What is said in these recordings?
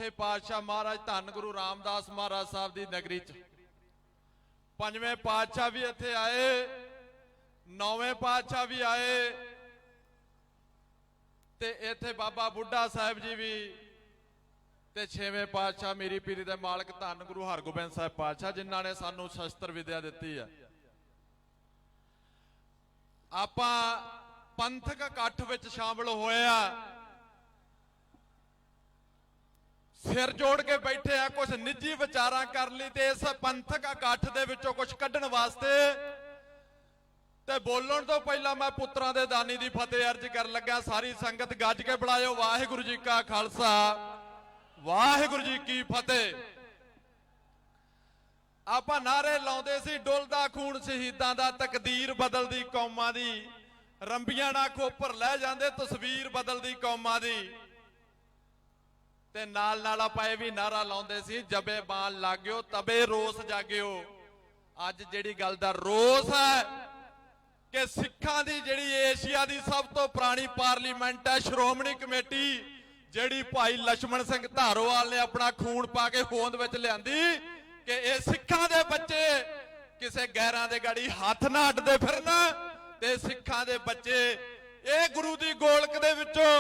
चौथे पातशाह महाराज धन गुरु रामदास महाराज साहब की नगरी च पंजवें पातशाह भी इत्थे आए, नौवें पातशाह भी आए ते इत्थे बाबा बुढ़ा साहब जी भी ते छेवें पातशाह मीरी पीरी दे मालक धन गुरु हरगोबिंद साहब पातशाह जिन्हां ने सानू शस्त्र विद्या दित्ती है। आपां पंथक इकट्ठ विच शामिल होया, सिर जोड़ के बैठे आ, कुछ निजी विचारां कर ली ते इस पंथक इकट्ठ दे विचों कुछ कड्ढण वास्ते ते बोलण तो पहला मैं पुत्रां दे दानी दी फतेह अर्ज कर लगा। सारी संगत गज के बुलायो वाहिगुरू जी का खालसा वाहिगुरू जी की फतेह। आपां नारे लाउंदे सी डुलदा खून शहीदां दा, तकदीर बदलदी कौमां दी, रंबियां ना खोपर लै जांदे तस्वीर बदलदी कौमां दी। ते नाल नाल आपां इह वी नारा लाउंदे सी जबे बाण लाग्यो तबे रोस जागियो। अज जिहड़ी गल दा रोस है कि सिखां दी जिहड़ी एशिया दी सब तो पुरानी पार्लीमेंट है श्रोमणी कमेटी, जिहड़ी भाई लक्ष्मण सिंह धारोवाल ने अपना खून पा के होंद विच लिआंदी कि ये सिखां दे बच्चे किसे गैरां दे गाड़ी हथ ना अड्डदे फिरन ते सिखां दे बच्चे ये गुरु दी गोलक दे विचों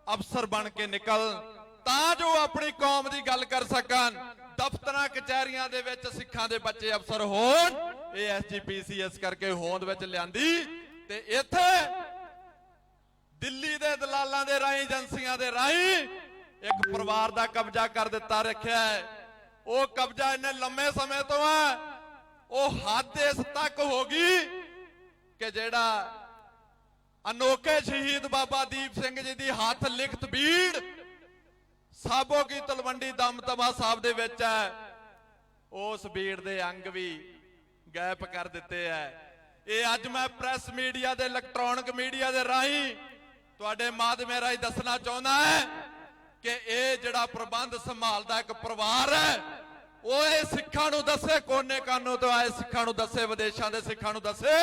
अफसर बन के निकल तां जो अपनी कौम दी गल कर सकन। दफ्तरां कचहरियां दे विच सिखां दे बच्चे अफसर होण, ये SGPC करके होंद विच लिआंदी ते इत्थे दिल्ली दे दलालां दे राहीं एजेंसियां दे राहीं एक परिवार दा कब्जा कर दिता रखिया है। वो कब्जा इन्ने लंबे समय तो है, वो हद इस तक होगी कि जेड़ा अनोखे शहीद बाबा दीप सिंह जी दी हाथ लिखत बीड़ साबो की तलवंडी दमदमा साहब दे विच है, उस बीड़ दे अंग भी गैप कर दिते है। ये अज मैं प्रेस मीडिया दे इलैक्ट्रॉनिक मीडिया दे राहीं तुहाडे माध्यम राहीं दसना चाहुंदा है कि ये जिहड़ा प्रबंध संभालदा एक परिवार है, वो ये सिखां नूं दसे, कोने कानों तो आए सिखां नूं दसे, विदेशां दे सिखां नूं दसे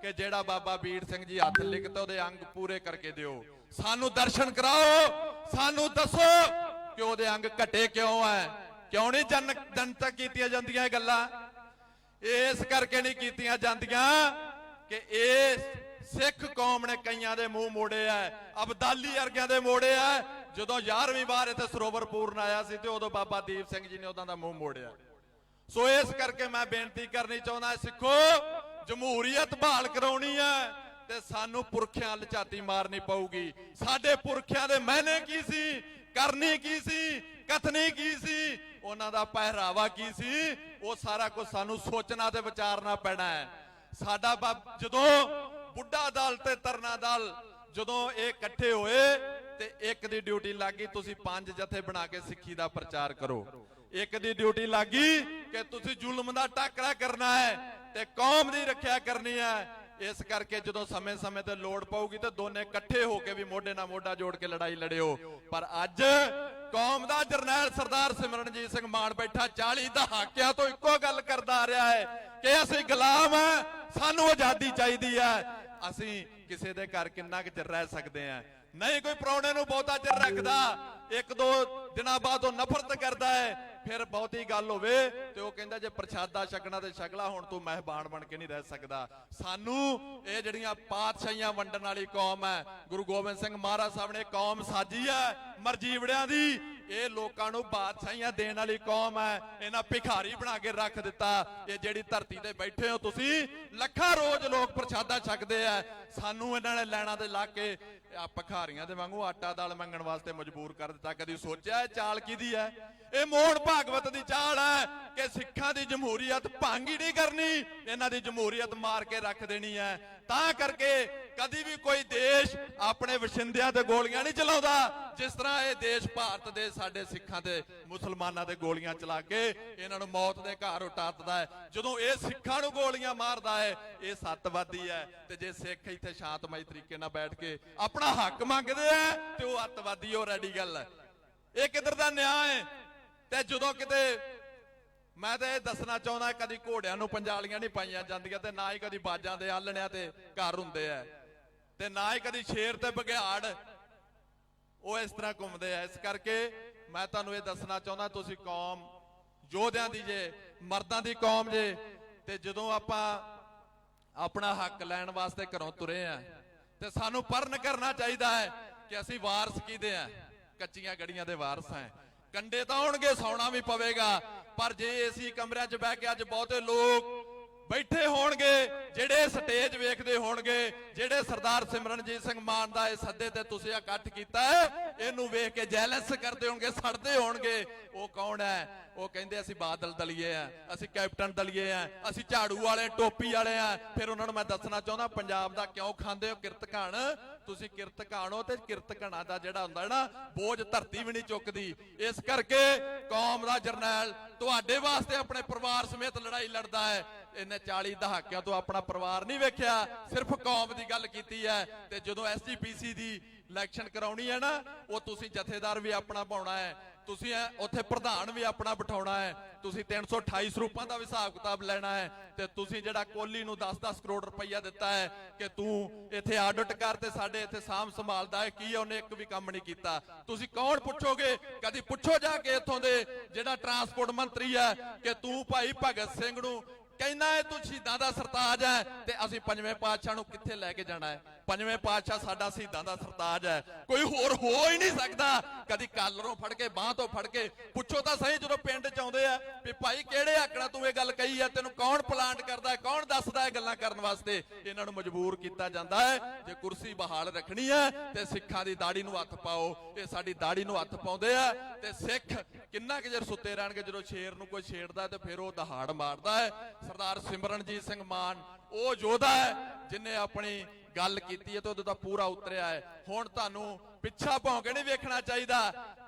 कि जेड़ा बाबा बीड़ सिंह जी हथ लिखते उहदे अंग पूरे करके दिओ। सानू दर्शन कराओ, सानू दसो कि उहदे अंग घटे क्यों है, क्यों नहीं जनतक कीतियां जांदियां ये गल्लां। इस करके नहीं कीतियां जांदियां कि इस सिख कौम ने कईयां दे मुंह मोड़े है, अबदाली वर्गियां दे मोड़े है। जदों 11वीं बार इत्थे सरोवर पूर्ण आया सी ते उदों बाबा दीप सिंह जी ने उदां दा मुंह मोड़िया। सो इस करके मैं बेनती करनी चाहुंदा, सिखो जमहूरीयत बहाल कराउणी है ते सानू पुरखियां अल झाती मारनी पऊगी। साडे पुरखियां दे महने की सी, करनी की सी, कथनी की सी, उन्हां दा पहरावा की सी, वो सारा कुछ सानू सोचना ते विचारना पैना है। साडा जदों बुढ़ा दल ते तरना दल जदों ये इकट्ठे होए ते एक दी ड्यूटी लगी तुसी 5 जथे बना के सिक्खी दा प्रचार करो। एक दी ड्यूटी लगी कि तुसी जुल्म दा टाकरा करना है ते कौम दी रखिया करनी है। इस करके जदों समय समय ते लोड़ पऊगी तो दोने इकट्ठे होके भी मोढे नाल मोढा जोड़ के लड़ाई लड़ियो। पर अज कौम दा जरनैल सरदार सिमरनजीत सिंह मान बैठा 40 दहाकियां तो इक्को गल करदा आ रहा है कि असीं गुलाम है, सानू आजादी चाहिदी है। असीं किसी दे घर किन्ना क चिर रह सकदे हैं, नहीं कोई प्राहुणे नूं बहुता चिर रखदा, 1-2 दिनां बाद वो नफरत करदा है। फिर बहुती गल होवे ते वो कहंदा जे प्रसादा छकना ते छक ला, हुण तूं मेहमान बन के नहीं रह सकदा। सानू ये जिहड़ियां पातशाहियां वंडण वाली कौम है, गुरु गोबिंद सिंह महाराज साहब ने कौम साजी है मरजीवड़ियां दी, ये लोकां नूं बादशाहियां देण वाली कौम है, इन्हां भिखारी बना के रख दिता। ये जिहड़ी धरती ते बैठे हो तुसीं, लखां रोज लोग प्रसादा छकदे आ, सानू इन्हां ने लैणां ते ला के भिखारियां दे वांगू आटा दाल मंगण वास्ते मजबूर कर दिता। कदी सोचिया चाल किहदी है? ये मोहन भागवत दी चाल है कि सिखां दी जमहूरीयत भंग ही नहीं करनी, इन्हां दी जमहूरीयत मार के रख देनी है। तां करके कदी भी कोई देश अपने वशिंदियां ते गोलियां नहीं चलाउंदा, जिस तरह ये देश भारत दे साडे सिखां ते मुसलमानां ते गोलियां चला के इन्हां नूं मौत दे घार उतारदा है। जदों ये सिखां नूं गोलियां मारदा है ये सत्तवादी है, ते जे सिख इत्थे शांतमई तरीके नाल बैठ के अपना हक मंगदे हैं ते वो अतवादी हो रैडी गल है। ये किधर दा न्याय है? ते जदों किते मैं तो यह दसना चाहना, कभी घोड़ियां नूं पंजालियां नहीं पाईयां जांदियां ते ना ही कभी बाजां दे आलणियां ते घर हुंदे आ, ते ना ही कभी शेर ते बघियाड़ वो इस तरह घूमते हैं। इस करके मैं तुहानूं ये दसना चाहुंदा, तुसीं कौम योधियां दी जे, मर्दां दी कौम जे, ते जदों आपां अपना हक लैण वास्ते घरों तुरे आ ते सानूं परण करना चाहिदा है कि असीं वारस किहदे आ, कच्चियां गड़ियां दे वारस हैं। कंडे तां होणगे, सौना भी पवेगा, पर जे एसी कमरिਆਂ 'ਚ बह के अज बहुते लोग बैठे होणगे, ਜਿਹੜੇ स्टेज वेखदे होणगे, ਜਿਹੜੇ सरदार सिमरनजीत सिंह मान दा इह सद्दे ते तुसीं इकट्ठ कीता है, इहनूं वेख के जैलस करदे होणगे, सड़दे होणगे। ਉਹ कौन है? ਉਹ ਕਹਿੰਦੇ ਅਸੀਂ ਬਾਦਲ ਦਲੀਏ ਆ, ਅਸੀਂ ਕੈਪਟਨ ਦਲੀਏ ਆ, ਅਸੀਂ ਝਾੜੂ ਵਾਲੇ ਟੋਪੀ ਵਾਲੇ ਆ। ਫਿਰ ਉਹਨਾਂ ਨੂੰ ਮੈਂ ਦੱਸਣਾ ਚਾਹੁੰਦਾ ਪੰਜਾਬ ਦਾ ਕਿਉਂ ਖਾਂਦੇ ਹੋ ਕਿਰਤ ਘਾਣ। ਤੁਸੀਂ ਕਿਰਤ ਘਾਣੋ ਤੇ ਕਿਰਤ ਘਣਾ ਦਾ ਜਿਹੜਾ ਹੁੰਦਾ ਨਾ ਬੋਝ ਧਰਤੀ ਵੀ ਨਹੀਂ ਚੁੱਕਦੀ। ਇਸ ਕਰਕੇ ਕੌਮ ਦਾ ਜਰਨੈਲ ਤੁਹਾਡੇ ਵਾਸਤੇ ਆਪਣੇ ਪਰਿਵਾਰ ਸਮੇਤ ਲੜਾਈ ਲੜਦਾ ਹੈ। ਇਹਨੇ 40 ਦਹਾਕਿਆਂ ਤੋਂ ਆਪਣਾ ਪਰਿਵਾਰ ਨਹੀਂ ਵੇਖਿਆ, ਸਿਰਫ ਕੌਮ ਦੀ ਗੱਲ ਕੀਤੀ ਹੈ। ਤੇ ਜਦੋਂ ਐਸਜੀਪੀਸੀ ਦੀ ਇਲੈਕਸ਼ਨ ਕਰਾਉਣੀ ਹੈ ਨਾ, ਉਹ ਤੁਸੀਂ ਜਥੇਦਾਰ ਵੀ ਆਪਣਾ ਪਾਉਣਾ ਹੈ, ਤੁਸੀਂ ਉੱਥੇ ਪ੍ਰਧਾਨ ਵੀ ਆਪਣਾ ਬਿਠਾਉਣਾ ਹੈ, ਤੁਸੀਂ 328 ਸਰੂਪਾਂ ਦਾ ਵੀ ਹਿਸਾਬ ਕਿਤਾਬ ਲੈਣਾ ਹੈ। ਤੇ ਤੁਸੀਂ ਜਿਹੜਾ ਕੋਹਲੀ ਨੂੰ 10-10 ਕਰੋੜ ਰੁਪਈਆ ਦਿੱਤਾ ਹੈ ਕਿ ਤੂੰ ਇੱਥੇ ਆਡਿਟ ਕਰ ਤੇ ਸਾਡੇ ਇੱਥੇ ਸਾਂਭ ਸੰਭਾਲਦਾ ਹੈ, ਕੀ ਉਹਨੇ ਇੱਕ ਵੀ ਕੰਮ ਨਹੀਂ ਕੀਤਾ। ਤੁਸੀਂ ਕੌਣ ਪੁੱਛੋਗੇ? ਕਦੀ ਪੁੱਛੋ ਜਾ ਕੇ ਇੱਥੋਂ ਦੇ ਜਿਹੜਾ ਟਰਾਂਸਪੋਰਟ ਮੰਤਰੀ ਹੈ ਕਿ ਤੂੰ ਭਾਈ ਭਗਤ ਸਿੰਘ ਨੂੰ कहना है तू शहीदां दा सरताज है, ते असीं पंजवें पातशाह नूं कित्थे लैके जाना है? पंजवें पातशाह साडा शहीदां दा सरताज है, कोई होर हो ही नहीं सकदा। कदी कालरों फड़ के बांह तो फड़ के पुछो तां सही, जदों पिंड च आउंदे आ भी भाई किहड़े आकड़ा तूं इह गल कही है, तैनूं कौन प्लांट करदा है, कौन दसदा है गल्लां करन वास्ते? इन्हां नूं मजबूर कीता जांदा है। जे कुर्सी बहाल रखनी है ते सिखां दी दाड़ी नूं हत्थ पाओ। इह साडी दाड़ी नूं हत्थ पाउंदे आ ते सिख किन्ना कि चिर सुत्ते रहणगे, जदों शेर नूं कोई छेड़दा ते फिर ओह दहाड़ मारदा है। सरदार सिमरनजीत सिंह मान ਉਹ ਯੋਧਾ ਹੈ ਜਿਨੇ ਆਪਣੀ ਗੱਲ ਕੀਤੀ ਹੈ ਤੇ ਉਹਦਾ ਪੂਰਾ ਉਤਰਿਆ ਹੈ। ਹੁਣ ਤੁਹਾਨੂੰ ਪਿੱਛਾ ਭੌਂ ਕੇ ਨਹੀਂ ਵੇਖਣਾ ਚਾਹੀਦਾ।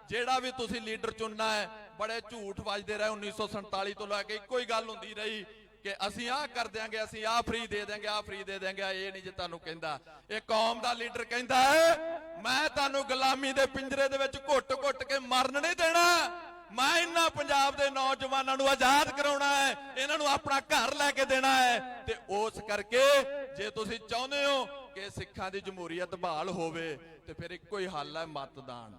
ਜਿਹੜਾ ਵੀ ਤੁਸੀਂ ਲੀਡਰ ਚੁਣਨਾ ਹੈ, ਬੜੇ ਝੂਠ ਵੱਜਦੇ ਰਹੇ 1947 ਤੋਂ ਲੈ ਕੇ ਇੱਕੋ ਹੀ ਗੱਲ ਹੁੰਦੀ ਰਹੀ ਕਿ ਅਸੀਂ ਆਹ ਕਰ ਦਿਆਂਗੇ, ਅਸੀਂ ਆਹ ਫ੍ਰੀ ਦੇ ਦਿਆਂਗੇ, ਆਹ ਫ੍ਰੀ ਦੇ ਦਿਆਂਗੇ। ਇਹ ਨਹੀਂ ਜੇ ਤੁਹਾਨੂੰ ਕਹਿੰਦਾ, ਇਹ ਕੌਮ ਦਾ ਲੀਡਰ ਕਹਿੰਦਾ ਹੈ ਮੈਂ ਤੁਹਾਨੂੰ ਗੁਲਾਮੀ ਦੇ ਪਿੰਜਰੇ ਦੇ ਵਿੱਚ ਘੁੱਟ-ਘੁੱਟ ਕੇ ਮਰਨ ਨਹੀਂ ਦੇਣਾ, मैं इन्हां पंजाब दे नौजवानों नूं आजाद कराउणा है, इन्हां नूं अपना घर लैके देना है। ते उस करके जे तुसीं चाहुंदे हो कि सिखां दी जमहूरीयत बहाल होवे ते फिर इक्को ही हल है, मतदान।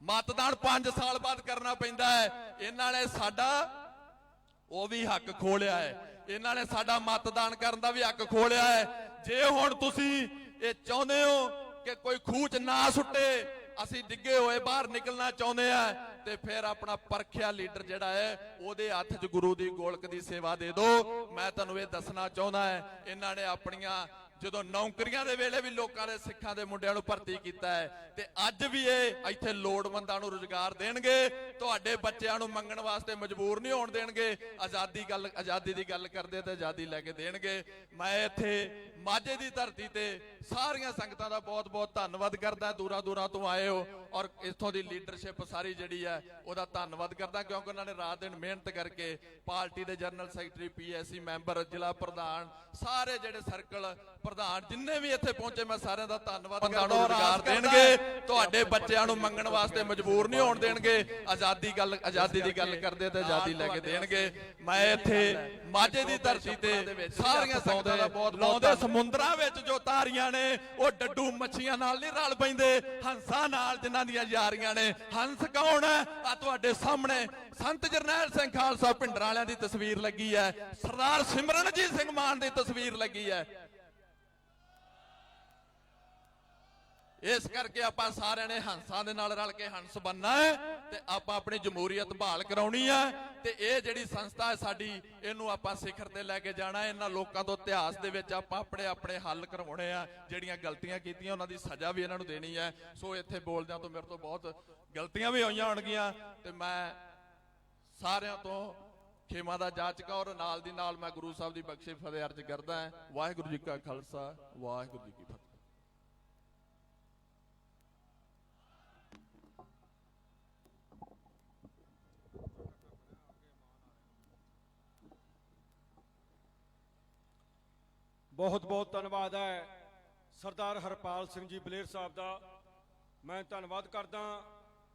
मतदान 5 साल बाद करना पैंदा है। इन्हां ने साडा ਉਹ ਵੀ हक खोलिया है, इन्हां ने साडा मतदान करन दा भी हक खोलिया है। जे हुण तुसीं इह चाहुंदे हो कि कोई खूह च ना सुट्टे, ਅਸੀਂ ਡਿੱਗੇ ਹੋਏ ਬਾਹਰ ਨਿਕਲਣਾ ਚਾਹੁੰਦੇ ਆ, ਤੇ ਫਿਰ ਆਪਣਾ ਪਰਖਿਆ ਲੀਡਰ ਜਿਹੜਾ ਹੈ ਉਹਦੇ ਹੱਥ 'ਚ ਗੁਰੂ ਦੀ ਗੋਲਕ ਦੀ ਸੇਵਾ ਦੇ ਦਿਓ। ਮੈਂ ਤੁਹਾਨੂੰ ਇਹ ਦੱਸਣਾ ਚਾਹੁੰਦਾ ਹੈ, ਇਹਨਾਂ ਨੇ ਆਪਣੀਆਂ ਜਦੋਂ ਨੌਕਰੀਆਂ ਦੇ ਵੇਲੇ ਵੀ ਲੋਕਾਂ ਦੇ ਸਿੱਖਾਂ ਦੇ ਮੁੰਡਿਆਂ ਨੂੰ ਭਰਤੀ ਕੀਤਾ ਹੈ, ਤੇ ਅੱਜ ਵੀ ਇਹ ਇੱਥੇ ਲੋੜਵੰਦਾਂ ਨੂੰ ਰੁਜ਼ਗਾਰ ਦੇਣਗੇ। ਤੁਹਾਡੇ ਬੱਚਿਆਂ ਨੂੰ ਮੰਗਣ ਵਾਸਤੇ ਮਜਬੂਰ ਨਹੀਂ ਹੋਣ ਦੇਣਗੇ। ਆਜ਼ਾਦੀ ਦੀ ਗੱਲ ਕਰਦੇ ਤੇ ਆਜ਼ਾਦੀ ਲੈ ਕੇ ਦੇਣਗੇ। ਮੈਂ ਇੱਥੇ ਮਾਝੇ ਦੀ ਧਰਤੀ ਤੇ ਸਾਰੀਆਂ ਸੰਗਤਾਂ ਦਾ ਬਹੁਤ ਬਹੁਤ ਧੰਨਵਾਦ ਕਰਦਾ। ਦੂਰਾਂ ਦੂਰਾਂ ਤੋਂ ਆਏ ਹੋ ਔਰ ਇੱਥੋਂ ਦੀ ਲੀਡਰਸ਼ਿਪ ਸਾਰੀ ਜਿਹੜੀ ਹੈ ਉਹਦਾ ਧੰਨਵਾਦ ਕਰਦਾ, ਕਿਉਂਕਿ ਉਹਨਾਂ ਨੇ ਰਾਤ ਦਿਨ ਮਿਹਨਤ ਕਰਕੇ ਪਾਰਟੀ ਦੇ ਜਨਰਲ ਸੈਕਟਰੀ, PSC ਮੈਂਬਰ, ਜ਼ਿਲ੍ਹਾ ਪ੍ਰਧਾਨ, ਸਾਰੇ ਜਿਹੜੇ ਸਰਕਲ ਪ੍ਰਧਾਨ ਜਿੰਨੇ ਵੀ ਇੱਥੇ ਪਹੁੰਚੇ, ਮੈਂ ਸਾਰਿਆਂ ਦਾ ਧੰਨਵਾਦ ਕਰਦਾ। ਰੁਜ਼ਗਾਰ ਦੇਣਗੇ, ਤੁਹਾਡੇ ਬੱਚਿਆਂ ਨੂੰ ਮੰਗਣ ਵਾਸਤੇ ਮਜਬੂਰ ਨਹੀਂ ਹੋਣ ਦੇਣਗੇ। ਆਜ਼ਾਦੀ ਦੀ ਗੱਲ ਕਰਦੇ ਤੇ ਆਜ਼ਾਦੀ ਲੈ ਕੇ ਦੇਣਗੇ। ਮੈਂ ਇੱਥੇ ਮਾਝੇ ਦੀ ਧਰਤੀ ਤੇ ਸਾਰੀਆਂ ਸੰਗਤਾਂ ਦਾ ਬਹੁਤ ਲਾਉਂਦੇ ਸਮੁੰਦਰਾਂ ਵਿੱਚ ਜੋ ਤਾਰੀਆਂ ਨੇ ਉਹ ਡੱਡੂ ਮੱਛੀਆਂ ਨਾਲ ਨਹੀਂ ਰਲ ਪੈਂਦੇ, ਹੰਸਾਂ ਨਾਲ ਜਿਨ੍ਹਾਂ ਦੀਆਂ ਯਾਰੀਆਂ ਨੇ। ਹੰਸ ਕੌਣ ਹੈ? ਆ ਤੁਹਾਡੇ ਸਾਹਮਣੇ ਸੰਤ ਜਰਨੈਲ ਸਿੰਘ ਖਾਲਸਾ ਭਿੰਡਰਾਂ ਵਾਲਿਆਂ ਦੀ ਤਸਵੀਰ ਲੱਗੀ ਹੈ, ਸਰਦਾਰ ਸਿਮਰਨਜੀਤ ਸਿੰਘ ਮਾਨ ਦੀ ਤਸਵੀਰ ਲੱਗੀ ਹੈ। ਇਸ ਕਰਕੇ ਆਪਾਂ ਸਾਰਿਆਂ ਨੇ ਹੰਸਾਂ ਦੇ ਨਾਲ ਰਲ ਕੇ ਹੰਸ ਬਣਨਾ ਹੈ ਤੇ ਆਪਾਂ ਆਪਣੀ ਜਮਹੂਰੀਅਤ ਬਹਾਲ ਕਰਾਉਣੀ ਹੈ। ਤੇ ਇਹ ਜਿਹੜੀ ਸੰਸਥਾ ਹੈ ਸਾਡੀ, ਇਹਨੂੰ ਆਪਾਂ ਸਿਖਰ ਤੇ ਲੈ ਕੇ ਜਾਣਾ। ਇਹਨਾਂ ਲੋਕਾਂ ਤੋਂ ਇਤਿਹਾਸ ਦੇ ਵਿੱਚ ਆਪਾਂ ਆਪਣੇ ਆਪਣੇ ਹੱਲ ਕਰਵਾਉਣੇ ਆ। ਜਿਹੜੀਆਂ ਗਲਤੀਆਂ ਕੀਤੀਆਂ ਉਹਨਾਂ ਦੀ ਸਜ਼ਾ ਵੀ ਇਹਨਾਂ ਨੂੰ ਦੇਣੀ ਹੈ। ਸੋ ਇੱਥੇ ਬੋਲਦਿਆਂ ਤੋਂ ਮੇਰੇ ਤੋਂ ਬਹੁਤ ਗਲਤੀਆਂ ਵੀ ਹੋਈਆਂ ਹੋਣਗੀਆਂ, ਤੇ ਮੈਂ ਸਾਰਿਆਂ ਤੋਂ ਖੇਮਾ ਦਾ ਜਾਚਕਾ ਔਰ ਨਾਲ ਦੀ ਨਾਲ ਮੈਂ ਗੁਰੂ ਸਾਹਿਬ ਦੀ ਬਖਸ਼ਿਸ਼ ਫਤਿਹ ਅਰਜ਼ ਕਰਦਾ ਹਾਂ। ਵਾਹਿਗੁਰੂ ਜੀ ਕਾ ਖਾਲਸਾ, ਵਾਹਿਗੁਰੂ ਜੀ ਕੀ ਫਤਿਹ। बहुत बहुत धन्यवाद है सरदार हरपाल सिंह जी बलेर साहब का। मैं धन्यवाद करदा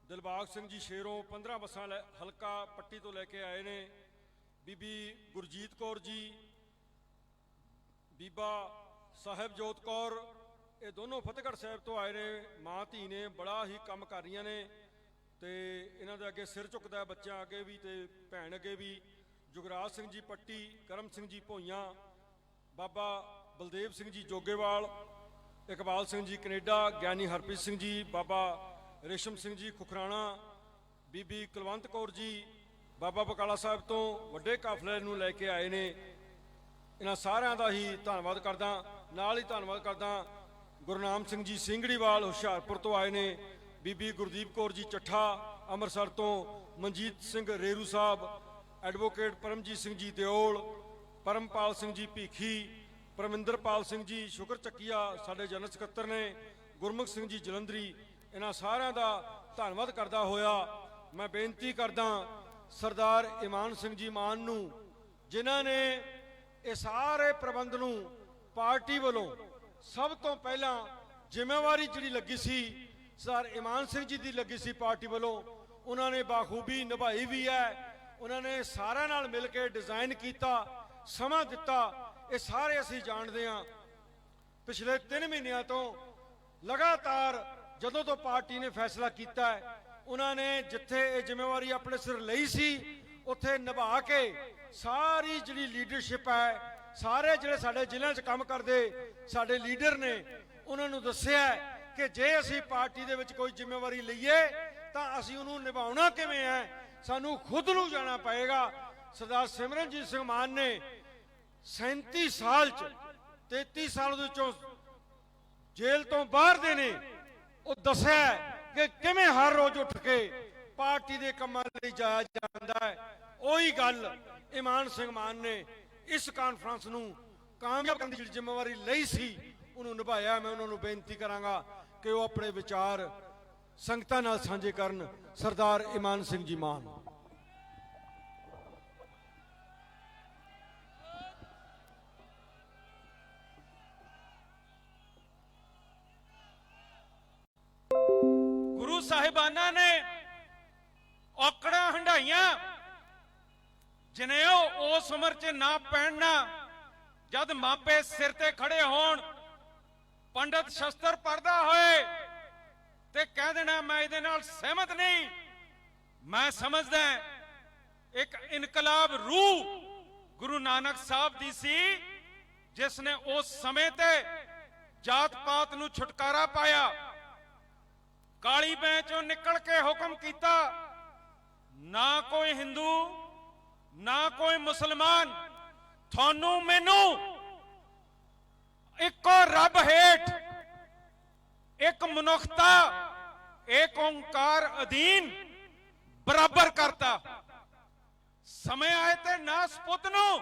दिलबाग सिंह जी शेरों 15 बसां हल्का पट्टी तो लैके आए ने। बीबी गुरजीत कौर जी, बीबा साहिबजोत कौर, ये दोनों फतेहगढ़ साहब तो आए ने। मां धी ने बड़ा ही काम कर रही ने। ਤੇ ਇਹਨਾਂ ਦੇ ਅੱਗੇ ਸਿਰ ਝੁਕਦਾ ਬੱਚਿਆਂ ਅੱਗੇ ਵੀ ਤੇ ਭੈਣ ਅੱਗੇ ਵੀ। ਜੁਗਰਾਜ ਸਿੰਘ ਜੀ ਪੱਟੀ, ਕਰਮ ਸਿੰਘ ਜੀ ਭੋਈਆਂ, ਬਾਬਾ ਬਲਦੇਵ ਸਿੰਘ ਜੀ ਜੋਗੇਵਾਲ, ਇਕਬਾਲ ਸਿੰਘ ਜੀ ਕੈਨੇਡਾ, ਗਿਆਨੀ ਹਰਪ੍ਰੀਤ ਸਿੰਘ ਜੀ, ਬਾਬਾ ਰੇਸ਼ਮ ਸਿੰਘ ਜੀ ਖੁਖਰਾਣਾ, ਬੀਬੀ ਕੁਲਵੰਤ ਕੌਰ ਜੀ ਬਾਬਾ ਬਕਾਲਾ ਸਾਹਿਬ ਤੋਂ ਵੱਡੇ ਕਾਫਲੇ ਨੂੰ ਲੈ ਕੇ ਆਏ ਨੇ। ਇਹਨਾਂ ਸਾਰਿਆਂ ਦਾ ਹੀ ਧੰਨਵਾਦ ਕਰਦਾ। ਨਾਲ ਹੀ ਧੰਨਵਾਦ ਕਰਦਾ ਗੁਰਨਾਮ ਸਿੰਘ ਜੀ ਸਿੰਘੜੀਵਾਲ ਹੁਸ਼ਿਆਰਪੁਰ ਤੋਂ ਆਏ ਨੇ, ਬੀਬੀ ਗੁਰਦੀਪ ਕੌਰ ਜੀ ਚੱਠਾ ਅੰਮ੍ਰਿਤਸਰ ਤੋਂ, ਮਨਜੀਤ ਸਿੰਘ ਰੇਰੂ ਸਾਹਿਬ, ਐਡਵੋਕੇਟ ਪਰਮਜੀਤ ਸਿੰਘ ਜੀ ਦਿਓਲ, ਪਰਮਪਾਲ ਸਿੰਘ ਜੀ ਭੀਖੀ, ਪਰਮਿੰਦਰਪਾਲ ਸਿੰਘ ਜੀ ਸ਼ੁਕਰ ਚੱਕੀਆ ਸਾਡੇ ਜਨਰਲ ਸਕੱਤਰ ਨੇ, ਗੁਰਮੁਖ ਸਿੰਘ ਜੀ ਜਲੰਧਰੀ। ਇਹਨਾਂ ਸਾਰਿਆਂ ਦਾ ਧੰਨਵਾਦ ਕਰਦਾ ਹੋਇਆ ਮੈਂ ਬੇਨਤੀ ਕਰਦਾ ਸਰਦਾਰ ਇਮਾਨ ਸਿੰਘ ਜੀ ਮਾਨ ਨੂੰ, ਜਿਨ੍ਹਾਂ ਨੇ ਇਹ ਸਾਰੇ ਪ੍ਰਬੰਧ ਨੂੰ ਪਾਰਟੀ ਵੱਲੋਂ ਸਭ ਤੋਂ ਪਹਿਲਾਂ ਜ਼ਿੰਮੇਵਾਰੀ ਜਿਹੜੀ ਲੱਗੀ ਸੀ ਸਰਦਾਰ ਇਮਾਨ ਸਿੰਘ ਜੀ ਦੀ ਲੱਗੀ ਸੀ ਪਾਰਟੀ ਵੱਲੋਂ, ਉਹਨਾਂ ਨੇ ਬਾਖੂਬੀ ਨਿਭਾਈ ਵੀ ਹੈ। ਉਹਨਾਂ ਨੇ ਸਾਰਿਆਂ ਨਾਲ ਮਿਲ ਕੇ ਡਿਜ਼ਾਈਨ ਕੀਤਾ, ਸਮਾਂ ਦਿੱਤਾ। ਇਹ ਸਾਰੇ ਅਸੀਂ ਜਾਣਦੇ ਹਾਂ। ਪਿਛਲੇ 3 ਮਹੀਨਿਆਂ ਤੋਂ ਲਗਾਤਾਰ ਜਦੋਂ ਤੋਂ ਪਾਰਟੀ ਨੇ ਫੈਸਲਾ ਕੀਤਾ ਹੈ, ਉਹਨਾਂ ਨੇ ਜਿੱਥੇ ਇਹ ਜ਼ਿੰਮੇਵਾਰੀ ਆਪਣੇ ਸਿਰ ਲਈ ਸੀ ਉੱਥੇ ਨਿਭਾ ਕੇ ਸਾਰੀ ਜਿਹੜੀ ਲੀਡਰਸ਼ਿਪ ਹੈ, ਸਾਰੇ ਜਿਹੜੇ ਸਾਡੇ ਜ਼ਿਲ੍ਹਿਆਂ 'ਚ ਕੰਮ ਕਰਦੇ ਸਾਡੇ ਲੀਡਰ ਨੇ, ਉਹਨਾਂ ਨੂੰ ਦੱਸਿਆ ਕਿ ਜੇ ਅਸੀਂ ਪਾਰਟੀ ਦੇ ਵਿੱਚ ਕੋਈ ਜ਼ਿੰਮੇਵਾਰੀ ਲਈਏ ਤਾਂ ਅਸੀਂ ਉਹਨੂੰ ਨਿਭਾਉਣਾ ਕਿਵੇਂ ਹੈ, ਸਾਨੂੰ ਖੁਦ ਨੂੰ ਜਾਣਾ ਪਏਗਾ। ਸਰਦਾਰ ਸਿਮਰਨਜੀਤ ਸਿੰਘ ਮਾਨ ਨੇ 37 ਸਾਲ 'ਚ 33 ਸਾਲ ਦੇ ਵਿੱਚੋਂ ਜੇਲ੍ਹ ਤੋਂ ਬਾਹਰ ਦੇ ਨੇ, ਉਹ ਦੱਸਿਆ ਕਿ ਕਿਵੇਂ ਹਰ ਰੋਜ਼ ਉੱਠ ਕੇ ਪਾਰਟੀ ਦੇ ਕੰਮਾਂ ਲਈ ਜਾਇਆ ਜਾਂਦਾ ਹੈ। ਉਹੀ ਗੱਲ ਇਮਾਨ ਸਿੰਘ ਮਾਨ ਨੇ ਇਸ ਕਾਨਫਰੰਸ ਨੂੰ ਕਾਮਯਾਬ ਕਰਨ ਦੀ ਜਿਹੜੀ ਜ਼ਿੰਮੇਵਾਰੀ ਲਈ ਸੀ ਉਹਨੂੰ ਨਿਭਾਇਆ। ਮੈਂ ਉਹਨਾਂ ਨੂੰ ਬੇਨਤੀ ਕਰਾਂਗਾ ਕਿ ਉਹ ਆਪਣੇ ਵਿਚਾਰ ਸੰਗਤਾਂ ਨਾਲ ਸਾਂਝੇ ਕਰਨ। ਸਰਦਾਰ ਇਮਾਨ ਸਿੰਘ ਜੀ ਮਾਨ। ਗੁਰੂ ਸਾਹਿਬਾਨਾਂ ਨੇ ਔਕੜਾਂ ਹੰਢਾਈਆਂ, ਜਨੇਊ ਉਸ ਉਮਰ 'ਚ ਨਾ ਪਹਿਨਣਾ, ਜਦ ਮਾਪੇ ਸਿਰ ਤੇ ਖੜੇ ਹੋਣ, ਪੰਡਤ ਸ਼ਸਤਰ ਪੜਦਾ ਹੋਏ ਤੇ ਕਹਿ ਦੇਣਾ ਮੈਂ ਇਹਦੇ ਨਾਲ ਸਹਿਮਤ ਨਹੀਂ। ਮੈਂ ਸਮਝਦਾ ਇੱਕ ਇਨਕਲਾਬ ਰੂਹ ਗੁਰੂ ਨਾਨਕ ਸਾਹਿਬ ਦੀ ਸੀ, ਜਿਸ ਨੇ ਉਸ ਸਮੇਂ ਤੇ ਜਾਤ ਪਾਤ ਨੂੰ ਛੁਟਕਾਰਾ ਪਾਇਆ। ਕਾਲੀ ਬੈਂ ਚੋਂ ਨਿਕਲ ਕੇ ਹੁਕਮ ਕੀਤਾ, ਨਾ ਕੋਈ ਹਿੰਦੂ ਨਾ ਕੋਈ ਮੁਸਲਮਾਨ, ਤੁਹਾਨੂੰ ਮੈਨੂੰ ਇੱਕੋ ਰੱਬ ਹੇਠ, ਇੱਕ ਮਨੁੱਖਤਾ, ਇੱਕ ਓੰਕਾਰ ਅਧੀਨ ਬਰਾਬਰ ਕਰਤਾ। ਸਮੇਂ ਆਏ ਤੇ ਨਾ ਸਪੁੱਤ ਨੂੰ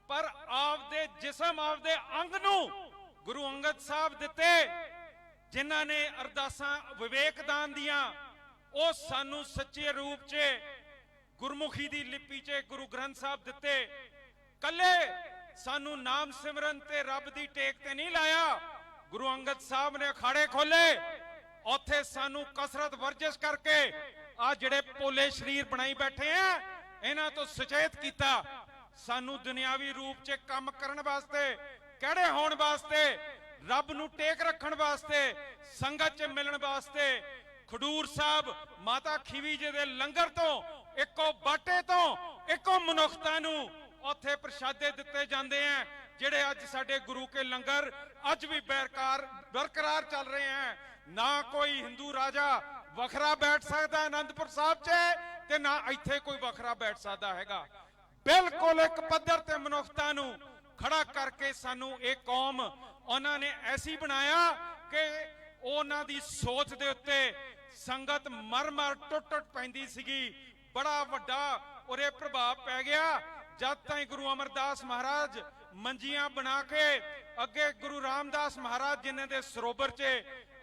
ਪਰ ਆਪਦੇ ਜਿਸਮ ਆਪਦੇ ਅੰਗ ਨੂੰ ਗੁਰੂ ਅੰਗਦ ਸਾਹਿਬ ਦਿੱਤੇ, ਜਿਨ੍ਹਾਂ ਨੇ ਅਰਦਾਸਾਂ ਵਿਵੇਕਦਾਨ ਦੀਆਂ ਉਹ ਸਾਨੂੰ ਸੱਚੇ ਰੂਪ 'ਚ ਗੁਰਮੁਖੀ ਦੀ ਲਿਪੀ 'ਚ ਗੁਰੂ ਗ੍ਰੰਥ ਸਾਹਿਬ ਦਿੱਤੇ। ਕੱਲੇ ਸਾਨੂੰ ਨਾਮ ਸਿਮਰਨ ਤੇ ਰੱਬ ਦੀ ਟੇਕ ਤੇ ਨਹੀਂ ਲਾਇਆ। ਗੁਰੂ ਅੰਗਦ ਸਾਹਿਬ ਨੇ ਅਖਾੜੇ ਖੋਲੇ, ਉੱਥੇ ਸਾਨੂੰ ਕਸਰਤ ਵਰਜਿਸ਼ ਕਰਕੇ ਆ ਜਿਹੜੇ ਪੋਲੇ ਸਰੀਰ ਬਣਾਈ ਬੈਠੇ ਆ ਇਹਨਾਂ ਤੋਂ ਸੁਚੇਤ ਕੀਤਾ। ਸਾਨੂੰ ਦੁਨਿਆਵੀ ਰੂਪ 'ਚ ਕੰਮ ਕਰਨ ਵਾਸਤੇ, ਕਿਹੜੇ ਹੋਣ ਵਾਸਤੇ, ਰੱਬ ਨੂੰ ਟੇਕ ਰੱਖਣ ਵਾਸਤੇ, ਸੰਗਤ 'ਚ ਮਿਲਣ ਵਾਸਤੇ। ਖਡੂਰ ਸਾਹਿਬ ਮਾਤਾ ਖੀਵੀ ਜੀ ਦੇ ਲੰਗਰ ਤੋਂ, ਇੱਕੋ ਬਾਟੇ ਤੋਂ, ਇੱਕੋ ਮਨੁੱਖਤਾ ਨੂੰ ਉੱਥੇ ਪ੍ਰਸ਼ਾਦੇ ਦਿੱਤੇ ਜਾਂਦੇ ਆ, ਜਿਹੜੇ ਅੱਜ ਸਾਡੇ ਗੁਰੂ ਕੇ ਲੰਗਰ ਅੱਜ ਵੀ ਬਰਕਰਾਰ ਚੱਲ ਰਹੇ ਆ। ਨਾ ਕੋਈ ਹਿੰਦੂ ਰਾਜਾ ਵੱਖਰਾ ਬੈਠ ਸਕਦਾ ਆਨੰਦਪੁਰ ਸਾਹਿਬ 'ਚ ਤੇ ਨਾ ਇੱਥੇ ਕੋਈ ਵੱਖਰਾ ਬੈਠ ਸਕਦਾ ਹੈਗਾ। ਬਿਲਕੁਲ ਇੱਕ ਪੱਧਰ ਤੇ ਮਨੁੱਖਤਾ ਨੂੰ ਖੜਾ ਕਰਕੇ ਸਾਨੂੰ ਇਹ ਕੌਮ ਉਹਨਾਂ ਨੇ ਐਸੀ ਬਣਾਇਆ ਕਿ ਉਹਨਾਂ ਦੀ ਸੋਚ ਦੇ ਉੱਤੇ ਸੰਗਤ ਮਰ ਟੁੱਟ ਪੈਂਦੀ ਸੀਗੀ। ਬੜਾ ਵੱਡਾ ਉਰੇ ਪ੍ਰਭਾਵ ਪੈ ਗਿਆ ਜਦ ਤਾਈਂ ਗੁਰੂ ਅਮਰਦਾਸ ਮਹਾਰਾਜ ਮੰਜੀਆਂ ਬਣਾ ਕੇ ਅੱਗੇ ਗੁਰੂ ਰਾਮਦਾਸ ਮਹਾਰਾਜ ਜਿਨ੍ਹਾਂ ਦੇ ਸਰੋਵਰ 'ਚ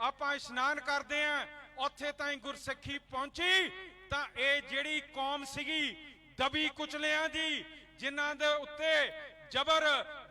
ਆਪਾਂ ਇਸ਼ਨਾਨ ਕਰਦੇ ਆਂ, ਉੱਥੇ ਤਾਈਂ ਗੁਰਸਿੱਖੀ ਪਹੁੰਚੀ ਤਾਂ ਇਹ ਜਿਹੜੀ ਕੌਮ ਸੀਗੀ ਦਬੀ ਕੁਚਲਿਆਂ ਦੀ, ਜਿਨ੍ਹਾਂ ਦੇ ਉੱਤੇ ਜਬਰ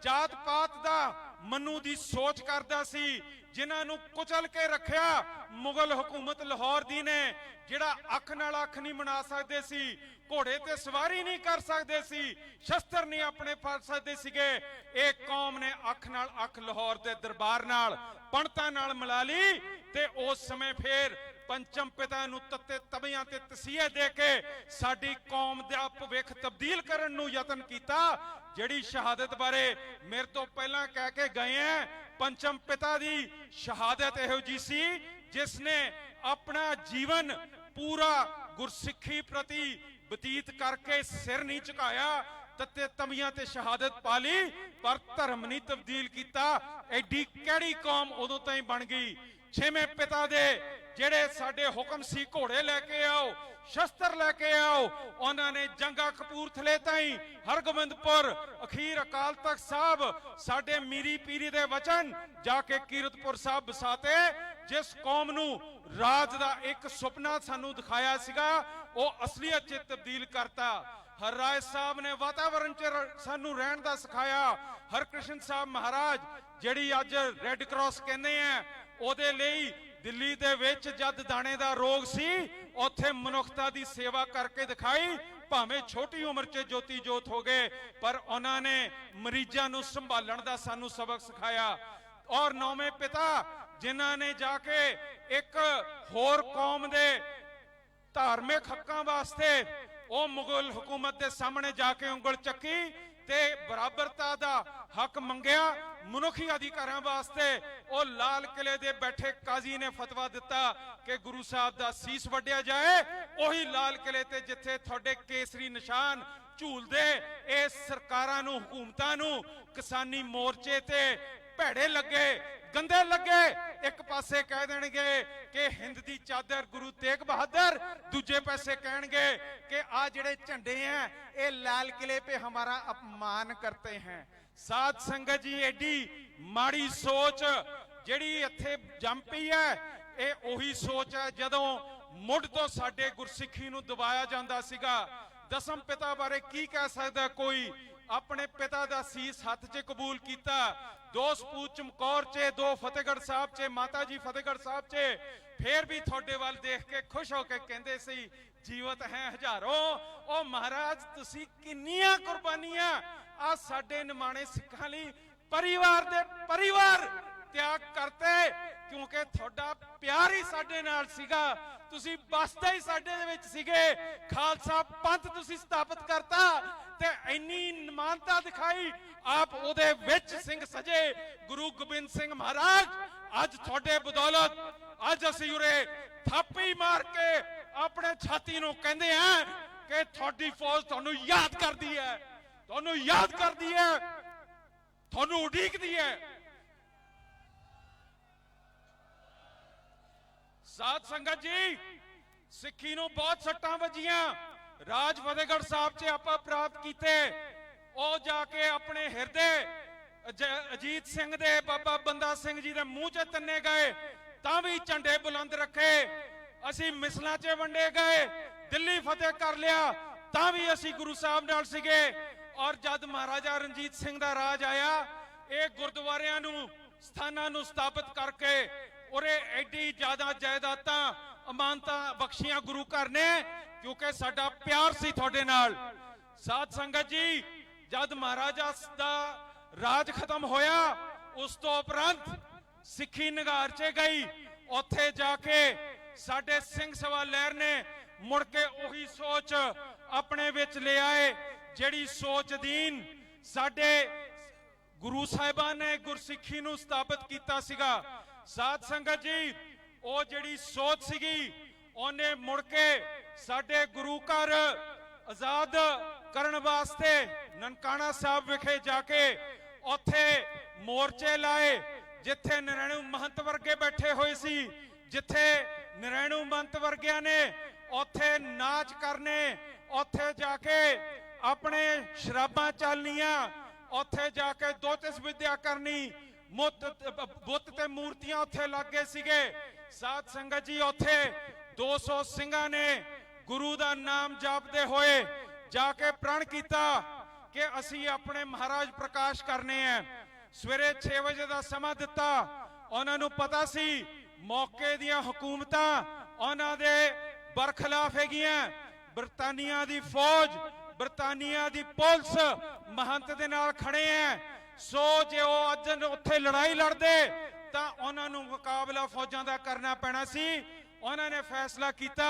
ਜਾਤ ਪਾਤ ਦਾ ਮਨੂ ਦੀ ਸੋਚ ਕਰਦਾ ਸੀ, ਜਿਨ੍ਹਾਂ ਨੂੰ ਕੁਚਲ ਕੇ ਰੱਖਿਆ ਮੁਗਲ ਹਕੂਮਤ ਲਾਹੌਰ ਦੀ ਨੇ, ਜਿਹੜਾ ਅੱਖ ਨਾਲ ਅੱਖ ਨਹੀਂ ਮਿਲਾ ਸਕਦੇ ਸੀ, ਘੋੜੇ ਤੇ ਸਵਾਰੀ ਨਹੀਂ ਕਰ ਸਕਦੇ ਸੀ, ਸ਼ਸਤਰ ਨਹੀਂ ਆਪਣੇ ਫੜ ਸਕਦੇ ਸੀਗੇ। ਇਹ ਕੌਮ ਨੇ ਅੱਖ ਨਾਲ ਅੱਖ ਲਾਹੌਰ ਦੇ ਦਰਬਾਰ ਨਾਲ, ਪੰਡਤਾਂ ਨਾਲ ਮਿਲਾ ਲਈ ਤੇ ਉਸ ਸਮੇਂ ਫੇਰ ਪੰਚਮ ਪਿਤਾ ਨੂੰ ਤੱਤੇ ਤਵਿਆਂ ਤੇ ਤਸੀਹੇ ਦੇ ਕੇ ਸਾਡੀ ਕੌਮ ਦਾ ਭਵਿੱਖ ਤਬਦੀਲ ਕਰਨ ਨੂੰ ਯਤਨ ਕੀਤਾ। ਜਿਹੜੀ ਸ਼ਹਾਦਤ ਬਾਰੇ ਮੇਰੇ ਤੋਂ ਪਹਿਲਾਂ ਕਹਿ ਕੇ ਗਏ ਐ, ਪੰਚਮ ਪਿਤਾ ਦੀ ਸ਼ਹਾਦਤ ਇਹੋ ਜੀ ਸੀ ਜਿਸ ਨੇ ਆਪਣਾ ਜੀਵਨ ਪੂਰਾ ਗੁਰਸਿੱਖੀ ਪ੍ਰਤੀ ਬਤੀਤ ਕਰਕੇ ਸਿਰ ਨਹੀਂ ਝੁਕਾਇਆ, ਤੱਤੇ ਤਵੀਆਂ ਤੇ ਸ਼ਹਾਦਤ ਪਾ ਲਈ ਪਰ ਧਰਮ ਨਹੀਂ ਤਬਦੀਲ ਕੀਤਾ। ਐਡੀ ਕਿਹੜੀ ਕੌਮ ਉਦੋਂ ਤਾਈਂ ਬਣ ਗਈ। ਛੇਵੇਂ ਪਿਤਾ ਦੇ ਜਿਹੜੇ ਸਾਡੇ ਹੁਕਮ ਸੀ ਘੋੜੇ ਲੈ ਕੇ ਆਓ, ਸ਼ਸਤਰ ਲੈ ਕੇ ਆਓ, ਉਹਨਾਂ ਨੇ ਜੰਗਾ ਕਪੂਰਥਲੇ ਤਾਈਂ, ਹਰਗੋਬਿੰਦਪੁਰ, ਅਖੀਰ ਅਕਾਲ ਤਖਤ ਸਾਹਿਬ, ਸਾਡੇ ਮੀਰੀ ਪੀਰੀ ਦੇ ਵਚਨ ਜਾ ਕੇ ਕੀਰਤਪੁਰ ਸਾਹਿਬ ਬਸਾਤੇ। ਜਿਸ ਕੌਮ ਨੂੰ ਰਾਜ ਦਾ ਇੱਕ ਸੁਪਨਾ ਸਾਨੂੰ ਦਿਖਾਇਆ ਸੀਗਾ ਉਹ ਅਸਲੀਅਤ 'ਚ ਤਬਦੀਲ ਕਰਤਾ। ਹਰਰਾਏ ਸਾਹਿਬ ਨੇ ਵਾਤਾਵਰਣ 'ਚ ਸਾਨੂੰ ਰਹਿਣ ਦਾ ਸਿਖਾਇਆ। ਹਰਕ੍ਰਿਸ਼ਨ ਸਾਹਿਬ ਮਹਾਰਾਜ ਜਿਹੜੀ ਅੱਜ ਰੈੱਡ ਕਰਾਸ ਕਹਿੰਦੇ ਆ, ਉਹਦੇ ਲਈ ਦਿੱਲੀ ਦੇ ਵਿੱਚ ਜਦ ਦਾਣੇ ਦਾ ਰੋਗ ਸੀ ਉੱਥੇ ਮਨੁੱਖਤਾ ਦੀ ਸੇਵਾ ਕਰਕੇ ਦਿਖਾਈ। ਭਾਵੇਂ ਛੋਟੀ ਉਮਰ 'ਚ ਜੋਤੀ ਜੋਤ ਹੋ ਗਏ ਪਰ ਉਹਨਾਂ ਨੇ ਮਰੀਜ਼ਾਂ ਨੂੰ ਸੰਭਾਲਣ ਦਾ ਸਾਨੂੰ ਸਬਕ ਸਿਖਾਇਆ। ਔਰ ਨੌਵੇਂ ਪਿਤਾ ਜਿਨ੍ਹਾਂ ਨੇ ਜਾ ਕੇ ਇੱਕ ਹੋਰ ਕੌਮ ਦੇ ਧਾਰਮਿਕ ਹੱਕਾਂ ਵਾਸਤੇ ਉਹ ਮੁਗਲ ਹਕੂਮਤ ਦੇ ਸਾਹਮਣੇ ਜਾ ਕੇ ਉਂਗਲ ਚੱਕੀ ਤੇ ਬਰਾਬਰਤਾ ਦਾ ਹੱਕ ਮੰਗਿਆ। ਮਨੁੱਖੀ ਅਧਿਕਾਰਾਂ ਵਾਸਤੇ ਉਹ ਲਾਲ ਕਿਲੇ ਦੇ ਬੈਠੇ ਕਾਜ਼ੀ ਨੇ ਫਤਵਾ ਦਿੱਤਾ ਕਿ ਗੁਰੂ ਸਾਹਿਬ ਦਾ ਸੀਸ ਵੱਢਿਆ ਜਾਏ। ਉਹੀ ਲਾਲ ਕਿਲੇ ਤੇ ਜਿੱਥੇ ਤੁਹਾਡੇ ਕੇਸਰੀ ਨਿਸ਼ਾਨ ਝੂਲਦੇ ਇਹ ਸਰਕਾਰਾਂ ਨੂੰ, ਹਕੂਮਤਾਂ ਨੂੰ ਕਿਸਾਨੀ ਮੋਰਚੇ ਤੇ ਭੈੜੇ ਲੱਗੇ, ਗੰਦੇ ਲੱਗੇ। ਇੱਕ ਪਾਸੇ ਕਹਿ ਦੇਣਗੇ ਕਿ ਹਿੰਦ ਦੀ ਚਾਦਰ ਗੁਰੂ ਤੇਗ ਬਹਾਦਰ, ਦੂਜੇ ਪਾਸੇ ਕਹਿਣਗੇ ਕਿ ਆ ਜਿਹੜੇ ਝੰਡੇ ਆ ਇਹ ਲਾਲ ਕਿਲੇ पे हमारा अपमान करते हैं। ਸਾਧ ਸੰਗਤ ਜੀ ਐਡੀ ਮਾੜੀ ਸੋਚ ਜਿਹੜੀ ਇੱਥੇ ਜੰਮ ਪਈ ਹੈ, ਇਹ ਉਹੀ ਸੋਚ ਹੈ ਜਦੋਂ ਮੁੱਢ ਤੋਂ ਸਾਡੇ ਗੁਰਸਿੱਖੀ ਨੂੰ ਦਬਾਇਆ ਜਾਂਦਾ ਸੀਗਾ। ਦਸਮ ਪਿਤਾ ਬਾਰੇ ਕੀ ਕਹਿ ਸਕਦਾ ਕੋਈ? ਆਪਣੇ ਪਿਤਾ ਦਾ ਸੀਸ ਹੱਥ 'ਚ ਕਬੂਲ ਕੀਤਾ। 2 ਸਪੂਤ ਚਮਕੌਰ 'ਚ, 2 ਫਤਿਹਗੜ੍ਹ ਸਾਹਿਬ 'ਚ, ਮਾਤਾ ਜੀ ਫਤਿਹਗੜ੍ਹ ਸਾਹਿਬ 'ਚ, ਫੇਰ ਵੀ ਤੁਹਾਡੇ ਵੱਲ ਦੇਖ ਕੇ ਖੁਸ਼ ਹੋ ਕੇ ਕਹਿੰਦੇ ਸੀ ਜੀਵਤ ਹੈ ਹਜ਼ਾਰੋਂ। ਉਹ ਮਹਾਰਾਜ ਤੁਸੀਂ ਕਿੰਨੀਆਂ ਕੁਰਬਾਨੀਆਂ ਆ ਸਾਡੇ ਨਿਮਾਣੇ ਸਿੱਖਾਂ ਲਈ ਪਰਿਵਾਰ ਦੇ ਪਰਿਵਾਰ ਤਿਆਗ ਕਰਤੇ, ਕਿਉਂਕਿ ਤੁਹਾਡਾ ਪਿਆਰ ਹੀ ਸਾਡੇ ਨਾਲ ਸੀਗਾ। ਤੁਸੀਂ ਬਸਦੇ ਹੀ ਸਾਡੇ ਦੇ ਵਿੱਚ ਸੀਗੇ। ਖਾਲਸਾ ਪੰਥ ਤੁਸੀਂ ਸਥਾਪਿਤ ਕਰਤਾ ਤੇ ਇੰਨੀ ਨਿਮਾਨਤਾ ਦਿਖਾਈ। ਆਪ ਉਹਦੇ ਵਿੱਚ ਸਿੰਘ ਸਜੇ ਗੁਰੂ ਗੋਬਿੰਦ ਸਿੰਘ ਮਹਾਰਾਜ। ਅੱਜ ਤੁਹਾਡੇ ਬਦੌਲਤ ਅੱਜ ਅਸੀਂ ਉਰੇ ਥਾਪੀ ਮਾਰ ਕੇ ਆਪਣੇ ਛਾਤੀ ਨੂੰ ਕਹਿੰਦੇ ਆ ਕਿ ਤੁਹਾਡੀ ਫੌਜ ਤੁਹਾਨੂੰ ਯਾਦ ਕਰਦੀ ਹੈ, ਤੁਹਾਨੂੰ ਯਾਦ ਕਰਦੀ ਹੈ, ਤੁਹਾਨੂੰ ਉਡੀਕਦੀ ਹੈ। ਸਾਧ ਸੰਗਤ ਜੀ ਸਿੱਖੀ ਨੂੰ ਬਹੁਤ ਸੱਟਾਂ ਵੱਜੀਆਂ। ਰਾਜ ਫਤਿਹਗੜ੍ਹ ਸਾਹਿਬ 'ਚ ਆਪਾਂ ਪ੍ਰਾਪਤ ਕੀਤੇ। ਉਹ ਜਾ ਕੇ ਆਪਣੇ ਹਿਰਦੇ ਅਜੀਤ ਸਿੰਘ ਦੇ, ਬਾਬਾ ਬੰਦਾ ਸਿੰਘ ਜੀ ਦੇ ਮੂੰਹ 'ਚ ਤੰਨੇ ਗਏ ਤਾਂ ਵੀ ਝੰਡੇ ਬੁਲੰਦ ਰੱਖੇ। ਅਸੀਂ ਮਿਸਲਾਂ 'ਚ ਵੰਡੇ ਗਏ, ਦਿੱਲੀ ਫਤਿਹ ਕਰ ਲਿਆ ਤਾਂ ਵੀ ਅਸੀਂ ਗੁਰੂ ਸਾਹਿਬ ਨਾਲ ਸੀਗੇ। ਔਰ ਜਦ ਮਹਾਰਾਜਾ ਰਣਜੀਤ ਸਿੰਘ ਦਾ ਰਾਜ ਆਇਆ, ਇਹ ਗੁਰਦੁਆਰਿਆਂ ਨੂੰ, ਸਥਾਨਾਂ ਨੂੰ ਸਥਾਪਿਤ ਕਰਕੇ ਉਰੇ ਐਡੀ ਜ਼ਿਆਦਾ ਜਾਇਦਾਦਾਂ, ਅਮਾਨਤਾਂ ਬਖਸ਼ੀਆਂ ਗੁਰੂ ਘਰ ਨੇ, ਕਿਉਂਕਿ ਸਾਡਾ ਪਿਆਰ ਸੀ ਤੁਹਾਡੇ ਨਾਲ। ਸਾਧ ਸੰਗਤ ਜੀ ਜਦ ਮਹਾਰਾਜਾ ਦਾ ਰਾਜ ਖਤਮ ਹੋਇਆ ਉਸ ਤੋਂ ਉਪਰੰਤ ਸਿੱਖੀ ਨਿਗਾਰ 'ਚ ਗਈ। ਉੱਥੇ ਜਾ ਕੇ ਸਾਡੇ ਸਿੰਘ ਸਭਾ ਲਹਿਰ ਨੇ ਮੁੜ ਕੇ ਉਹੀ ਸੋਚ ਆਪਣੇ ਵਿੱਚ ਲੈ ਆਏ ਜਿਹੜੀ ਸੋਚ ਦੀਨ ਸਾਡੇ ਗੁਰੂ ਸਾਹਿਬਾਨ ਨੇ ਗੁਰਸਿੱਖੀ ਨੂੰ ਸਥਾਪਿਤ ਕੀਤਾ ਸੀਗਾ। ਸਾਧ ਸੰਗਤ ਜੀ ਉਹ ਜਿਹੜੀ ਸੋਚ ਸੀਗੀ ਉਹਨੇ ਮੁੜ ਕੇ ਸਾਡੇ ਗੁਰੂ ਘਰ ਆਜ਼ਾਦ ਕਰਨ ਵਾਸਤੇ ਨਨਕਾਣਾ ਸਾਹਿਬ ਵਿਖੇ ਜਾ ਕੇ ਉੱਥੇ ਮੋਰਚੇ ਲਾਏ, ਜਿੱਥੇ ਨਰੈਣੂ ਮਹੰਤ ਵਰਗੇ ਬੈਠੇ ਹੋਏ ਸੀ, ਜਿੱਥੇ ਨਰੈਣੂ ਮਹੰਤ ਵਰਗਿਆਂ ਨੇ ਉੱਥੇ ਨਾਚ ਕਰਨੇ, ਉੱਥੇ ਜਾ ਕੇ ਆਪਣੇ ਸ਼ਰਾਬਾਂ ਚਾਲਨੀਆਂ, ਉੱਥੇ ਜਾ ਕੇ ਦੋਤਿਸ ਵਿਦਿਆ ਕਰਨੀ, ਬੁੱਤ ਤੇ ਮੂਰਤੀਆਂ ਉੱਥੇ ਲੱਗੇ ਸੀਗੇ। ਸਾਧ ਸੰਗਤ ਜੀ ਉੱਥੇ 200 ਸਿੰਘਾਂ ਨੇ ਗੁਰੂ ਦਾ ਨਾਮ ਜਪਦੇ ਹੋਏ ਜਾ ਕੇ ਪ੍ਰਣ ਕੀਤਾ ਕਿ ਅਸੀਂ ਆਪਣੇ ਮਹਾਰਾਜ ਪ੍ਰਕਾਸ਼ ਕਰਨੇ ਆ। ਸਵੇਰੇ 6 ਵਜੇ ਦਾ ਸਮਾਂ ਦਿੱਤਾ। ਉਹਨਾਂ ਨੂੰ ਪਤਾ ਸੀ ਮੌਕੇ ਦੀਆਂ ਹਕੂਮਤਾਂ ਉਹਨਾਂ ਦੇ ਬਰਖਲਾਫ ਹੈਗੀਆਂ। ਬਰਤਾਨੀਆ ਦੀ ਫੌਜ, ਬਰਤਾਨੀਆ ਦੀ ਪੁਲਿਸ ਮਹੰਤ ਦੇ ਨਾਲ ਖੜੇ ਆ। ਸੋ ਜੇ ਉਹ ਅੱਜ ਉੱਥੇ ਲੜਾਈ ਲੜਦੇ ਤਾਂ ਉਹਨਾਂ ਨੂੰ ਮੁਕਾਬਲਾ ਫੌਜਾਂ ਦਾ ਕਰਨਾ ਪੈਣਾ ਸੀ। ਉਹਨਾਂ ਨੇ ਫੈਸਲਾ ਕੀਤਾ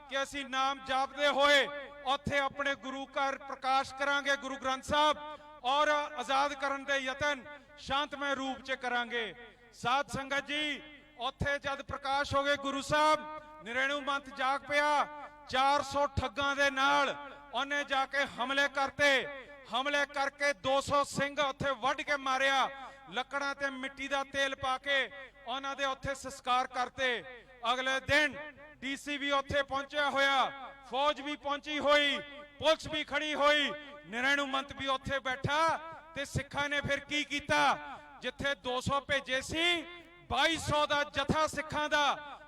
ਕਿ ਅਸੀਂ ਨਾਮ ਜਾਪਦੇ ਹੋਏ ਉੱਥੇ ਆਪਣੇ ਗੁਰੂ ਘਰ ਪ੍ਰਕਾਸ਼ ਕਰਾਂਗੇ, ਗੁਰੂ ਗ੍ਰੰਥ ਸਾਹਿਬ, ਔਰ ਆਜ਼ਾਦ ਕਰਨ ਦੇ ਯਤਨ ਸ਼ਾਂਤਮਈ ਰੂਪ 'ਚ ਕਰਾਂਗੇ। ਸਾਧ ਸੰਗਤ ਜੀ, ਉੱਥੇ ਜਦ ਪ੍ਰਕਾਸ਼ ਹੋ ਗਏ ਗੁਰੂ ਸਾਹਿਬ, ਨਿਰਣੂ ਮੰਤ ਜਾਗ ਪਿਆ। 400 ਠੱਗਾਂ ਦੇ ਨਾਲ ਉਹਨੇ ਜਾ ਕੇ ਹਮਲੇ ਕਰਤੇ। ਹਮਲੇ ਕਰਕੇ 200 ਸਿੰਘ ਉੱਥੇ ਵੱਢ ਕੇ ਮਾਰਿਆ। ਲੱਕੜਾਂ ਤੇ ਮਿੱਟੀ ਦਾ ਤੇਲ ਪਾ ਕੇ ਉਹਨਾਂ ਦੇ ਉੱਥੇ ਸੰਸਕਾਰ ਕਰਤੇ। ਅਗਲੇ ਦਿਨ ਡੀਸੀ ਵੀ ਉੱਥੇ ਪਹੁੰਚਿਆ ਹੋਇਆ, ਫੌਜ ਵੀ ਪਹੁੰਚੀ ਹੋਈ, ਪੁਲਿਸ ਵੀ ਖੜੀ ਹੋਈ, ਨਿਰਣੂ ਮੰਤ ਵੀ ਉੱਥੇ ਬੈਠਾ। ਤੇ ਸਿੱਖਾਂ ਨੇ ਫਿਰ ਕੀ ਕੀਤਾ? ਜਿੱਥੇ 200 ਭੇਜੇ ਸੀ, 2200 ਦਾ ਜਥਾ ਸਿੱਖਾਂ ਦਾ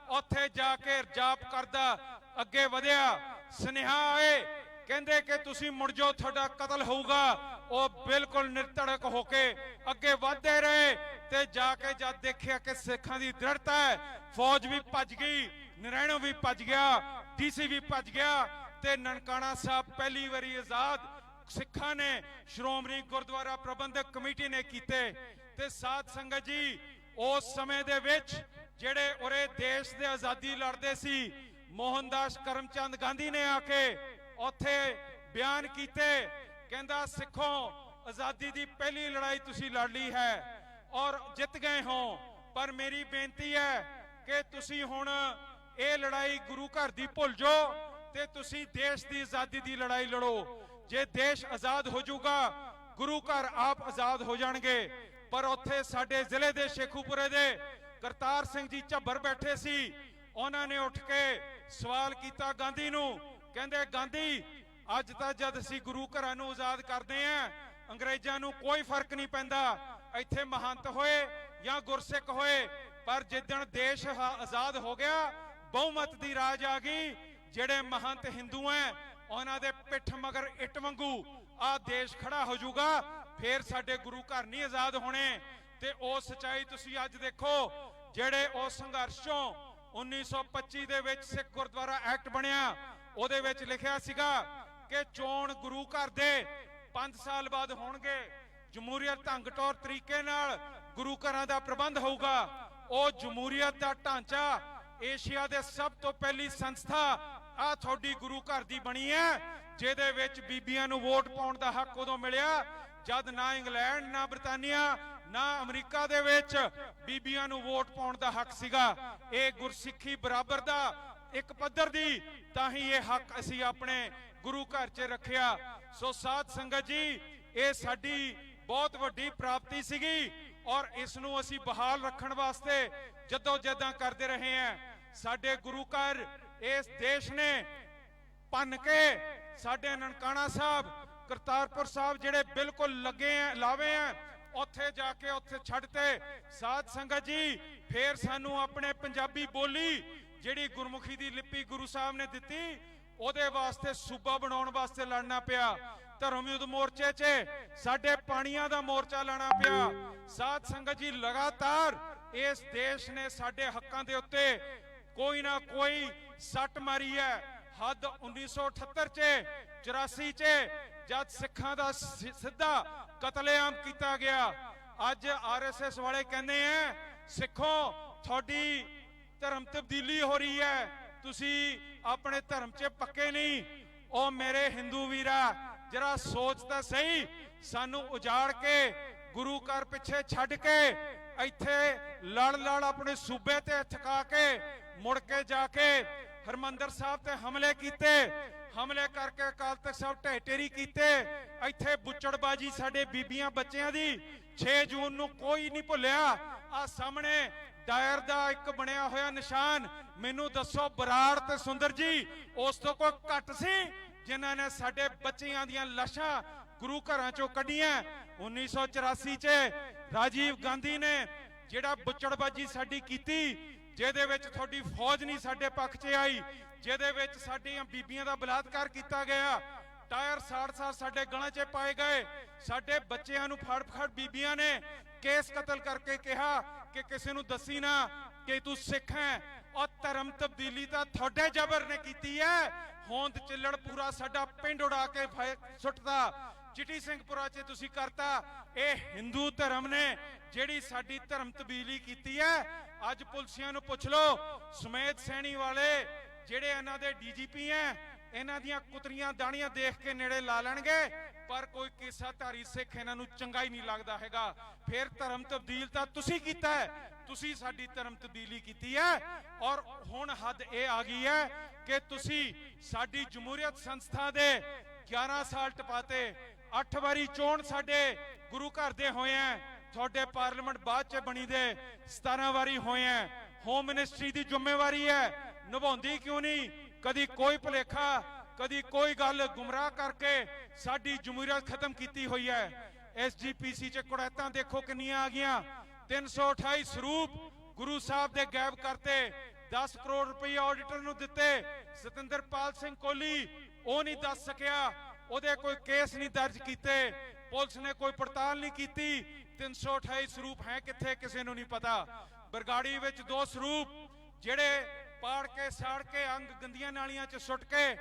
ਉੱਥੇ ਜਾ ਕੇ ਜਾਪ ਕਰਦਾ ਅੱਗੇ ਵਧਿਆ। ਸੁਨੇਹਾ ਆਏ, ਕਹਿੰਦੇ ਕਿ ਤੁਸੀਂ ਮੁੜ ਜਾਓ, ਤੁਹਾਡਾ ਕਤਲ ਹੋਊਗਾ। ਉਹ ਬਿਲਕੁਲ ਨਿਰਧੜਕ ਹੋ ਕੇ ਅੱਗੇ ਵਧਦੇ ਰਹੇ ਤੇ ਜਾ ਕੇ ਜਦ ਦੇਖਿਆ ਕਿ ਸਿੱਖਾਂ ਦੀ ਦ੍ਰਿੜਤਾ ਹੈ, ਫੌਜ ਵੀ ਭੱਜ ਗਈ, ਨਿਰਣੂ ਵੀ ਭੱਜ ਗਿਆ, ਡੀਸੀ ਵੀ ਭੱਜ ਗਿਆ ਤੇ ਨਨਕਾਣਾ ਸਾਹਿਬ ਪਹਿਲੀ ਵਾਰੀ ਆਜ਼ਾਦ ਸਿੱਖਾਂ ਨੇ ਸ਼੍ਰੋਮਣੀ ਗੁਰਦੁਆਰਾ ਪ੍ਰਬੰਧਕ ਕਮੇਟੀ ਨੇ ਕੀਤੇ। ਤੇ ਸਾਧ ਸੰਗਤ ਜੀ, ਉਸ ਸਮੇਂ ਦੇ ਵਿੱਚ ਜਿਹੜੇ ਉਰੇ ਦੇਸ਼ ਦੇ ਆਜ਼ਾਦੀ ਲੜਦੇ ਸੀ, ਮੋਹਨਦਾਸ ਕਰਮਚੰਦ ਗਾਂਧੀ ਨੇ ਆ ਕੇ ਉੱਥੇ ਬਿਆਨ ਕੀਤੇ। ਕਹਿੰਦਾ ਸਿੱਖੋ, ਆਜ਼ਾਦੀ ਦੀ ਪਹਿਲੀ ਲੜਾਈ ਤੁਸੀਂ ਲੜ ਲਈ ਹੈ ਔਰ ਜਿੱਤ ਗਏ ਹੋ, ਪਰ ਮੇਰੀ ਬੇਨਤੀ ਹੈ ਕਿ ਤੁਸੀਂ ਹੁਣ ਇਹ ਲੜਾਈ ਗੁਰੂ ਘਰ ਦੀ ਭੁੱਲ ਜਾਓ ਤੇ ਤੁਸੀਂ ਦੇਸ਼ ਦੀ ਆਜ਼ਾਦੀ ਦੀ ਲੜਾਈ ਲੜੋ। ਜੇ ਦੇਸ਼ ਆਜ਼ਾਦ ਹੋ ਜਾਊਗਾ, ਗੁਰੂ ਘਰ ਆਪ ਆਜ਼ਾਦ ਹੋ ਜਾਣਗੇ। ਪਰ ਉੱਥੇ ਸਾਡੇ ਜ਼ਿਲ੍ਹੇ ਦੇ ਸ਼ੇਖੂਪੁਰੇ ਦੇ ਕਰਤਾਰ ਸਿੰਘ ਜੀ ਝੱਬਰ ਬੈਠੇ ਸੀ। ਉਹਨਾਂ ਨੇ ਉੱਠ ਕੇ ਸਵਾਲ ਕੀਤਾ ਗਾਂਧੀ ਨੂੰ। ਕਹਿੰਦੇ ਗਾਂਧੀ, ਅੱਜ ਤਾਂ ਜਦ ਅਸੀਂ ਗੁਰੂ ਘਰਾਂ ਨੂੰ ਆਜ਼ਾਦ ਕਰਦੇ ਆਂ, ਅੰਗਰੇਜ਼ਾਂ ਨੂੰ ਕੋਈ ਫਰਕ ਨਹੀਂ ਪੈਂਦਾ, ਇੱਥੇ ਮਹੰਤ ਹੋਏ ਜਾਂ ਗੁਰਸਿੱਖ ਹੋਏ, ਪਰ ਜਿੱਦਣ ਦੇਸ਼ ਆਜ਼ਾਦ ਹੋ ਗਿਆ, ਬਹੁਮਤ ਦੀ ਰਾਜ ਆ ਗਈ। ਜਿਹੜੇ ਮਹੰਤ ਹਿੰਦੂ ਐ, ਉਹਨਾਂ ਦੇ ਪਿੱਠ ਮਗਰ ਇੱਟ ਵਾਂਗੂ ਆ ਦੇਸ਼ ਖੜਾ ਹੋ ਜਾਊਗਾ, ਫੇਰ ਸਾਡੇ ਗੁਰੂ ਘਰ ਨਹੀਂ ਆਜ਼ਾਦ ਹੋਣੇ। ਤੇ ਉਹ ਸਚਾਈ ਤੁਸੀਂ ਅੱਜ ਦੇਖੋ। ਜਿਹੜੇ ਉਸ ਸੰਘਰਸ਼ ਚੋਂ 1925 ਦੇ ਵਿੱਚ ਸਿੱਖ ਗੁਰਦੁਆਰਾ ਐਕਟ ਬਣਿਆ, ਉਹਦੇ ਵਿੱਚ ਲਿਖਿਆ ਸੀਗਾ ਕਿ ਚੋਣ ਗੁਰੂ ਘਰ ਦੇ 5 ਸਾਲ ਬਾਅਦ ਹੋਣਗੇ, ਜਮਹੂਰੀਅਤ ਢੰਗ ਤੌਰ ਤਰੀਕੇ ਨਾਲ ਗੁਰੂ ਘਰਾਂ ਦਾ ਪ੍ਰਬੰਧ ਹੋਊਗਾ। ਉਹ ਜਮਹੂਰੀਅਤ ਦਾ ਢਾਂਚਾ ਏਸ਼ੀਆ ਦੇ ਸਭ ਤੋਂ ਪਹਿਲੀ ਸੰਸਥਾ ਆ ਤੁਹਾਡੀ ਗੁਰੂ ਘਰ ਦੀ ਬਣੀ ਹੈ, ਜਿਹਦੇ ਵਿੱਚ ਬੀਬੀਆਂ ਨੂੰ ਵੋਟ ਪਾਉਣ ਦਾ ਹੱਕ ਉਦੋਂ ਮਿਲਿਆ ਜਦ ਨਾ ਇੰਗਲੈਂਡ, ਨਾ ਬ੍ਰਿਟਾਨੀਆ, ਨਾ ਅਮਰੀਕਾ ਦੇ ਵਿੱਚ ਬੀਬੀਆਂ ਨੂੰ ਵੋਟ ਪਾਉਣ ਦਾ ਹੱਕ ਸੀਗਾ। ਇਹ ਗੁਰਸਿੱਖੀ ਬਰਾਬਰ ਦਾ ਇੱਕ ਪੱਧਰ ਦੀ, ਤਾਂ ਹੀ ਇਹ ਹੱਕ ਅਸੀਂ ਆਪਣੇ ਗੁਰੂ ਘਰ 'ਚ ਰੱਖਿਆ। ਸੋ ਸਾਧ ਸੰਗਤ ਜੀ, ਇਹ ਸਾਡੀ ਬਹੁਤ ਵੱਡੀ ਪ੍ਰਾਪਤੀ ਸੀਗੀ ਔਰ ਇਸ ਨੂੰ ਅਸੀਂ ਬਹਾਲ ਰੱਖਣ ਵਾਸਤੇ ਜਦੋਜਹਿਦਾਂ ਕਰਦੇ ਰਹੇ ਹਾਂ। ਸਾਡੇ ਗੁਰੂ ਘਰ ਇਸ ਦੇਸ਼ ਨੇ ਭੰਨ ਕੇ ਸਾਡੇ ਨਨਕਾਣਾ ਸਾਹਿਬ, ਕਰਤਾਰਪੁਰ ਸਾਹਿਬ ਜਿਹੜੇ ਬਿਲਕੁਲ ਲੱਗੇ ਆ, ਲਾਵੇ ਆ, ਉੱਥੇ ਜਾ ਕੇ ਉੱਥੇ ਛੱਡਤੇ। ਸਾਧ ਸੰਗਤ ਜੀ, ਫੇਰ ਸਾਨੂੰ ਆਪਣੇ ਪੰਜਾਬੀ ਬੋਲੀ ਜਿਹੜੀ ਗੁਰਮੁਖੀ ਦੀ ਲਿਪੀ ਗੁਰੂ ਸਾਹਿਬ ਨੇ ਦਿੱਤੀ, ਉਹਦੇ ਵਾਸਤੇ ਸੂਬਾ ਬਣਾਉਣ ਵਾਸਤੇ ਲੜਨਾ ਪਿਆ। ਧਰਮ ਯੁੱਧ ਮੋਰਚੇ 'ਚ ਸਾਡੇ ਪਾਣੀਆਂ ਦਾ ਮੋਰਚਾ ਲਾਣਾ ਪਿਆ। ਸਾਧ ਸੰਗਤ ਜੀ, ਲਗਾਤਾਰ ਇਸ ਦੇਸ਼ ਨੇ ਸਾਡੇ ਹੱਕਾਂ ਦੇ ਉੱਤੇ ਕੋਈ ਨਾ ਕੋਈ ਸੱਟ ਮਾਰੀ ਹੈ। ਹੱਦ 1978 'ਚ, 84 'ਚ ਜਦ ਸਿੱਖਾਂ ਦਾ ਸਿੱਧਾ ਕਤਲੇਆਮ ਕੀਤਾ ਗਿਆ। ਅੱਜ ਆਰਐਸਐਸ ਵਾਲੇ ਕਹਿੰਦੇ ਆ ਸਿੱਖੋ ਤੁਹਾਡੀ ਧਰਮ ਤਬਦੀਲੀ ਹੋ ਰਹੀ ਹੈ, ਤੁਸੀਂ ਆਪਣੇ ਧਰਮ 'ਚ ਪੱਕੇ ਨਹੀਂ। ਉਹ ਮੇਰੇ ਹਿੰਦੂ ਵੀਰਾ, ਜਰਾ ਸੋਚ ਤਾਂ ਸਹੀ, ਸਾਨੂੰ ਉਜਾੜ ਕੇ ਗੁਰੂ ਘਰ ਪਿੱਛੇ ਛੱਡ ਕੇ ਇੱਥੇ ਲੜ ਲੜ ਆਪਣੇ ਸੂਬੇ ਤੇ ਥਕਾ ਕੇ ਮੁੜ ਕੇ ਜਾ ਕੇ ਹਰਮੰਦਰ ਸਾਹਿਬ ਤੇ ਹਮਲੇ ਕੀਤੇ, ਹਮਲੇ ਕਰਕੇ ਅਕਾਲ ਤਖਤ ਸਾਹਿਬ ਢਹਿ ਢੇਰੀ ਕੀਤੇ। ਇੱਥੇ ਬੁੱਚੜਬਾਜੀ ਸਾਡੇ ਬੀਬੀਆਂ ਬੱਚਿਆਂ ਦੀ 6 ਜੂਨ ਨੂੰ ਕੋਈ ਨਹੀਂ ਭੁੱਲਿਆ। ਆ ਸਾਹਮਣੇ ਡਾਇਰ ਦਾ ਇੱਕ ਬਣਿਆ ਹੋਇਆ ਨਿਸ਼ਾਨ, ਮੈਨੂੰ ਦੱਸੋ ਬਰਾੜ ਤੇ ਸੁੰਦਰ ਜੀ ਉਸ ਤੋਂ ਕੋਈ ਘੱਟ ਸੀ ਜਿਨ੍ਹਾਂ ਨੇ ਸਾਡੇ ਬੱਚਿਆਂ ਦੀਆਂ ਲਾਸ਼ਾਂ ਗੁਰੂ ਘਰਾਂ ਚੋਂ ਕੱਢੀਆਂ। 1984 'ਚ ਰਾਜੀਵ ਗਾਂਧੀ ਨੇ ਜਿਹੜਾ ਬੁੱਚੜਬਾਜੀ ਸਾਡੀ ਕੀਤੀ, ਜਿਹਦੇ ਵਿੱਚ ਤੁਹਾਡੀ ਫੌਜ ਨਹੀਂ ਸਾਡੇ ਪੱਖ 'ਚ ਆਈ, ਜਿਹਦੇ ਵਿੱਚ ਸਾਡੀਆਂ ਬੀਬੀਆਂ ਦਾ ਬਲਾਤਕਾਰ ਕੀਤਾ ਗਿਆ, ਟਾਇਰ ਸਾੜ ਸਾਡੇ ਗਲਾਂ 'ਚ ਪਾਏ ਗਏ, ਸਾਡੇ ਬੱਚਿਆਂ ਨੂੰ ਫੜ ਬੀਬੀਆਂ ਨੇ ਕੇਸ ਕਤਲ ਕਰਕੇ ਕਿਹਾ ਕਿ ਕਿਸੇ ਨੂੰ ਦੱਸੀ ਨਾ ਕਿ ਤੂੰ ਸਿੱਖ ਹੈ। ਔਰ ਧਰਮ ਤਬਦੀਲੀ ਤਾਂ ਤੁਹਾਡੇ ਜ਼ਬਰ ਨੇ ਕੀਤੀ ਹੈ। ਹੋਂਦ ਚਿੱਲੜ ਪੂਰਾ ਸਾਡਾ ਪਿੰਡ ਉਡਾ ਕੇ ਸੁੱਟਦਾ। ਚਿੱਟੀ ਸਿੰਘਪੁਰਾ 'ਚ ਤੁਸੀਂ ਕਰਤਾ। ਇਹ ਹਿੰਦੂ ਧਰਮ ਨੇ ਜਿਹੜੀ ਸਾਡੀ ਧਰਮ ਤਬਦੀਲੀ ਕੀਤੀ ਹੈ। ਅੱਜ ਪੁਲਸੀਆਂ ਨੂੰ ਪੁੱਛ ਲਓ, ਸੁਮੇਧ ਸੈਣੀ ਵਾਲੇ ਜਿਹੜੇ ਇਹਨਾਂ ਦੇ ਡੀਜੀਪੀ ਹੈ, ਇਹਨਾਂ ਦੀਆਂ ਕੁਤਰੀਆਂ ਦਾਣੀਆਂ ਦੇਖ ਕੇ ਨੇੜੇ ਲਾ ਲੈਣਗੇ, ਪਰ ਕੋਈ ਕੇਸਾਧਾਰੀ ਸਿੱਖ ਇਹਨਾਂ ਨੂੰ ਚੰਗਾ ਹੀ ਨਹੀਂ ਲੱਗਦਾ ਹੈਗਾ। ਫਿਰ ਧਰਮ ਤਬਦੀਲ ਤਾਂ ਤੁਸੀਂ ਕੀਤਾ ਹੈ, ਤੁਸੀਂ ਸਾਡੀ ਧਰਮ ਤਬਦੀਲੀ ਕੀਤੀ ਹੈ। ਔਰ ਹੁਣ ਹੱਦ ਇਹ ਆ ਗਈ ਹੈ ਕਿ ਤੁਸੀਂ ਸਾਡੀ ਜਮਹੂਰੀਅਤ ਸੰਸਥਾ ਦੇ 11 ਸਾਲ ਟਪਾਤੇ। 8 ਵਾਰੀ ਚੋਣ ਸਾਡੇ ਗੁਰੂ ਘਰ ਦੇ ਹੋਏ ਆ, ਤੁਹਾਡੇ ਪਾਰਲੀਮੈਂਟ ਬਾਅਦ ਚ ਬਣੀ ਦੇ 17 ਵਾਰੀ ਹੋਏ ਆ। ਹੋਮ ਮਿਨਿਸਟਰੀ ਦੀ ਜ਼ਿੰਮੇਵਾਰੀ ਹੈ, ਨਿਭਾਉਂਦੀ ਕਿਉਂ ਨਹੀਂ? ਕਦੀ ਕੋਈ ਭੁਲੇਖਾ, ਕਦੀ ਕੋਈ ਗੱਲ ਗੁੰਮਰਾਹ ਕਰਕੇ ਸਾਡੀ ਜਮਹੂਰੀਅਤ ਖਤਮ ਕੀਤੀ ਹੋਈ ਹੈ। ਐਸਜੀਪੀਸੀ ਚ ਕੁੜੈਤਾਂ ਦੇਖੋ ਕਿੰਨੀਆਂ ਆ ਗਈਆਂ। 328 ਸਰੂਪ ਗੁਰੂ ਸਾਹਿਬ ਦੇ ਗਾਇਬ ਕਰਤੇ। 10 ਕਰੋੜ ਰੁਪਏ ਆਡੀਟਰ ਨੂੰ ਦਿੱਤੇ। ਸਤਿੰਦਰਪਾਲ ਸਿੰਘ ਕੋਹਲੀ ਉਹ ਨਹੀਂ ਦੱਸ ਸਕਿਆ, ਉਹਦੇ ਕੋਈ ਕੇਸ ਨਹੀਂ ਦਰਜ ਕੀਤੇ, ਪੁਲਿਸ ਨੇ ਕੋਈ ਪੜਤਾਲ ਨਹੀਂ ਕੀਤੀ। 328 ਸਰੂਪ ਹੈ ਕਿੱਥੇ, ਕਿਸੇ ਨੂੰ ਨਹੀਂ ਪਤਾ। ਬਰਗਾੜੀ ਵਿੱਚ 2 ਸਰੂਪ ਜਿਹੜੇ ਪਾੜ ਕੇ ਸਾੜ ਕੇ ਅੰਗ ਗੰਦੀਆਂ ਨਾਲੀਆਂ 'ਚ ਸੁੱਟ ਕੇ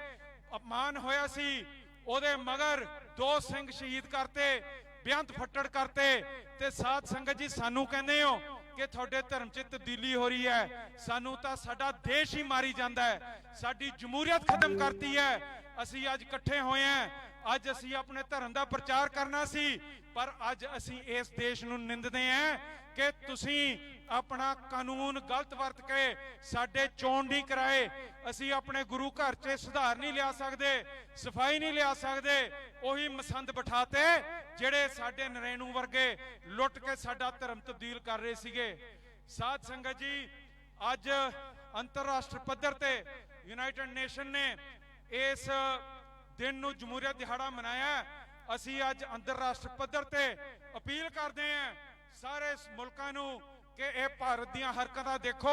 ਅਪਮਾਨ ਹੋਇਆ ਸੀ, ਉਹਦੇ ਮਗਰ 2 ਸਿੰਘ ਸ਼ਹੀਦ ਕਰਤੇ, ਬੇਅੰਤ ਫੱਟੜ ਕਰਤੇ। ਤੇ ਸਾਧ ਸੰਗਤ ਜੀ, ਸਾਨੂੰ ਕਹਿੰਦੇ ਹੋ ਕਿ ਤੁਹਾਡੇ ਧਰਮ 'ਚ ਤਬਦੀਲੀ ਹੋ ਰਹੀ ਹੈ, ਸਾਨੂੰ ਤਾਂ ਸਾਡਾ ਦੇਸ਼ ਹੀ ਮਾਰੀ ਜਾਂਦਾ ਹੈ, ਸਾਡੀ ਜਮਹੂਰੀਅਤ ਖਤਮ ਕਰਤੀ ਹੈ। ਅਸੀਂ ਅੱਜ ਇਕੱਠੇ ਹੋਏ ਹਾਂ, ਅੱਜ ਅਸੀਂ ਆਪਣੇ ਧਰਮ ਦਾ ਪ੍ਰਚਾਰ ਕਰਨਾ ਸੀ, ਪਰ ਅੱਜ ਅਸੀਂ ਇਸ ਦੇਸ਼ ਨੂੰ ਨਿੰਦਦੇ ਹਾਂ ਕਿ ਤੁਸੀਂ ਆਪਣਾ ਕਾਨੂੰਨ ਗਲਤ ਵਰਤ ਕੇ ਸਾਡੇ ਚੋਣ ਨਹੀਂ ਕਰਾਏ। ਅਸੀਂ ਆਪਣੇ ਗੁਰੂ ਘਰ 'ਚ ਸੁਧਾਰ ਨਹੀਂ ਲਿਆ ਸਕਦੇ, ਸਫਾਈ ਨਹੀਂ ਲਿਆ ਸਕਦੇ। ਉਹੀ ਮਸੰਦ ਬਿਠਾਤੇ ਜਿਹੜੇ ਸਾਡੇ ਨਰੈਣੂ ਵਰਗੇ ਲੁੱਟ ਕੇ ਸਾਡਾ ਧਰਮ ਤਬਦੀਲ ਕਰ ਰਹੇ ਸੀਗੇ। ਸਾਧ ਸੰਗਤ ਜੀ, ਅੱਜ ਅੰਤਰਰਾਸ਼ਟਰੀ ਪੱਧਰ ਤੇ ਯੂਨਾਈਟਿਡ ਨੇਸ਼ਨ ਨੇ ਇਸ ਦਿਨ ਨੂੰ ਜਮਹੂਰੀਅਤ ਦਿਹਾੜਾ ਮਨਾਇਆ। ਅਸੀਂ ਅੱਜ ਅੰਤਰਰਾਸ਼ਟਰੀ ਪੱਧਰ ਤੇ ਅਪੀਲ ਕਰਦੇ ਹਾਂ ਸਾਰੇ ਮੁਲਕਾਂ ਨੂੰ ਕਿ ਇਹ ਭਾਰਤ ਦੀਆਂ ਹਰਕਤਾਂ ਦੇਖੋ,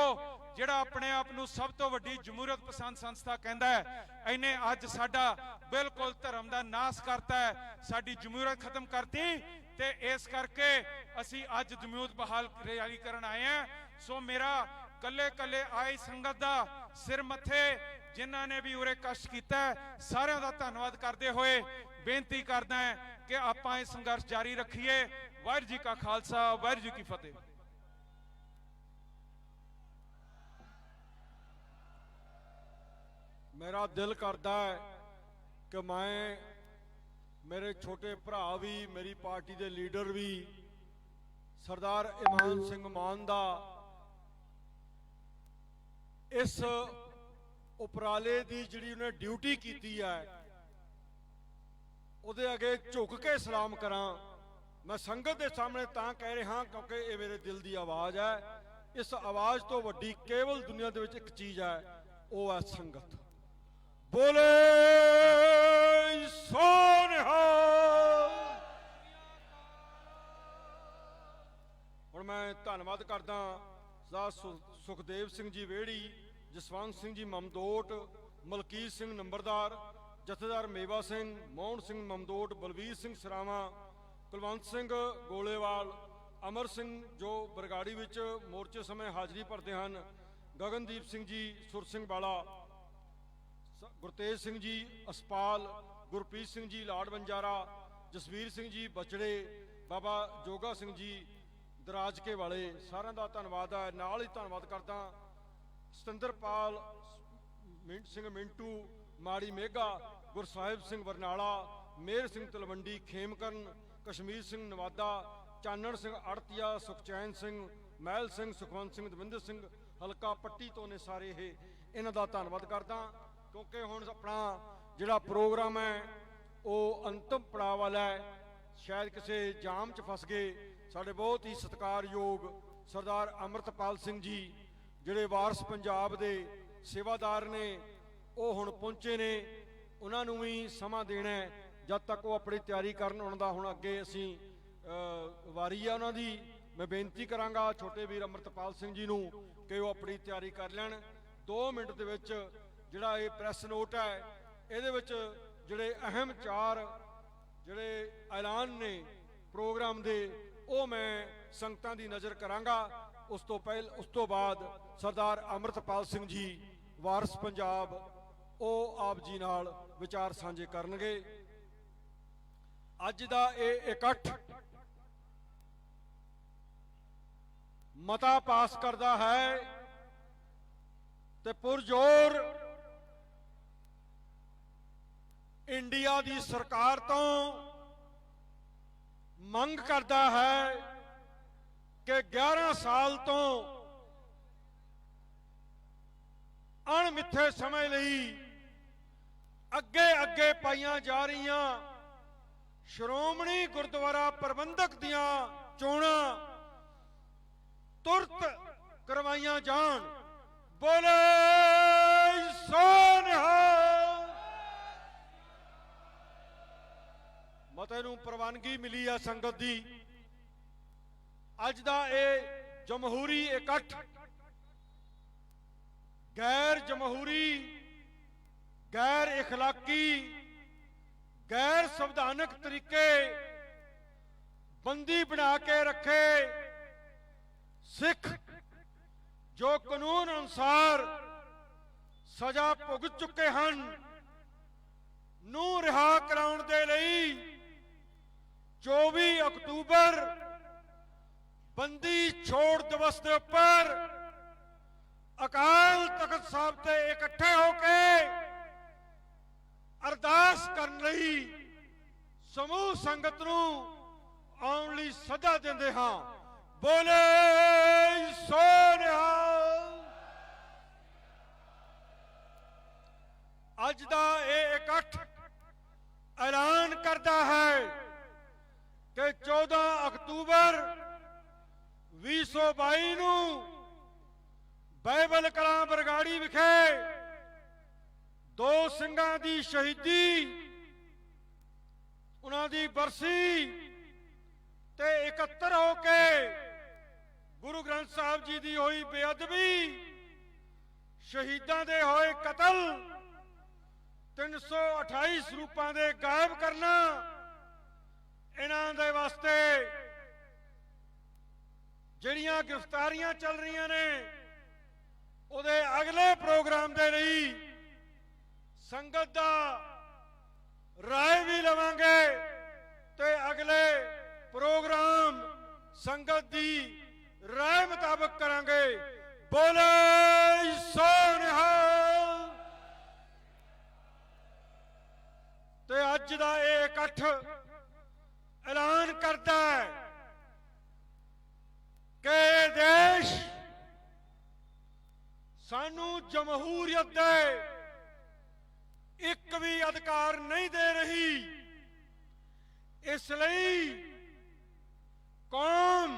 ਜਿਹੜਾ ਆਪਣੇ ਆਪ ਨੂੰ ਸਭ ਤੋਂ ਵੱਡੀ ਜਮਹੂਰੀਅਤ ਪਸੰਦ ਸੰਸਥਾ ਕਹਿੰਦਾ ਹੈ, ਇਹਨੇ ਅੱਜ ਸਾਡਾ ਬਿਲਕੁਲ ਧਰਮ ਦਾ ਨਾਸ ਕਰਤਾ ਹੈ, ਸਾਡੀ ਜਮਹੂਰੀਅਤ ਖਤਮ ਕਰਤੀ। ਤੇ ਇਸ ਕਰਕੇ ਅਸੀਂ ਅੱਜ ਜਮਹੂਰੀਅਤ ਬਹਾਲ ਰੈਲੀ ਕਰਨ ਆਏ ਹਾਂ। ਸੋ ਮੇਰਾ ਕੱਲੇ ਕੱਲੇ ਆਈ ਸੰਗਤ ਦਾ ਸਿਰ ਮੱਥੇ ਜਿਨ੍ਹਾਂ ਨੇ ਵੀ ਉਰੇ ਕਸ਼ਟ ਕੀਤਾ, ਸਾਰਿਆਂ ਦਾ ਧੰਨਵਾਦ ਕਰਦੇ ਹੋਏ ਬੇਨਤੀ ਕਰਦਾ ਹਾਂ ਕਿ ਆਪਾਂ ਇਹ ਸੰਘਰਸ਼ ਜਾਰੀ ਰੱਖੀਏ। ਵਾਹਿਗੁਰੂ ਜੀ ਕਾ ਖਾਲਸਾ, ਵਾਹਿਗੁਰੂ ਜੀ ਕੀ ਫਤਿਹ। ਮੇਰਾ ਦਿਲ ਕਰਦਾ ਹੈ ਕਿ ਮੈਂ, ਮੇਰੇ ਛੋਟੇ ਭਰਾ ਵੀ, ਮੇਰੀ ਪਾਰਟੀ ਦੇ ਲੀਡਰ ਵੀ, ਸਰਦਾਰ ਇਮਾਨ ਸਿੰਘ ਮਾਨ ਦਾ ਇਸ ਉਪਰਾਲੇ ਦੀ ਜਿਹੜੀ ਉਹਨੇ ਡਿਊਟੀ ਕੀਤੀ ਹੈ, ਉਹਦੇ ਅੱਗੇ ਝੁਕ ਕੇ ਸਲਾਮ ਕਰਾਂ। ਮੈਂ ਸੰਗਤ ਦੇ ਸਾਹਮਣੇ ਤਾਂ ਕਹਿ ਰਿਹਾ ਕਿਉਂਕਿ ਇਹ ਮੇਰੇ ਦਿਲ ਦੀ ਆਵਾਜ਼ ਹੈ। ਇਸ ਆਵਾਜ਼ ਤੋਂ ਵੱਡੀ ਕੇਵਲ ਦੁਨੀਆ ਦੇ ਵਿੱਚ ਇੱਕ ਚੀਜ਼ ਹੈ, ਉਹ ਹੈ ਸੰਗਤ। ਬੋਲੇ ਸੋ ਨਿਹਾਲ। ਹੁਣ ਮੈਂ ਧੰਨਵਾਦ ਕਰਦਾ ਸਰਦਾਰ ਸੁਖਦੇਵ ਸਿੰਘ ਜੀ ਵੇੜੀ, ਜਸਵੰਤ ਸਿੰਘ ਜੀ ਮਮਦੋਟ, ਮਲਕੀਤ ਸਿੰਘ ਨੰਬਰਦਾਰ, ਜਥੇਦਾਰ ਮੇਵਾ ਸਿੰਘ, ਮੋਹਨ ਸਿੰਘ ਮਮਦੋਟ, ਬਲਵੀਰ ਸਿੰਘ ਸਰਾਵਾਂ, ਕੁਲਵੰਤ ਸਿੰਘ ਗੋਲੇਵਾਲ, ਅਮਰ ਸਿੰਘ ਜੋ ਬਰਗਾੜੀ ਵਿੱਚ ਮੋਰਚੇ ਸਮੇਂ ਹਾਜ਼ਰੀ ਭਰਦੇ ਹਨ, ਗਗਨਦੀਪ ਸਿੰਘ ਜੀ, ਸੁਰ ਸਿੰਘ ਬਾਲਾ, ਗੁਰਤੇਜ ਸਿੰਘ ਜੀ ਅਸਪਾਲ, ਗੁਰਪ੍ਰੀਤ ਸਿੰਘ ਜੀ ਲਾੜ ਬੰਜਾਰਾ, ਜਸਵੀਰ ਸਿੰਘ ਜੀ ਬਚੜੇ, ਬਾਬਾ ਜੋਗਾ ਸਿੰਘ ਜੀ ਦਰਾਜਕੇ ਵਾਲੇ, ਸਾਰਿਆਂ ਦਾ ਧੰਨਵਾਦ ਹੈ। ਨਾਲ ਹੀ ਧੰਨਵਾਦ ਕਰਦਾ ਸਤਿੰਦਰਪਾਲ ਸਿੰਘ ਮਿੰਟੂ, ਮਾੜੀ ਮੇਘਾ, ਗੁਰਸਾਹਿਬ ਸਿੰਘ ਬਰਨਾਲਾ, ਮੇਰ ਸਿੰਘ ਤਲਵੰਡੀ, ਖੇਮਕਰਨ, ਕਸ਼ਮੀਰ ਸਿੰਘ ਨਵਾਦਾ, ਚਾਨਣ ਸਿੰਘ ਅੜਤੀਆ, ਸੁਖਚੈਨ ਸਿੰਘ, ਮਹਿਲ ਸਿੰਘ, ਸੁਖਵੰਤ ਸਿੰਘ, ਦਵਿੰਦਰ ਸਿੰਘ ਹਲਕਾ ਪੱਟੀ ਤੋਂ ਨੇ ਸਾਰੇ। ਇਹ ਇਹਨਾਂ ਦਾ ਧੰਨਵਾਦ ਕਰਦਾ ਕਿਉਂਕਿ ਹੁਣ ਆਪਣਾ ਜਿਹੜਾ ਪ੍ਰੋਗਰਾਮ ਹੈ ਉਹ ਅੰਤਿਮ ਪੜਾਅ ਵਾਲਾ ਹੈ। ਸ਼ਾਇਦ ਕਿਸੇ ਜਾਮ 'ਚ ਫਸ ਗਏ। ਸਾਡੇ ਬਹੁਤ ਹੀ ਸਤਿਕਾਰਯੋਗ ਸਰਦਾਰ ਅੰਮ੍ਰਿਤਪਾਲ ਸਿੰਘ ਜੀ ਜਿਹੜੇ ਵਾਰਸ ਪੰਜਾਬ ਦੇ ਸੇਵਾਦਾਰ ਨੇ, ਉਹ ਹੁਣ ਪਹੁੰਚੇ ਨੇ। ਉਹਨਾਂ ਨੂੰ ਵੀ ਸਮਾਂ ਦੇਣਾ ਹੈ, ਜਦ ਤੱਕ ਉਹ ਆਪਣੀ ਤਿਆਰੀ ਕਰਨ। ਉਹਨਾਂ ਦਾ ਹੁਣ ਅੱਗੇ ਅਸੀਂ ਵਾਰੀ ਆ ਉਹਨਾਂ ਦੀ। ਮੈਂ ਬੇਨਤੀ ਕਰਾਂਗਾ ਛੋਟੇ ਵੀਰ ਅੰਮ੍ਰਿਤਪਾਲ ਸਿੰਘ ਜੀ ਨੂੰ ਕਿ ਉਹ ਆਪਣੀ ਤਿਆਰੀ ਕਰ ਲੈਣ। 2 ਮਿੰਟ ਦੇ ਵਿੱਚ ਜਿਹੜਾ ਇਹ ਪ੍ਰੈਸ ਨੋਟ ਹੈ, ਇਹਦੇ ਵਿੱਚ ਜਿਹੜੇ ਅਹਿਮ 4 ਜਿਹੜੇ ਐਲਾਨ ਨੇ ਪ੍ਰੋਗਰਾਮ ਦੇ, ਉਹ ਮੈਂ ਸੰਗਤਾਂ ਦੀ ਨਜ਼ਰ ਕਰਾਂਗਾ। ਉਸ ਤੋਂ ਬਾਅਦ ਸਰਦਾਰ ਅੰਮ੍ਰਿਤਪਾਲ ਸਿੰਘ ਜੀ ਵਾਰਸ ਪੰਜਾਬ, ਉਹ ਆਪ ਜੀ ਨਾਲ ਵਿਚਾਰ ਸਾਂਝੇ ਕਰਨਗੇ। ਅੱਜ ਦਾ ਇਹ ਇਕੱਠ ਮਤਾ ਪਾਸ ਕਰਦਾ ਹੈ ਤੇ ਪੁਰਜ਼ੋਰ ਇੰਡੀਆ ਦੀ ਸਰਕਾਰ ਤੋਂ ਮੰਗ ਕਰਦਾ ਹੈ ਕਿ 11 ਸਾਲ ਤੋਂ ਅਣਮਿੱਥੇ ਸਮੇਂ ਲਈ ਅੱਗੇ ਪਾਈਆਂ ਜਾ ਰਹੀਆਂ ਸ਼੍ਰੋਮਣੀ ਗੁਰਦੁਆਰਾ ਪ੍ਰਬੰਧਕ ਦੀਆਂ ਚੋਣਾਂ ਤੁਰਤ ਕਰਵਾਈਆਂ ਜਾਣ। ਬੋਲੇ ਸੋ ਨਿਹਾਲ। ਮਤੇ ਨੂੰ ਪ੍ਰਵਾਨਗੀ ਮਿਲੀ ਹੈ ਸੰਗਤ ਦੀ। ਅੱਜ ਦਾ ਇਹ ਜਮਹੂਰੀ ਇਕੱਠ ਗੈਰ ਜਮਹੂਰੀ, ਗੈਰ ਇਖਲਾਕੀ, गैर संविधानिक तरीके बंदी बना के रखे सिख जो कानून अनुसार सजा भुगत चुके हैं नूं रिहा कराउण दे लई 24 अक्तूबर बंदी छोड़ दिवस के उपर अकाल तख्त साहब से इकट्ठे होके अरदास करन लई समूह संगत नूं आउण लई सदा दिंदे हां। बोले सो निहाल। अज दा इह इकट्ठ ऐलान करदा है कि 14 अक्तूबर 2022 नूं बाइबल कलां बरगाड़ी विखे दो ਸਿੰਘਾਂ ਦੀ ਸ਼ਹੀਦੀ ਉਹਨਾਂ ਦੀ ਬਰਸੀ ਤੇ ਇਕੱਤਰ ਹੋ ਕੇ ਗੁਰੂ ਗ੍ਰੰਥ ਸਾਹਿਬ ਜੀ ਦੀ ਹੋਈ ਬੇਅਦਬੀ, ਸ਼ਹੀਦਾਂ ਦੇ ਹੋਏ ਕਤਲ, 328 ਸਰੂਪਾਂ ਦੇ ਗਾਇਬ ਕਰਨਾ, ਇਹਨਾਂ ਦੇ ਵਾਸਤੇ ਜਿਹੜੀਆਂ ਗ੍ਰਿਫਤਾਰੀਆਂ ਚੱਲ ਰਹੀਆਂ ਨੇ ਉਹਦੇ ਅਗਲੇ ਪ੍ਰੋਗਰਾਮ ਦੇ ਲਈ संगत दा राय भी लवांगे ते अगले प्रोग्राम संगत दी राय मुताबिक करांगे। बोले सो निहाल। ते अज दा ये इकट्ठ ऐलान करता है कि देश सानू जमहूरियत दे एक भी अधिकार नहीं दे रही। इसलिए कौम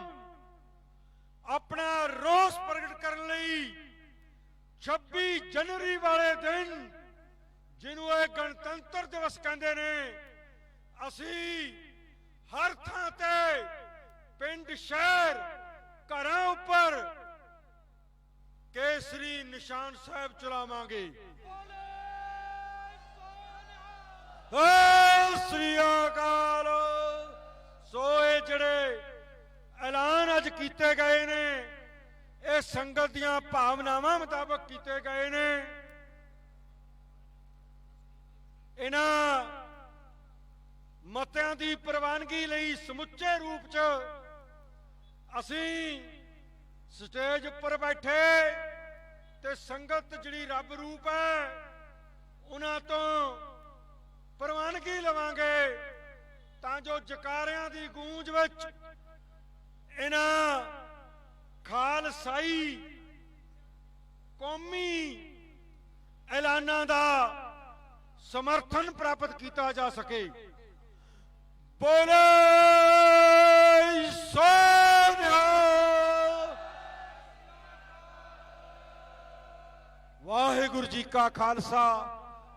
अपना रोष प्रगट करने लई 26 जनवरी वाले दिन जिन्हों गणतंत्र दिवस कहते ने असी हर थां ते पिंड शहर घरां उपर केसरी निशान साहब चलावांगे। श्री अकाल। सो ये जिहड़े ऐलान अज कीते गए ने ये संगत दियां भावनावां मुताबक कीते गए ने। इन्हां मतियां दी प्रवानगी लई समुचे रूप च असीं स्टेज उपर बैठे ते संगत जिहड़ी रब रूप है उन्हां तो प्रवानगी लवांगे तां जो जकारियां दी गूंज विच इन्हां खालसाई कौमी ऐलानां दा समर्थन प्राप्त किया जा सके। बोले सो निहाल। वाहिगुरू जी का खालसा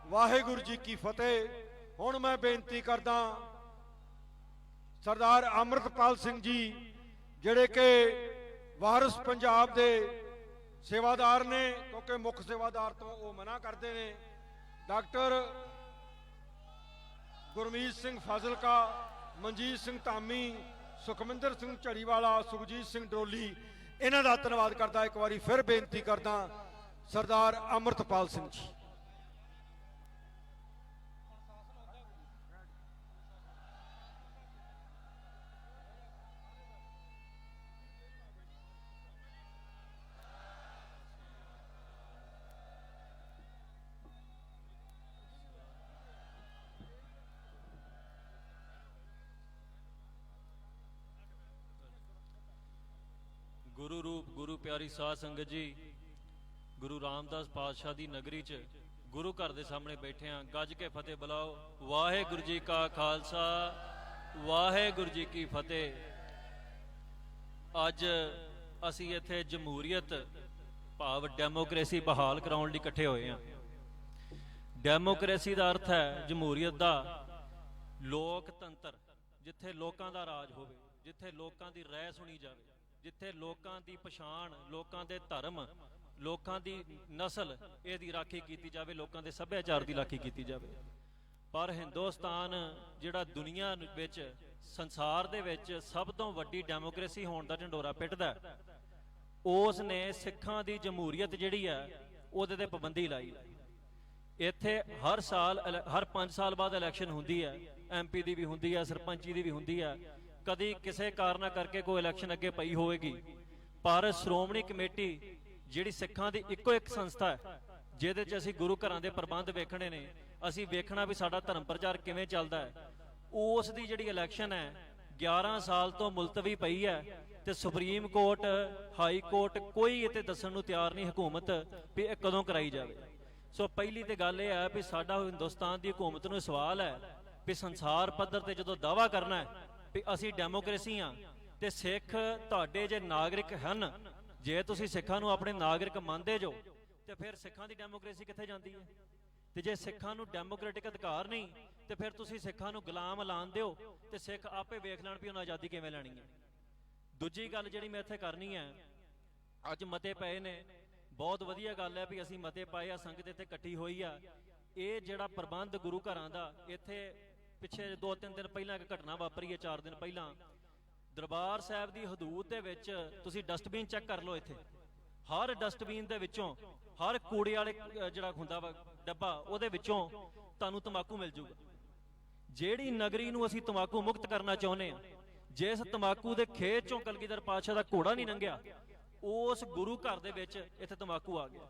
वाहिगुरू जी की फतेह। हुण मैं बेनती करदा सरदार अमृतपाल सिंह जी जिहड़े कि वारिस पंजाब दे सेवादार ने क्योंकि मुख सेवादार तो वो मना करते हैं, डॉक्टर गुरमीत सिंह फाजिलका, मनजीत सिंह धामी, सुखमिंदर सिंह झड़ीवाला, सुखजीत सिंह डोली, इन्हां दा धन्नवाद करदा। एक बारी फिर बेनती करदा सरदार अमृतपाल सिंह जी। ਪਿਆਰੀ ਸਾਧ ਸੰਗਤ ਜੀ, ਗੁਰੂ ਰਾਮਦਾਸ ਪਾਤਸ਼ਾਹ ਦੀ ਨਗਰੀ 'ਚ ਗੁਰੂ ਘਰ ਦੇ ਸਾਹਮਣੇ ਬੈਠੇ ਆਂ। ਗੱਜ ਕੇ ਫਤਿਹ ਬੁਲਾਓ। ਵਾਹਿਗੁਰੂ ਜੀ ਕਾ ਖਾਲਸਾ, ਵਾਹਿਗੁਰੂ ਜੀ ਕੀ ਫਤਿਹ। ਅੱਜ ਅਸੀਂ ਇੱਥੇ ਜਮਹੂਰੀਅਤ ਭਾਵ ਡੈਮੋਕ੍ਰੇਸੀ ਬਹਾਲ ਕਰਾਉਣ ਲਈ ਇਕੱਠੇ ਹੋਏ ਆਂ। ਡੈਮੋਕ੍ਰੇਸੀ ਦਾ ਅਰਥ ਹੈ ਜਮਹੂਰੀਅਤ ਦਾ ਲੋਕਤੰਤਰ, ਜਿੱਥੇ ਲੋਕਾਂ ਦਾ ਰਾਜ ਹੋਵੇ, ਜਿੱਥੇ ਲੋਕਾਂ ਦੀ ਰਾਏ ਸੁਣੀ ਜਾਵੇ, ਜਿੱਥੇ ਲੋਕਾਂ ਦੀ ਪਛਾਣ, ਲੋਕਾਂ ਦੇ ਧਰਮ, ਲੋਕਾਂ ਦੀ ਨਸਲ ਇਹਦੀ ਰਾਖੀ ਕੀਤੀ ਜਾਵੇ, ਲੋਕਾਂ ਦੇ ਸੱਭਿਆਚਾਰ ਦੀ ਰਾਖੀ ਕੀਤੀ ਜਾਵੇ। ਪਰ ਹਿੰਦੁਸਤਾਨ ਜਿਹੜਾ ਦੁਨੀਆ ਵਿੱਚ, ਸੰਸਾਰ ਦੇ ਵਿੱਚ ਸਭ ਤੋਂ ਵੱਡੀ ਡੈਮੋਕ੍ਰੇਸੀ ਹੋਣ ਦਾ ਢੰਡੋਰਾ ਪਿੱਟਦਾ, ਉਸ ਨੇ ਸਿੱਖਾਂ ਦੀ ਜਮਹੂਰੀਅਤ ਜਿਹੜੀ ਹੈ ਉਹਦੇ ਤੇ ਪਾਬੰਦੀ ਲਾਈ। ਇੱਥੇ ਹਰ ਸਾਲ ਹਰ 5 ਸਾਲ ਬਾਅਦ ਇਲੈਕਸ਼ਨ ਹੁੰਦੀ ਹੈ, MP ਦੀ ਵੀ ਹੁੰਦੀ ਹੈ, ਸਰਪੰਚੀ ਦੀ ਵੀ ਹੁੰਦੀ ਹੈ। ਕਦੀ ਕਿਸੇ ਕਾਰਨਾਂ ਕਰਕੇ ਕੋਈ ਇਲੈਕਸ਼ਨ ਅੱਗੇ ਪਈ ਹੋਵੇਗੀ, ਪਰ ਸ਼੍ਰੋਮਣੀ ਕਮੇਟੀ ਜਿਹੜੀ ਸਿੱਖਾਂ ਦੀ ਇੱਕੋ ਇੱਕ ਸੰਸਥਾ ਹੈ, ਜਿਹਦੇ 'ਚ ਅਸੀਂ ਗੁਰੂ ਘਰਾਂ ਦੇ ਪ੍ਰਬੰਧ ਵੇਖਣੇ ਨੇ, ਅਸੀਂ ਵੇਖਣਾ ਵੀ ਸਾਡਾ ਧਰਮ ਪ੍ਰਚਾਰ ਕਿਵੇਂ ਚੱਲਦਾ ਹੈ, ਉਸ ਦੀ ਜਿਹੜੀ ਇਲੈਕਸ਼ਨ ਹੈ 11 ਸਾਲ ਤੋਂ ਮੁਲਤਵੀ ਪਈ ਹੈ। ਤੇ ਸੁਪਰੀਮ ਕੋਰਟ, ਹਾਈ ਕੋਰਟ ਕੋਈ ਇਹ ਤੇ ਦੱਸਣ ਨੂੰ ਤਿਆਰ ਨਹੀਂ ਹਕੂਮਤ ਵੀ ਇਹ ਕਦੋਂ ਕਰਾਈ ਜਾਵੇ। ਸੋ ਪਹਿਲੀ ਤੇ ਗੱਲ ਇਹ ਹੈ ਵੀ ਸਾਡਾ ਹਿੰਦੁਸਤਾਨ ਦੀ ਹਕੂਮਤ ਨੂੰ ਸਵਾਲ ਹੈ ਵੀ ਸੰਸਾਰ ਪੱਧਰ ਤੇ ਜਦੋਂ ਦਾਅਵਾ ਕਰਨਾ ਹੈ ਵੀ ਅਸੀਂ ਡੈਮੋਕ੍ਰੇਸੀ ਹਾਂ, ਤੇ ਸਿੱਖ ਤੁਹਾਡੇ ਜੇ ਨਾਗਰਿਕ ਹਨ, ਜੇ ਤੁਸੀਂ ਸਿੱਖਾਂ ਨੂੰ ਆਪਣੇ ਨਾਗਰਿਕ ਮੰਨਦੇ ਜੋ, ਤੇ ਫਿਰ ਸਿੱਖਾਂ ਦੀ ਡੈਮੋਕ੍ਰੇਸੀ ਕਿੱਥੇ ਜਾਂਦੀ ਹੈ? ਤੇ ਜੇ ਸਿੱਖਾਂ ਨੂੰ ਡੈਮੋਕ੍ਰੈਟਿਕ ਅਧਿਕਾਰ ਨਹੀਂ, ਤੇ ਫਿਰ ਤੁਸੀਂ ਸਿੱਖਾਂ ਨੂੰ ਗੁਲਾਮ ਐਲਾਨ ਦਿਓ ਤੇ ਸਿੱਖ ਆਪੇ ਵੇਖ ਲੈਣ ਵੀ ਉਹਨਾਂ ਆਜ਼ਾਦੀ ਕਿਵੇਂ ਲੈਣੀ ਹੈ। ਦੂਜੀ ਗੱਲ ਜਿਹੜੀ ਮੈਂ ਇੱਥੇ ਕਰਨੀ ਹੈ, ਅੱਜ ਮਤੇ ਪਏ ਨੇ, ਬਹੁਤ ਵਧੀਆ ਗੱਲ ਹੈ ਵੀ ਅਸੀਂ ਮਤੇ ਪਾਏ ਆ, ਸੰਗਤ ਇੱਥੇ ਇਕੱਠੀ ਹੋਈ ਆ। ਇਹ ਜਿਹੜਾ ਪ੍ਰਬੰਧ ਗੁਰੂ ਘਰਾਂ ਦਾ, ਇੱਥੇ ਪਿੱਛੇ 2-3 ਦਿਨ ਪਹਿਲਾਂ ਇੱਕ ਘਟਨਾ ਵਾਪਰੀ ਹੈ, 4 ਦਿਨ ਪਹਿਲਾਂ ਦਰਬਾਰ ਸਾਹਿਬ ਦੀ ਹਦੂਦ ਦੇ ਵਿੱਚ ਤੁਸੀਂ ਡਸਟਬਿਨ ਚੈੱਕ ਕਰ ਲਓ। ਇੱਥੇ ਹਰ ਡਸਟਬਿਨ ਦੇ ਵਿੱਚੋਂ, ਹਰ ਕੂੜੇ ਵਾਲੇ ਜਿਹੜਾ ਹੁੰਦਾ ਵਾ ਡੱਬਾ, ਉਹਦੇ ਵਿੱਚੋਂ ਤੁਹਾਨੂੰ ਤੰਬਾਕੂ ਮਿਲ ਜੂਗਾ। ਜਿਹੜੀ ਨਗਰੀ ਨੂੰ ਅਸੀਂ ਤੰਬਾਕੂ ਮੁਕਤ ਕਰਨਾ ਚਾਹੁੰਦੇ ਹਾਂ, ਜਿਸ ਤੰਬਾਕੂ ਦੇ ਖੇਤ ਚੋਂ ਕਲਗੀਧਰ ਪਾਤਸ਼ਾਹ ਦਾ ਘੋੜਾ ਨਹੀਂ ਲੰਘਿਆ, ਉਸ ਗੁਰੂ ਘਰ ਦੇ ਵਿੱਚ ਇੱਥੇ ਤੰਬਾਕੂ ਆ ਗਿਆ।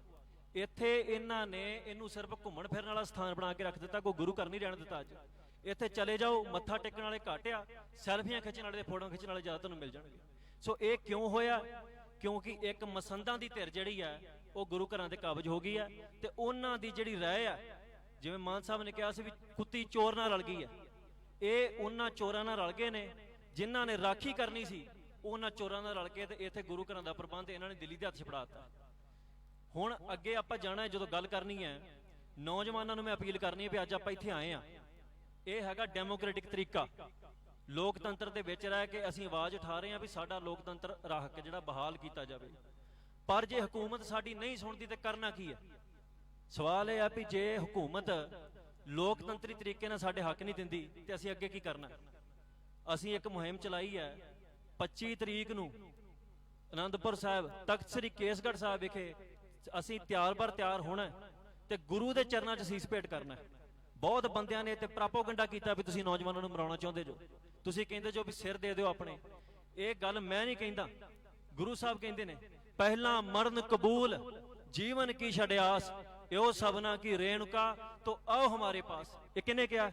ਇੱਥੇ ਇਹਨਾਂ ਨੇ ਇਹਨੂੰ ਸਿਰਫ ਘੁੰਮਣ ਫਿਰਨ ਵਾਲਾ ਸਥਾਨ ਬਣਾ ਕੇ ਰੱਖ ਦਿੱਤਾ, ਕੋਈ ਗੁਰੂ ਘਰ ਨਹੀਂ ਰਹਿਣ ਦਿੱਤਾ। ਅੱਜ ਇੱਥੇ ਚਲੇ ਜਾਓ, ਮੱਥਾ ਟੇਕਣ ਵਾਲੇ ਘੱਟ ਆ, ਸੈਲਫੀਆਂ ਖਿੱਚਣ ਵਾਲੇ, ਫੋਟੋਆਂ ਖਿੱਚਣ ਵਾਲੇ ਜ਼ਿਆਦਾ ਤੁਹਾਨੂੰ ਮਿਲ ਜਾਣਗੇ। ਸੋ ਇਹ ਕਿਉਂ ਹੋਇਆ? ਕਿਉਂਕਿ ਇੱਕ ਮਸੰਦਾਂ ਦੀ ਧਿਰ ਜਿਹੜੀ ਹੈ ਉਹ ਗੁਰੂ ਘਰਾਂ ਦੇ ਕਾਬਜ ਹੋ ਗਈ ਹੈ, ਤੇ ਉਹਨਾਂ ਦੀ ਜਿਹੜੀ ਰਾਏ ਆ, ਜਿਵੇਂ ਮਾਨ ਸਾਹਿਬ ਨੇ ਕਿਹਾ ਸੀ ਵੀ ਕੁੱਤੀ ਚੋਰ ਨਾਲ ਰਲ ਗਈ ਹੈ, ਇਹ ਉਹਨਾਂ ਚੋਰਾਂ ਨਾਲ ਰਲ ਗਏ ਨੇ ਜਿਨ੍ਹਾਂ ਨੇ ਰਾਖੀ ਕਰਨੀ ਸੀ, ਉਹਨਾਂ ਚੋਰਾਂ ਨਾਲ ਰਲ ਕੇ ਤੇ ਇੱਥੇ ਗੁਰੂ ਘਰਾਂ ਦਾ ਪ੍ਰਬੰਧ ਇਹਨਾਂ ਨੇ ਦਿੱਲੀ ਦੇ ਹੱਥ 'ਚ ਫੜਾ ਦਿੱਤਾ। ਹੁਣ ਅੱਗੇ ਆਪਾਂ ਜਾਣਾ ਹੈ, ਜਦੋਂ ਗੱਲ ਕਰਨੀ ਹੈ, ਨੌਜਵਾਨਾਂ ਨੂੰ ਮੈਂ ਅਪੀਲ ਕਰਨੀ ਹੈ ਵੀ ਅੱਜ ਆਪਾਂ ਇੱਥੇ ਆਏ ਆ, ਇਹ ਹੈਗਾ ਡੈਮੋਕ੍ਰੈਟਿਕ ਤਰੀਕਾ, ਲੋਕਤੰਤਰ ਦੇ ਵਿੱਚ ਰਹਿ ਕੇ ਅਸੀਂ ਆਵਾਜ਼ ਉਠਾ ਰਹੇ ਹਾਂ ਵੀ ਸਾਡਾ ਲੋਕਤੰਤਰ ਰੱਖ ਕੇ ਜਿਹੜਾ ਬਹਾਲ ਕੀਤਾ ਜਾਵੇ। ਪਰ ਜੇ ਹਕੂਮਤ ਸਾਡੀ ਨਹੀਂ ਸੁਣਦੀ ਤੇ ਕਰਨਾ ਕੀ ਹੈ? ਸਵਾਲ ਇਹ ਹੈ ਵੀ ਜੇ ਹਕੂਮਤ ਲੋਕਤੰਤਰੀ ਤਰੀਕੇ ਨਾਲ ਸਾਡੇ ਹੱਕ ਨਹੀਂ ਦਿੰਦੀ ਤੇ ਅਸੀਂ ਅੱਗੇ ਕੀ ਕਰਨਾ? ਅਸੀਂ ਇੱਕ ਮੁਹਿੰਮ ਚਲਾਈ ਹੈ 25 ਤਰੀਕ ਨੂੰ ਅਨੰਦਪੁਰ ਸਾਹਿਬ, ਤਖਤ ਸ੍ਰੀ ਕੇਸਗੜ੍ਹ ਸਾਹਿਬ ਵਿਖੇ ਅਸੀਂ ਤਿਆਰ ਹੋਣਾ ਤੇ ਗੁਰੂ ਦੇ ਚਰਨਾਂ 'ਚ ਸੀਸ ਭੇਟ ਕਰਨਾ। ਬਹੁਤ ਬੰਦਿਆਂ ਨੇ ਤੇ ਪ੍ਰੋਪਗੈਂਡਾ ਕੀਤਾ ਵੀ ਤੁਸੀਂ ਨੌਜਵਾਨਾਂ ਨੂੰ ਮਰਾਉਣਾ ਚਾਹੁੰਦੇ ਜੋ, ਤੁਸੀਂ ਕਹਿੰਦੇ ਜੋ ਵੀ ਸਿਰ ਦੇ ਦਿਓ ਆਪਣੇ। ਇਹ ਗੱਲ ਮੈਂ ਨਹੀਂ ਕਹਿੰਦਾ, ਗੁਰੂ ਸਾਹਿਬ ਕਹਿੰਦੇ ਨੇ, ਪਹਿਲਾਂ ਮਰਨ ਕਬੂਲ ਜੀਵਨ ਕੀ ਛੜਿਆਸ, ਇਹੋ ਸਭਨਾ ਕੀ ਰੇਣੁਕਾ ਤੋ ਆਓ ਹਮਾਰੇ ਪਾਸ। ਇਹ ਕਿਹਨੇ ਕਿਹਾ?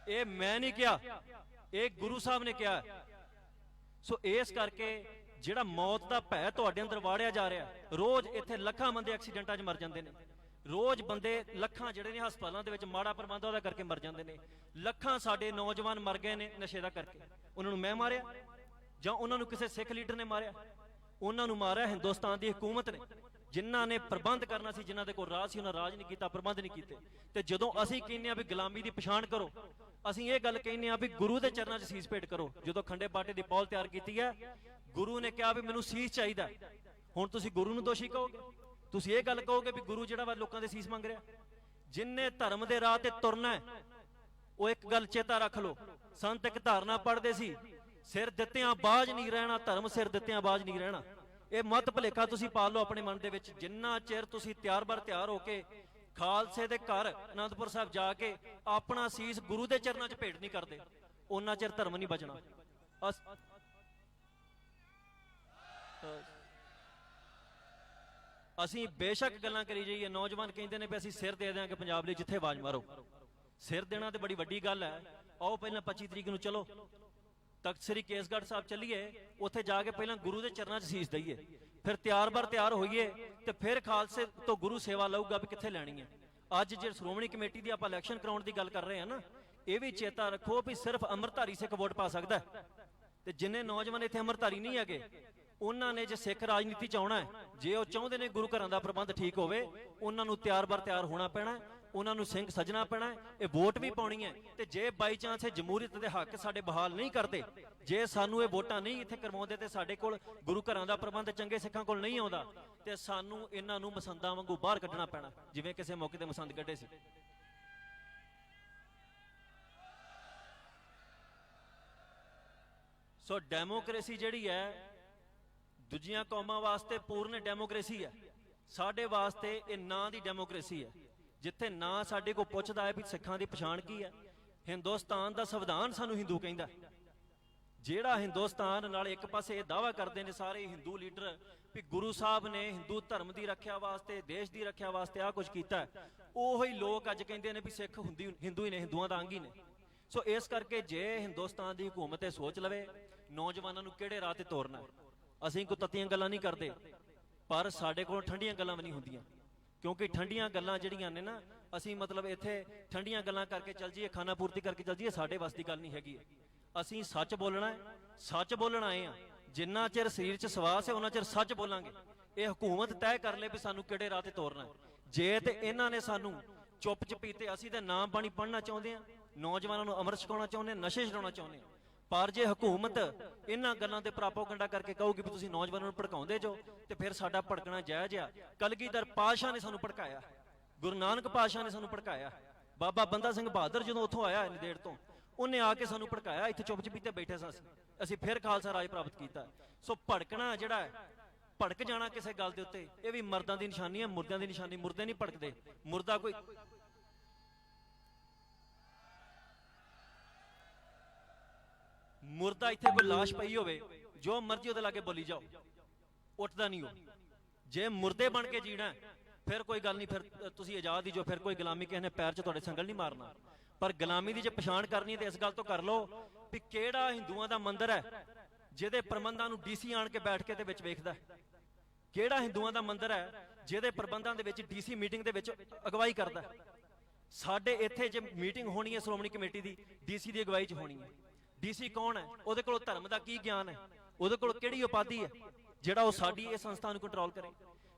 ਇਹ ਮੈਂ ਨਹੀਂ ਕਿਹਾ, ਇਹ ਗੁਰੂ ਸਾਹਿਬ ਨੇ ਕਿਹਾ। ਸੋ ਇਸ ਕਰਕੇ ਜਿਹੜਾ ਮੌਤ ਦਾ ਭੈ ਤੁਹਾਡੇ ਅੰਦਰ ਵਾੜਿਆ ਜਾ ਰਿਹਾ, ਰੋਜ਼ ਇੱਥੇ ਲੱਖਾਂ ਬੰਦੇ ਐਕਸੀਡੈਂਟਾਂ 'ਚ ਮਰ ਜਾਂਦੇ ਨੇ, ਰੋਜ਼ ਬੰਦੇ ਲੱਖਾਂ ਜਿਹੜੇ ਨੇ ਹਸਪਤਾਲਾਂ ਦੇ ਵਿੱਚ ਮਾੜਾ ਪ੍ਰਬੰਧ ਉਹਦਾ ਕਰਕੇ ਮਰ ਜਾਂਦੇ ਨੇ, ਲੱਖਾਂ ਸਾਡੇ ਨੌਜਵਾਨ ਮਰ ਗਏ ਨੇ ਨਸ਼ੇ ਦਾ ਕਰਕੇ। ਉਹਨਾਂ ਨੂੰ ਮੈਂ ਮਾਰਿਆ ਜਾਂ ਉਹਨਾਂ ਨੂੰ ਕਿਸੇ ਸਿੱਖ ਲੀਡਰ ਨੇ ਮਾਰਿਆ? ਉਹਨਾਂ ਨੂੰ ਮਾਰਿਆ ਹਿੰਦੁਸਤਾਨ ਦੀ ਹਕੂਮਤ ਨੇ, ਜਿਨ੍ਹਾਂ ਨੇ ਪ੍ਰਬੰਧ ਕਰਨਾ ਸੀ, ਜਿਨ੍ਹਾਂ ਦੇ ਕੋਲ ਰਾਜ ਸੀ, ਉਹਨਾਂ ਰਾਜ ਨਹੀਂ ਕੀਤਾ, ਪ੍ਰਬੰਧ ਨਹੀਂ ਕੀਤੇ। ਤੇ ਜਦੋਂ ਅਸੀਂ ਕਹਿੰਦੇ ਆ ਵੀ ਗੁਲਾਮੀ ਦੀ ਪਛਾਣ ਕਰੋ, ਅਸੀਂ ਇਹ ਗੱਲ ਕਹਿੰਦੇ ਆ ਵੀ ਗੁਰੂ ਦੇ ਚਰਨਾਂ 'ਚ ਸੀਸ ਭੇਟ ਕਰੋ। ਜਦੋਂ ਖੰਡੇ ਬਾਟੇ ਦੀ ਪੌਲ ਤਿਆਰ ਕੀਤੀ ਹੈ, ਗੁਰੂ ਨੇ ਕਿਹਾ ਵੀ ਮੈਨੂੰ ਸੀਸ ਚਾਹੀਦਾ, ਹੁਣ ਤੁਸੀਂ ਗੁਰੂ ਨੂੰ ਦੋਸ਼ੀ ਕਹੋਗੇ? ਤੁਸੀਂ ਇਹ ਗੱਲ ਕਹੋਗੇ ਵੀ ਗੁਰੂ ਜਿਹੜਾ ਵਾ ਲੋਕਾਂ ਦੇ ਸੀਸ ਮੰਗ ਰਿਹਾ? ਜਿਨਨੇ ਧਰਮ ਦੇ ਰਾਹ ਤੇ ਤੁਰਨਾ ਹੈ, ਉਹ ਇੱਕ ਗੱਲ ਚੇਤਾ ਰੱਖ ਲਓ, ਸੰਤ ਇੱਕ ਧਾਰਨਾ ਪੜ੍ਹਦੇ ਸੀ, ਸਿਰ ਦਿੱਤਿਆਂ ਬਾਝ ਨਹੀਂ ਰਹਿਣਾ, ਧਰਮ ਸਿਰ ਦਿੱਤਿਆਂ ਬਾਝ ਨਹੀਂ ਰਹਿਣਾ। ਇਹ ਮਤ ਭੁਲੇਖਾ ਤੁਸੀਂ ਪਾਲ ਲਓ ਆਪਣੇ ਮਨ ਦੇ ਵਿੱਚ। ਜਿੰਨਾ ਚਿਰ ਤੁਸੀਂ ਤਿਆਰ ਹੋ ਕੇ ਖਾਲਸੇ ਦੇ ਘਰ ਅਨੰਦਪੁਰ ਸਾਹਿਬ ਜਾ ਕੇ ਆਪਣਾ ਸੀਸ ਗੁਰੂ ਦੇ ਚਰਨਾਂ 'ਚ ਭੇਟ ਨਹੀਂ ਕਰਦੇ, ਉਹਨਾਂ ਚਿਰ ਧਰਮ ਨਹੀਂ ਬਚਣਾ। ਅਸੀਂ ਬੇਸ਼ੱਕ ਗੱਲਾਂ ਕਰੀ ਜਾਈਏ, ਨੌਜਵਾਨ ਕਹਿੰਦੇ ਨੇ ਵੀ ਅਸੀਂ ਸਿਰ ਦੇ ਦਿਆਂਗੇ ਪੰਜਾਬ ਲਈ, ਜਿੱਥੇ ਆਵਾਜ਼ ਮਾਰੋ। ਸਿਰ ਦੇਣਾ ਤੇ ਬੜੀ ਵੱਡੀ ਗੱਲ ਹੈ। ਆਓ ਪਹਿਲਾਂ 25 ਤਰੀਕ ਨੂੰ ਚਲੋ, ਤਖਤ ਸ੍ਰੀ ਕੇਸਗੜ੍ਹ ਸਾਹਿਬ ਚੱਲੀਏ, ਉੱਥੇ ਜਾ ਕੇ ਪਹਿਲਾਂ ਗੁਰੂ ਦੇ ਚਰਨਾਂ 'ਚ ਸੀਸ ਦਈਏ, ਫਿਰ ਤਿਆਰ-ਬਰ ਤਿਆਰ ਹੋਈਏ ਤੇ ਫਿਰ ਖਾਲਸੇ ਤੋਂ ਗੁਰੂ ਸੇਵਾ ਲਊਗਾ ਵੀ ਕਿੱਥੇ ਲੈਣੀ ਹੈ। ਅੱਜ ਜੇ ਸ਼੍ਰੋਮਣੀ ਕਮੇਟੀ ਦੀ ਆਪਾਂ ਇਲੈਕਸ਼ਨ ਕਰਾਉਣ ਦੀ ਗੱਲ ਕਰ ਰਹੇ ਹਾਂ ਨਾ, ਇਹ ਵੀ ਚੇਤਾ ਰੱਖੋ ਵੀ ਸਿਰਫ ਅੰਮ੍ਰਿਤਧਾਰੀ ਸਿੱਖ ਵੋਟ ਪਾ ਸਕਦਾ ਹੈ, ਤੇ ਜਿੰਨੇ ਨੌਜਵਾਨ ਇੱਥੇ ਅੰਮ੍ਰਿਤਧਾਰੀ ਨਹੀਂ ਹੈਗੇ ਉਹਨਾਂ ਨੇ ਜੇ ਸਿੱਖ ਰਾਜਨੀਤੀ ਚ ਆਉਣਾ ਹੈ, ਜੇ ਉਹ ਚਾਹੁੰਦੇ ਨੇ ਗੁਰੂ ਘਰਾਂ ਦਾ ਪ੍ਰਬੰਧ ਠੀਕ ਹੋਵੇ, ਉਹਨਾਂ ਨੂੰ ਤਿਆਰ-ਬਰ ਤਿਆਰ ਹੋਣਾ ਪੈਣਾ, ਉਹਨਾਂ ਨੂੰ ਸਿੰਘ ਸਜਣਾ ਪੈਣਾ, ਇਹ ਵੋਟ ਵੀ ਪਾਉਣੀ ਹੈ। ਤੇ ਜੇ ਬਾਈ ਚਾਂਸ ਇਹ ਜਮਹੂਰੀਅਤ ਦੇ ਹੱਕ ਸਾਡੇ ਬਹਾਲ ਨਹੀਂ ਕਰਦੇ, ਜੇ ਸਾਨੂੰ ਇਹ ਵੋਟਾਂ ਨਹੀਂ ਇੱਥੇ ਕਰਵਾਉਂਦੇ ਤੇ ਸਾਡੇ ਕੋਲ ਗੁਰੂ ਘਰਾਂ ਦਾ ਪ੍ਰਬੰਧ ਚੰਗੇ ਸਿੱਖਾਂ ਕੋਲ ਨਹੀਂ ਆਉਂਦਾ, ਤੇ ਸਾਨੂੰ ਇਹਨਾਂ ਨੂੰ ਮਸੰਦਾਂ ਵਾਂਗੂ ਬਾਹਰ ਕੱਢਣਾ ਪੈਣਾ, ਜਿਵੇਂ ਕਿਸੇ ਮੌਕੇ ਤੇ ਮਸੰਦ ਕੱਢੇ ਸੀ। ਸੋ ਡੈਮੋਕ੍ਰੇਸੀ ਜਿਹੜੀ ਹੈ ਦੂਜੀਆਂ ਕੌਮਾਂ ਵਾਸਤੇ ਪੂਰਨ ਡੈਮੋਕ੍ਰੇਸੀ ਹੈ, ਸਾਡੇ ਵਾਸਤੇ ਇਹ ਨਾਂ ਦੀ ਡੈਮੋਕ੍ਰੇਸੀ ਹੈ, ਜਿੱਥੇ ਨਾ ਸਾਡੇ ਕੋਲ ਪੁੱਛਦਾ ਹੈ ਵੀ ਸਿੱਖਾਂ ਦੀ ਪਛਾਣ ਕੀ ਹੈ। ਹਿੰਦੁਸਤਾਨ ਦਾ ਸੰਵਿਧਾਨ ਸਾਨੂੰ ਹਿੰਦੂ ਕਹਿੰਦਾ, ਜਿਹੜਾ ਹਿੰਦੁਸਤਾਨ ਨਾਲ ਇੱਕ ਪਾਸੇ ਇਹ ਦਾਅਵਾ ਕਰਦੇ ਨੇ ਸਾਰੇ ਹਿੰਦੂ ਲੀਡਰ ਵੀ ਗੁਰੂ ਸਾਹਿਬ ਨੇ ਹਿੰਦੂ ਧਰਮ ਦੀ ਰੱਖਿਆ ਵਾਸਤੇ, ਦੇਸ਼ ਦੀ ਰੱਖਿਆ ਵਾਸਤੇ ਆਹ ਕੁਝ ਕੀਤਾ, ਉਹੀ ਲੋਕ ਅੱਜ ਕਹਿੰਦੇ ਨੇ ਵੀ ਸਿੱਖ ਹਿੰਦੂ ਹੀ ਨੇ, ਹਿੰਦੂਆਂ ਦਾ ਅੰਗ ਹੀ ਨੇ। ਸੋ ਇਸ ਕਰਕੇ ਜੇ ਹਿੰਦੁਸਤਾਨ ਦੀ ਹਕੂਮਤ ਇਹ ਸੋਚ ਲਵੇ ਨੌਜਵਾਨਾਂ ਨੂੰ ਕਿਹੜੇ ਰਾਹ ਤੇ ਤੋਰਨਾ, ਅਸੀਂ ਕੋਈ ਤੱਤੀਆਂ ਗੱਲਾਂ ਨਹੀਂ ਕਰਦੇ, ਪਰ ਸਾਡੇ ਕੋਲ ਠੰਡੀਆਂ ਗੱਲਾਂ ਵੀ ਨਹੀਂ ਹੁੰਦੀਆਂ, ਕਿਉਂਕਿ ਠੰਡੀਆਂ ਗੱਲਾਂ ਜਿਹੜੀਆਂ ਨੇ ਨਾ, ਅਸੀਂ ਮਤਲਬ ਇੱਥੇ ਠੰਡੀਆਂ ਗੱਲਾਂ ਕਰਕੇ ਚੱਲ ਜਾਈਏ, ਖਾਣਾ ਪੂਰਤੀ ਕਰਕੇ ਚੱਲ ਜਾਈਏ, ਸਾਡੇ ਵੱਸ ਦੀ ਗੱਲ ਨਹੀਂ ਹੈਗੀ। ਅਸੀਂ ਸੱਚ ਬੋਲਣਾ ਹੈ, ਸੱਚ ਬੋਲਣ ਆਏ ਆ, ਜਿੰਨਾ ਚਿਰ ਸਰੀਰ 'ਚ ਸਵਾਸ ਹੈ ਉਹਨਾਂ ਚਿਰ ਸੱਚ ਬੋਲਾਂਗੇ। ਇਹ ਹਕੂਮਤ ਤੈਅ ਕਰ ਲੇ ਵੀ ਸਾਨੂੰ ਕਿਹੜੇ ਰਾਹ ਤੇ ਤੋਰਨਾ। ਜੇ ਤੇ ਇਹਨਾਂ ਨੇ ਸਾਨੂੰ ਚੁੱਪ ਚਪੀਤੇ, ਅਸੀਂ ਤੇ ਨਾਮ ਬਾਣੀ ਪੜ੍ਹਨਾ ਚਾਹੁੰਦੇ ਆ, ਨੌਜਵਾਨਾਂ ਨੂੰ ਅੰਮ੍ਰਿਤ ਛਕਾਉਣਾ ਚਾਹੁੰਦੇ, ਨਸ਼ੇ ਛਡਾਉਣਾ ਚਾਹੁੰਦੇ ਆ, ਪਰ ਜੇ ਹਕੂਮਤ ਇਹਨਾਂ ਗੱਲਾਂ ਤੇ ਪ੍ਰਾਪੋਗੰਡਾ ਕਰਕੇ ਕਹੂਗੀ ਵੀ ਤੁਸੀਂ ਨੌਜਵਾਨਾਂ ਨੂੰ ਭੜਕਾਉਂਦੇ ਜੋ, ਤੇ ਫਿਰ ਸਾਡਾ ਭੜਕਣਾ ਜਾਇਜ਼ ਆ। ਕਲਗੀਧਰ ਪਾਤਸ਼ਾਹ ਨੇ ਸਾਨੂੰ ਭੜਕਾਇਆ, ਗੁਰੂ ਨਾਨਕ ਪਾਤਸ਼ਾਹ ਨੇ ਸਾਨੂੰ ਭੜਕਾਇਆ, ਬਾਬਾ ਬੰਦਾ ਸਿੰਘ ਬਹਾਦਰ ਜਦੋਂ ਉੱਥੋਂ ਆਇਆ ਨੰਦੇੜ ਤੋਂ, ਉਹਨੇ ਆ ਕੇ ਸਾਨੂੰ ਭੜਕਾਇਆ, ਇੱਥੇ ਚੁੱਪ ਚਪੀਤੇ ਬੈਠੇ ਸਾਂ ਅਸੀਂ ਫਿਰ ਖਾਲਸਾ ਰਾਜ ਪ੍ਰਾਪਤ ਕੀਤਾ। ਸੋ ਭੜਕਣਾ ਜਿਹੜਾ ਹੈ, ਭੜਕ ਜਾਣਾ ਕਿਸੇ ਗੱਲ ਦੇ ਉੱਤੇ, ਇਹ ਵੀ ਮਰਦਾਂ ਦੀ ਨਿਸ਼ਾਨੀ ਹੈ, ਮੁਰਦਿਆਂ ਦੀ ਨਿਸ਼ਾਨੀ। ਮੁਰਦੇ ਨਹੀਂ ਭੜਕਦੇ, ਮੁਰਦਾ ਕੋਈ ਮੁਰਦਾ ਇੱਥੇ ਕੋਈ ਲਾਸ਼ ਪਈ ਹੋਵੇ, ਜੋ ਮਰਜ਼ੀ ਉਹਦੇ ਲਾਗੇ ਬੋਲੀ ਜਾਓ, ਉੱਠਦਾ ਨਹੀਂ ਉਹ। ਜੇ ਮੁਰਦੇ ਬਣ ਕੇ ਜੀਣਾ ਫਿਰ ਕੋਈ ਗੱਲ ਨਹੀਂ, ਫਿਰ ਤੁਸੀਂ ਆਜ਼ਾਦ ਹੀ ਜੋ, ਫਿਰ ਕੋਈ ਗੁਲਾਮੀ ਕਿਸੇ ਨੇ ਪੈਰ 'ਚ ਤੁਹਾਡੇ ਸੰਗਲ ਨਹੀਂ ਮਾਰਨਾ। ਪਰ ਗੁਲਾਮੀ ਦੀ ਜੇ ਪਛਾਣ ਕਰਨੀ ਤੇ ਇਸ ਗੱਲ ਤੋਂ ਕਰ ਲਓ ਵੀ ਕਿਹੜਾ ਹਿੰਦੂਆਂ ਦਾ ਮੰਦਿਰ ਹੈ ਜਿਹਦੇ ਪ੍ਰਬੰਧਾਂ ਨੂੰ ਡੀਸੀ ਆਣ ਕੇ ਬੈਠ ਕੇ ਤੇ ਵਿੱਚ ਵੇਖਦਾ, ਕਿਹੜਾ ਹਿੰਦੂਆਂ ਦਾ ਮੰਦਿਰ ਹੈ ਜਿਹਦੇ ਪ੍ਰਬੰਧਾਂ ਦੇ ਵਿੱਚ ਡੀਸੀ ਮੀਟਿੰਗ ਦੇ ਵਿੱਚ ਅਗਵਾਈ ਕਰਦਾ। ਸਾਡੇ ਇੱਥੇ ਜੇ ਮੀਟਿੰਗ ਹੋਣੀ ਹੈ ਸ਼੍ਰੋਮਣੀ ਕਮੇਟੀ ਦੀ, ਡੀਸੀ ਦੀ ਅਗਵਾਈ 'ਚ ਹੋਣੀ ਹੈ। ਡੀਸੀ ਕੌਣ ਹੈ? ਉਹਦੇ ਕੋਲ ਧਰਮ ਦਾ ਕੀ ਗਿਆਨ ਹੈ? ਉਹਦੇ ਕੋਲ ਕਿਹੜੀ ਉਪਾਧੀ ਹੈ ਜਿਹੜਾ ਉਹ ਸਾਡੀ ਇਹ ਸੰਸਥਾ ਨੂੰ ਕੰਟਰੋਲ ਕਰੇ?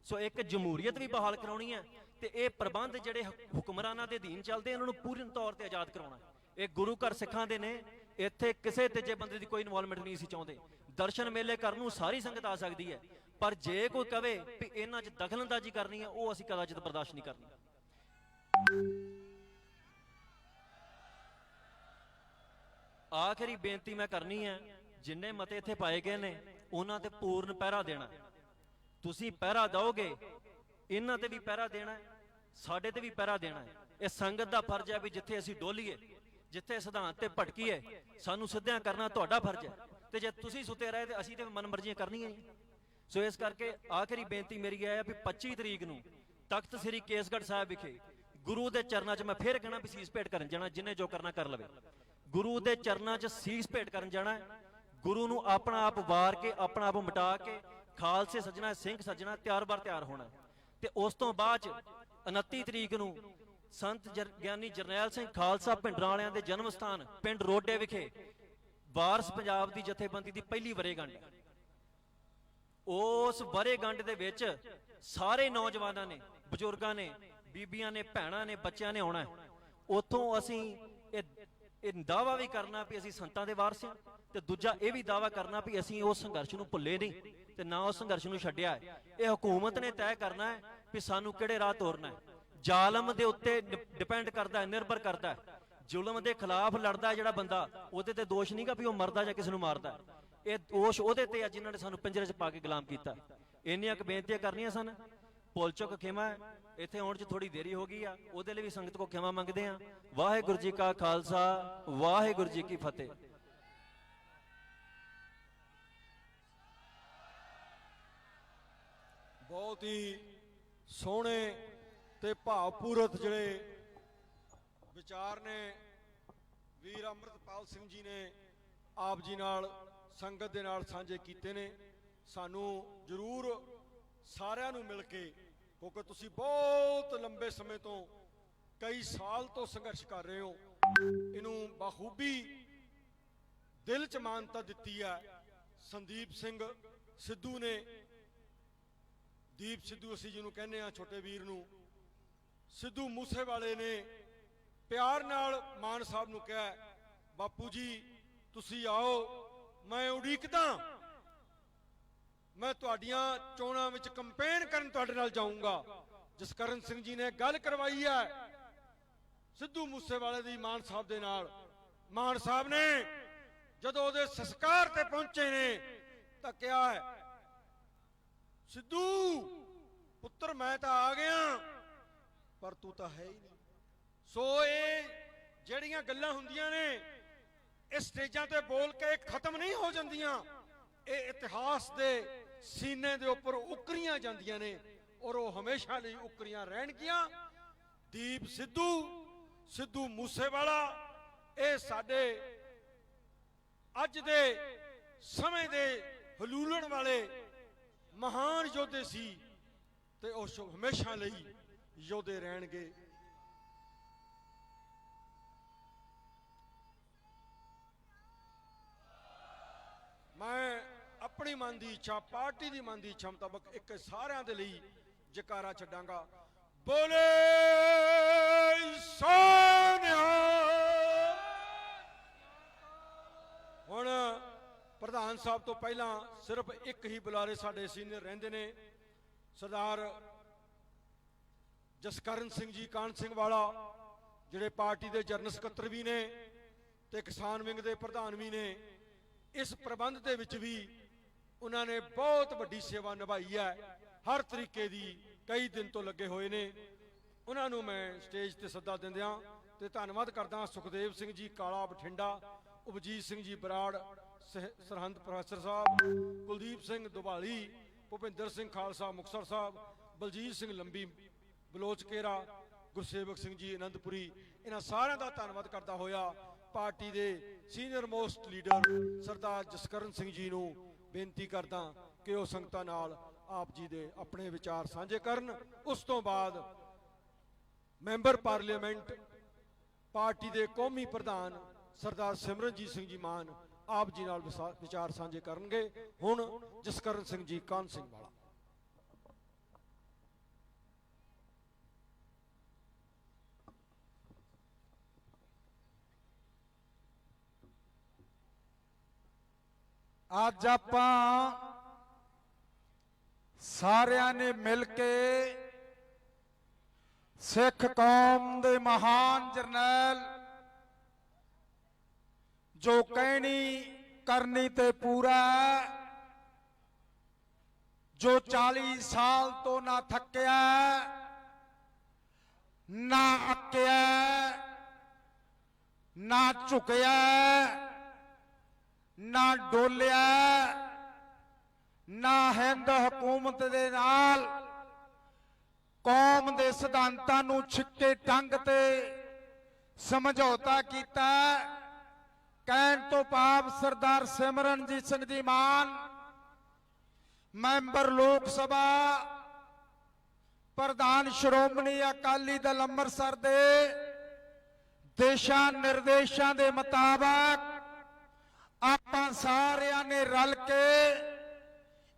ਸੋ ਇੱਕ ਜਮਹੂਰੀਅਤ ਵੀ ਬਹਾਲ ਕਰਾਉਣੀ ਹੈ, ਤੇ ਇਹ ਪ੍ਰਬੰਧ ਜਿਹੜੇ ਹੁਕਮਰਾਨਾਂ ਦੇ ਅਧੀਨ ਚੱਲਦੇ ਇਹਨਾਂ ਨੂੰ ਪੂਰਨ ਤੌਰ ਤੇ ਆਜ਼ਾਦ ਕਰਾਉਣਾ। ਇਹ ਗੁਰੂ ਘਰ ਸਿੱਖਾਂ ਦੇ ਨੇ, ਇੱਥੇ ਕਿਸੇ ਤੀਜੇ ਬੰਦੇ ਦੀ ਕੋਈ ਇਨਵੋਲਵਮੈਂਟ ਨਹੀਂ ਸੀ ਚਾਹੁੰਦੇ। ਦਰਸ਼ਨ ਮੇਲੇ ਕਰਨ ਨੂੰ ਸਾਰੀ ਸੰਗਤ ਆ ਸਕਦੀ ਹੈ, ਪਰ ਜੇ ਕੋਈ ਕਵੇ ਵੀ ਇਹਨਾਂ 'ਚ ਦਖਲਅੰਦਾਜ਼ੀ ਕਰਨੀ ਹੈ, ਉਹ ਅਸੀਂ ਕਦਾਚਿਤ ਬਰਦਾਸ਼ਤ ਨਹੀਂ ਕਰਨੀ। ਆਖਰੀ ਬੇਨਤੀ ਮੈਂ ਕਰਨੀ ਹੈ, ਜਿੰਨੇ ਮਤੇ ਇੱਥੇ ਪਾਏ ਗਏ ਨੇ ਉਹਨਾਂ ਤੇ ਪੂਰਨ ਪਹਿਰਾ ਦੇਣਾ। ਤੁਸੀਂ ਪਹਿਰਾ ਦਿਓਗੇ, ਇਹਨਾਂ ਤੇ ਵੀ ਪਹਿਰਾ ਦੇਣਾ, ਸਾਡੇ ਤੇ ਵੀ ਪਹਿਰਾ ਦੇਣਾ। ਇਹ ਸੰਗਤ ਦਾ ਫਰਜ਼ ਹੈ ਵੀ ਜਿੱਥੇ ਅਸੀਂ ਡੋਲੀਏ, ਜਿੱਥੇ ਸਿਧਾਂਤ ਤੇ ਭਟਕੀਏ, ਸਾਨੂੰ ਸਿੱਧਿਆਂ ਕਰਨਾ ਤੁਹਾਡਾ ਫਰਜ਼ ਹੈ, ਤੇ ਜੇ ਤੁਸੀਂ ਸੁੱਤੇ ਰਹੇ ਤੇ ਅਸੀਂ ਤੇ ਮਨਮਰਜ਼ੀਆਂ ਕਰਨੀਆਂ ਹੀ। ਸੋ ਇਸ ਕਰਕੇ ਆਖਰੀ ਬੇਨਤੀ ਮੇਰੀ ਇਹ ਹੈ ਵੀ 25 ਤਰੀਕ ਨੂੰ ਤਖਤ ਸ੍ਰੀ ਕੇਸਗੜ੍ਹ ਸਾਹਿਬ ਵਿਖੇ ਗੁਰੂ ਦੇ ਚਰਨਾਂ 'ਚ ਮੈਂ ਫੇਰ ਕਹਿਣਾ ਵੀ ਸੀਸ ਭੇਟ ਕਰਨ ਜਾਣਾ। ਜਿਹਨੇ ਜੋ ਕਰਨਾ ਕਰ ਲਵੇ, ਗੁਰੂ ਦੇ ਚਰਨਾਂ 'ਚ ਸੀਸ ਭੇਟ ਕਰਨ ਜਾਣਾ। ਗੁਰੂ ਨੂੰ ਆਪਣਾ ਆਪ ਵਾਰ ਕੇ, ਆਪਣਾ ਆਪ ਮਿਟਾ ਕੇ ਖਾਲਸੇ ਸੱਜਣਾ, ਸਿੰਘ ਸੱਜਣਾ, ਤਿਆਰ-ਬਰ ਤਿਆਰ ਹੋਣਾ। ਤੇ ਉਸ ਤੋਂ ਬਾਅਦ 'ਚ 29 ਤਰੀਕ ਨੂੰ ਸੰਤ ਗਿਆਨੀ ਜਰਨੈਲ ਸਿੰਘ ਖਾਲਸਾ ਭਿੰਡਰਾਂ ਵਾਲਿਆਂ ਦੇ ਜਨਮ ਸਥਾਨ ਪਿੰਡ ਰੋਡੇ ਵਿਖੇ ਵਾਰਸ ਪੰਜਾਬ ਦੀ ਜਥੇਬੰਦੀ ਦੀ ਪਹਿਲੀ ਵਰ੍ਹੇਗੰਢ। ਉਸ ਵਰ੍ਹੇਗੰਢ ਦੇ ਵਿੱਚ ਸਾਰੇ ਨੌਜਵਾਨਾਂ ਨੇ, ਬਜ਼ੁਰਗਾਂ ਨੇ, ਬੀਬੀਆਂ ਨੇ, ਭੈਣਾਂ ਨੇ, ਬੱਚਿਆਂ ਨੇ ਆਉਣਾ। ਉੱਥੋਂ ਅਸੀਂ ਇਹ ਦਾਅਵਾ ਵੀ ਕਰਨਾ ਵੀ ਅਸੀਂ ਸੰਤਾਂ ਦੇ ਵਾਰਸ ਹਾਂ, ਤੇ ਦੂਜਾ ਇਹ ਵੀ ਦਾਅਵਾ ਕਰਨਾ ਵੀ ਅਸੀਂ ਉਸ ਸੰਘਰਸ਼ ਨੂੰ ਭੁੱਲੇ ਨਹੀਂ ਤੇ ਨਾ ਉਸ ਸੰਘਰਸ਼ ਨੂੰ ਛੱਡਿਆ ਹੈ। ਇਹ ਹਕੂਮਤ ਨੇ ਤੈਅ ਕਰਨਾ ਹੈ ਵੀ ਸਾਨੂੰ ਕਿਹੜੇ ਰਾਹ ਤੋਰਨਾ ਹੈ। ਜ਼ਾਲਮ ਦੇ ਉੱਤੇ ਡਿਪੈਂਡ ਕਰਦਾ ਹੈ, ਨਿਰਭਰ ਕਰਦਾ ਹੈ। ਜ਼ੁਲਮ ਦੇ ਖਿਲਾਫ ਲੜਦਾ ਜਿਹੜਾ ਬੰਦਾ, ਉਹਦੇ ਤੇ ਦੋਸ਼ ਨਹੀਂਗਾ ਵੀ ਉਹ ਮਰਦਾ ਜਾਂ ਕਿਸੇ ਨੂੰ ਮਾਰਦਾ। ਇਹ ਦੋਸ਼ ਉਹਦੇ ਤੇ ਆ ਜਿਨ੍ਹਾਂ ਨੇ ਸਾਨੂੰ ਪਿੰਜਰੇ 'ਚ ਪਾ ਕੇ ਗੁਲਾਮ ਕੀਤਾ। ਇੰਨੀਆਂ ਕੁ ਬੇਨਤੀਆਂ ਕਰਨੀਆਂ ਸਨ। ਭੁੱਲ ਚੁੱਕ ਖਿਮਾ, ਇੱਥੇ ਆਉਣ 'ਚ ਥੋੜੀ ਦੇਰੀ ਹੋ ਗਈ ਆ, ਉਹਦੇ ਲਈ ਵੀ ਸੰਗਤ ਕੋ ਖਿਮਾ ਮੰਗਦੇ ਆ। ਵਾਹਿਗੁਰੂ ਜੀ ਕਾ ਖਾਲਸਾ, ਵਾਹਿਗੁਰੂ ਜੀ ਕੀ ਫਤਿਹ। ਬਹੁਤ ਹੀ ਸੋਹਣੇ ਤੇ ਭਾਵਪੂਰਤ ਜਿਹੜੇ ਵਿਚਾਰ ਨੇ ਵੀਰ ਅੰਮ੍ਰਿਤਪਾਲ ਸਿੰਘ ਜੀ ਨੇ ਆਪ ਜੀ ਨਾਲ ਸੰਗਤ ਦੇ ਨਾਲ ਸਾਂਝੇ ਕੀਤੇ ਨੇ। ਸਾਨੂੰ ਜ਼ਰੂਰ ਸਾਰਿਆਂ ਨੂੰ ਮਿਲ ਕੇ, ਕਿਉਂਕਿ ਤੁਸੀਂ ਬਹੁਤ ਲੰਬੇ ਸਮੇਂ ਤੋਂ, ਕਈ ਸਾਲ ਤੋਂ ਸੰਘਰਸ਼ ਕਰ ਰਹੇ ਹੋ, ਇਹਨੂੰ ਬਾਖੂਬੀ ਦਿਲ 'ਚ ਮਾਨਤਾ ਦਿੱਤੀ ਹੈ। ਸੰਦੀਪ ਸਿੰਘ ਸਿੱਧੂ ਨੇ, ਦੀਪ ਸਿੱਧੂ ਅਸੀਂ ਜਿਹਨੂੰ ਕਹਿੰਦੇ ਆ, ਛੋਟੇ ਵੀਰ ਨੂੰ, ਸਿੱਧੂ ਮੂਸੇਵਾਲੇ ਨੇ ਪਿਆਰ ਨਾਲ ਮਾਨ ਸਾਹਿਬ ਨੂੰ ਕਿਹਾ, ਬਾਪੂ ਜੀ ਤੁਸੀਂ ਆਓ, ਮੈਂ ਉਡੀਕਦਾ, ਮੈਂ ਤੁਹਾਡੀਆਂ ਚੋਣਾਂ ਵਿੱਚ ਕੰਪੇਨ ਕਰਨ ਤੁਹਾਡੇ ਨਾਲ ਜਾਊਂਗਾ। ਜਸਕਰਨ ਸਿੰਘ ਜੀ ਨੇ ਗੱਲ ਕਰਵਾਈ ਹੈ ਸਿੱਧੂ ਮੂਸੇਵਾਲੇ ਦੀ ਮਾਨ ਸਾਹਿਬ ਦੇ ਨਾਲ। ਮਾਨ ਸਾਹਿਬ ਨੇ ਜਦੋਂ ਉਹਦੇ ਸੰਸਕਾਰ ਤੇ ਪਹੁੰਚੇ ਨੇ ਤਾਂ ਕਿਹਾ ਹੈ, ਸਿੱਧੂ ਪੁੱਤਰ ਮੈਂ ਤਾਂ ਆ ਗਿਆ, ਪਰ ਤੂੰ ਤਾਂ ਹੈ ਹੀ ਨਹੀਂ। ਸੋ ਇਹ ਜਿਹੜੀਆਂ ਗੱਲਾਂ ਹੁੰਦੀਆਂ ਨੇ, ਇਹ ਸਟੇਜਾਂ ਤੇ ਬੋਲ ਕੇ ਖਤਮ ਨਹੀਂ ਹੋ ਜਾਂਦੀਆਂ, ਇਹ ਇਤਿਹਾਸ ਦੇ ਸੀਨੇ ਦੇ ਉੱਪਰ ਉਕਰੀਆਂ ਜਾਂਦੀਆਂ ਨੇ, ਔਰ ਉਹ ਹਮੇਸ਼ਾ ਲਈ ਉਕਰੀਆਂ ਰਹਿਣਗੀਆਂ। ਦੀਪ ਸਿੱਧੂ, ਸਿੱਧੂ ਮੂਸੇਵਾਲਾ, ਇਹ ਸਾਡੇ ਅੱਜ ਦੇ ਸਮੇਂ ਦੇ ਹਲੂਲਣ ਵਾਲੇ ਮਹਾਨ ਯੋਧੇ ਸੀ, ਤੇ ਉਹ ਹਮੇਸ਼ਾ ਲਈ ਯੋਧੇ ਰਹਿਣਗੇ। ਮੈਂ ਆਪਣੀ ਮਨ ਦੀ ਇੱਛਾ, ਪਾਰਟੀ ਦੀ ਮਨ ਦੀ ਇੱਛਾ ਮੁਤਾਬਕ ਇੱਕ ਸਾਰਿਆਂ ਦੇ ਲਈ ਜਕਾਰਾ ਛੱਡਾਂਗਾ, ਬੋਲੇ ਸੋਨਿਹਾ। ਹੁਣ ਪ੍ਰਧਾਨ ਸਾਹਿਬ ਤੋਂ ਪਹਿਲਾਂ ਸਿਰਫ ਇੱਕ ਹੀ ਬੁਲਾਰੇ ਸਾਡੇ ਸੀਨੀਅਰ ਰਹਿੰਦੇ ਨੇ, ਸਰਦਾਰ ਜਸਕਰਨ ਸਿੰਘ ਜੀ ਕਾਹਨ ਸਿੰਘ ਵਾਲਾ, ਜਿਹੜੇ ਪਾਰਟੀ ਦੇ ਜਨਰਲ ਸਕੱਤਰ ਵੀ ਨੇ ਤੇ ਕਿਸਾਨ ਵਿੰਗ ਦੇ ਪ੍ਰਧਾਨ ਵੀ ਨੇ। ਇਸ ਪ੍ਰਬੰਧ ਦੇ ਵਿੱਚ ਵੀ ਉਹਨਾਂ ਨੇ ਬਹੁਤ ਵੱਡੀ ਸੇਵਾ ਨਿਭਾਈ ਹੈ, ਹਰ ਤਰੀਕੇ ਦੀ, ਕਈ ਦਿਨ ਤੋਂ ਲੱਗੇ ਹੋਏ ਨੇ। ਉਹਨਾਂ ਨੂੰ ਮੈਂ ਸਟੇਜ ਤੇ ਸੱਦਾ ਦਿੰਦਿਆਂ ਤੇ ਧੰਨਵਾਦ ਕਰਦਾ ਸੁਖਦੇਵ ਸਿੰਘ ਜੀ ਕਾਲਾ ਬਠਿੰਡਾ, ਉਪਜੀਤ ਸਿੰਘ ਜੀ ਬਰਾੜ ਸਰਹੰਦ ਪ੍ਰੋਫੈਸਰ ਸਾਹਿਬ, ਕੁਲਦੀਪ ਸਿੰਘ ਦੁਬਾਲੀ, ਭੁਪਿੰਦਰ ਸਿੰਘ ਖਾਲਸਾ ਮੁਕਤਸਰ ਸਾਹਿਬ, ਬਲਜੀਤ ਸਿੰਘ ਲੰਬੀ ਬਲੋਚਕੇਰਾ, ਗੁਰਸੇਵਕ ਸਿੰਘ ਜੀ ਅਨੰਦਪੁਰੀ, ਇਹਨਾਂ ਸਾਰਿਆਂ ਦਾ ਧੰਨਵਾਦ ਕਰਦਾ ਹੋਇਆ ਪਾਰਟੀ ਦੇ ਸੀਨੀਅਰ ਮੋਸਟ ਲੀਡਰ ਸਰਦਾਰ ਜਸਕਰਨ ਸਿੰਘ ਜੀ ਨੂੰ ਬੇਨਤੀ ਕਰਦਾ ਕਿ ਉਹ ਸੰਗਤਾਂ ਨਾਲ ਆਪ ਜੀ ਦੇ ਆਪਣੇ ਵਿਚਾਰ ਸਾਂਝੇ ਕਰਨ। ਉਸ ਤੋਂ ਬਾਅਦ ਮੈਂਬਰ ਪਾਰਲੀਮੈਂਟ ਪਾਰਟੀ ਦੇ ਕੌਮੀ ਪ੍ਰਧਾਨ ਸਰਦਾਰ ਸਿਮਰਨਜੀਤ ਸਿੰਘ ਜੀ ਮਾਨ ਆਪ ਜੀ ਨਾਲ ਵਿਚਾਰ ਸਾਂਝੇ ਕਰਨਗੇ। ਹੁਣ ਜਸਕਰਨ ਸਿੰਘ ਜੀ ਕਾਹਨ ਸਿੰਘ ਵਾਲਾ। ਅੱਜ ਆਪਾਂ ਸਾਰਿਆਂ ਨੇ ਮਿਲ ਕੇ ਸਿੱਖ ਕੌਮ ਦੇ ਮਹਾਨ ਜਰਨੈਲ ਜੋ ਕਹਿਣੀ ਕਰਨੀ ਤੇ ਪੂਰਾ, ਜੋ 40 ਸਾਲ ਤੋਂ ਨਾ ਥੱਕਿਆ ਨਾ ਅੱਕਿਆ ਨਾ ਝੁਕਿਆ ਨਾ ਡੋਲਿਆ, ਨਾ ਹਿੰਦ ਹਕੂਮਤ ਦੇ ਨਾਲ ਕੌਮ ਦੇ ਸਿਧਾਂਤਾਂ ਨੂੰ ਛਿੱਕੇ ਢੰਗ ਤੇ ਸਮਝੌਤਾ ਕੀਤਾ। ਕਹਿਣ ਤੋਂ ਭਾਵ ਸਰਦਾਰ ਸਿਮਰਨਜੀਤ ਸਿੰਘ ਜੀ ਮਾਨ ਮੈਂਬਰ ਲੋਕ ਸਭਾ, ਪ੍ਰਧਾਨ ਸ਼੍ਰੋਮਣੀ ਅਕਾਲੀ ਦਲ ਅੰਮ੍ਰਿਤਸਰ ਦੇ ਦਿਸ਼ਾ ਨਿਰਦੇਸ਼ਾਂ ਦੇ ਮੁਤਾਬਕ ਆਪਾਂ ਸਾਰਿਆਂ ਨੇ ਰਲ ਕੇ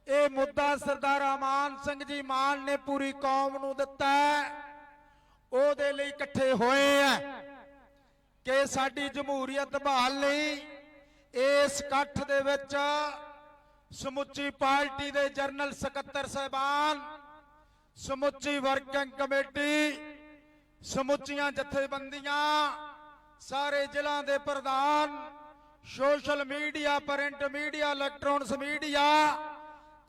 ਇਹ ਮੁੱਦਾ ਸਰਦਾਰ ਅਮਾਨ ਸਿੰਘ ਜੀ ਮਾਨ ਨੇ ਪੂਰੀ ਕੌਮ ਨੂੰ ਦਿੱਤਾ, ਉਹਦੇ ਲਈ ਇਕੱਠੇ ਹੋਏ ਆ ਕਿ ਸਾਡੀ ਜਮਹੂਰੀਅਤ ਬਹਾਲ ਲਈ ਇਸ ਇਕੱਠ ਦੇ ਵਿੱਚ ਸਮੁੱਚੀ ਪਾਰਟੀ ਦੇ ਜਨਰਲ ਸਕੱਤਰ ਸਾਹਿਬਾਨ, ਸਮੁੱਚੀ ਵਰਕਿੰਗ ਕਮੇਟੀ, ਸਮੁੱਚੀਆਂ ਜਥੇਬੰਦੀਆਂ, ਸਾਰੇ ਜ਼ਿਲ੍ਹਿਆਂ ਦੇ ਪ੍ਰਧਾਨ, social media, print media, electronics media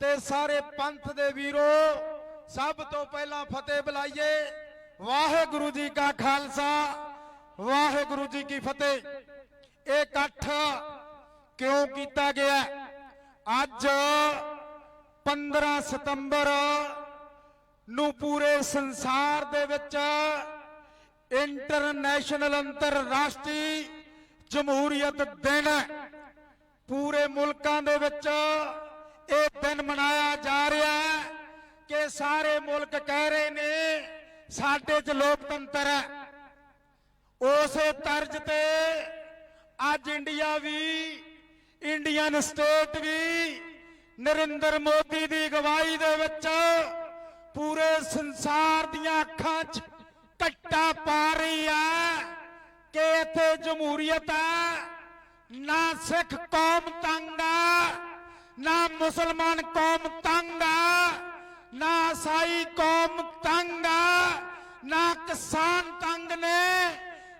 ਤੇ ਸਾਰੇ ਪੰਥ ਦੇ ਵੀਰੋ, ਸਭ ਤੋਂ ਪਹਿਲਾਂ ਫਤਿਹ ਬੁਲਾਈਏ। ਵਾਹਿਗੁਰੂ ਜੀ ਕਾ ਖਾਲਸਾ, ਵਾਹਿਗੁਰੂ ਜੀ ਕੀ ਫਤਿਹ। ਇਹ ਇਕੱਠ ਕਿਉਂ ਕੀਤਾ ਗਿਆ? ਅੱਜ 15 ਸਤੰਬਰ ਨੂੰ ਪੂਰੇ ਸੰਸਾਰ ਦੇ ਵਿੱਚ ਇੰਟਰਨੈਸ਼ਨਲ ਅੰਤਰਰਾਸ਼ਟਰੀ ਜਮਹੂਰੀਅਤ ਦਿਨ ਪੂਰੇ ਮੁਲਕਾਂ ਦੇ ਵਿੱਚ ਇਹ ਦਿਨ ਮਨਾਇਆ ਜਾ ਰਿਹਾ ਹੈ ਕਿ ਸਾਰੇ ਮੁਲਕ ਕਹਿ ਰਹੇ ਨੇ ਸਾਡੇ 'ਚ ਲੋਕਤੰਤਰ ਹੈ। ਉਸੇ ਤਰਜ਼ ਤੇ ਅੱਜ ਇੰਡੀਆ ਵੀ, ਇੰਡੀਅਨ ਸਟੇਟ ਵੀ ਨਰਿੰਦਰ ਮੋਦੀ ਦੀ ਅਗਵਾਈ ਦੇ ਵਿੱਚ ਪੂਰੇ ਸੰਸਾਰ ਦੀਆਂ ਅੱਖਾਂ 'ਚ ਘੱਟਾ ਪਾ ਰਹੀ ਹੈ ਕਿ ਇੱਥੇ ਜਮਹੂਰੀਅਤ ਹੈ। ਨਾ ਸਿੱਖ ਕੌਮ ਤੰਗ ਆ, ਨਾ ਮੁਸਲਮਾਨ ਕੌਮ ਤੰਗ ਆ, ਨਾ ਈਸਾਈ ਕੌਮ ਤੰਗ ਆ, ਨਾ ਕਿਸਾਨ ਤੰਗ ਨੇ,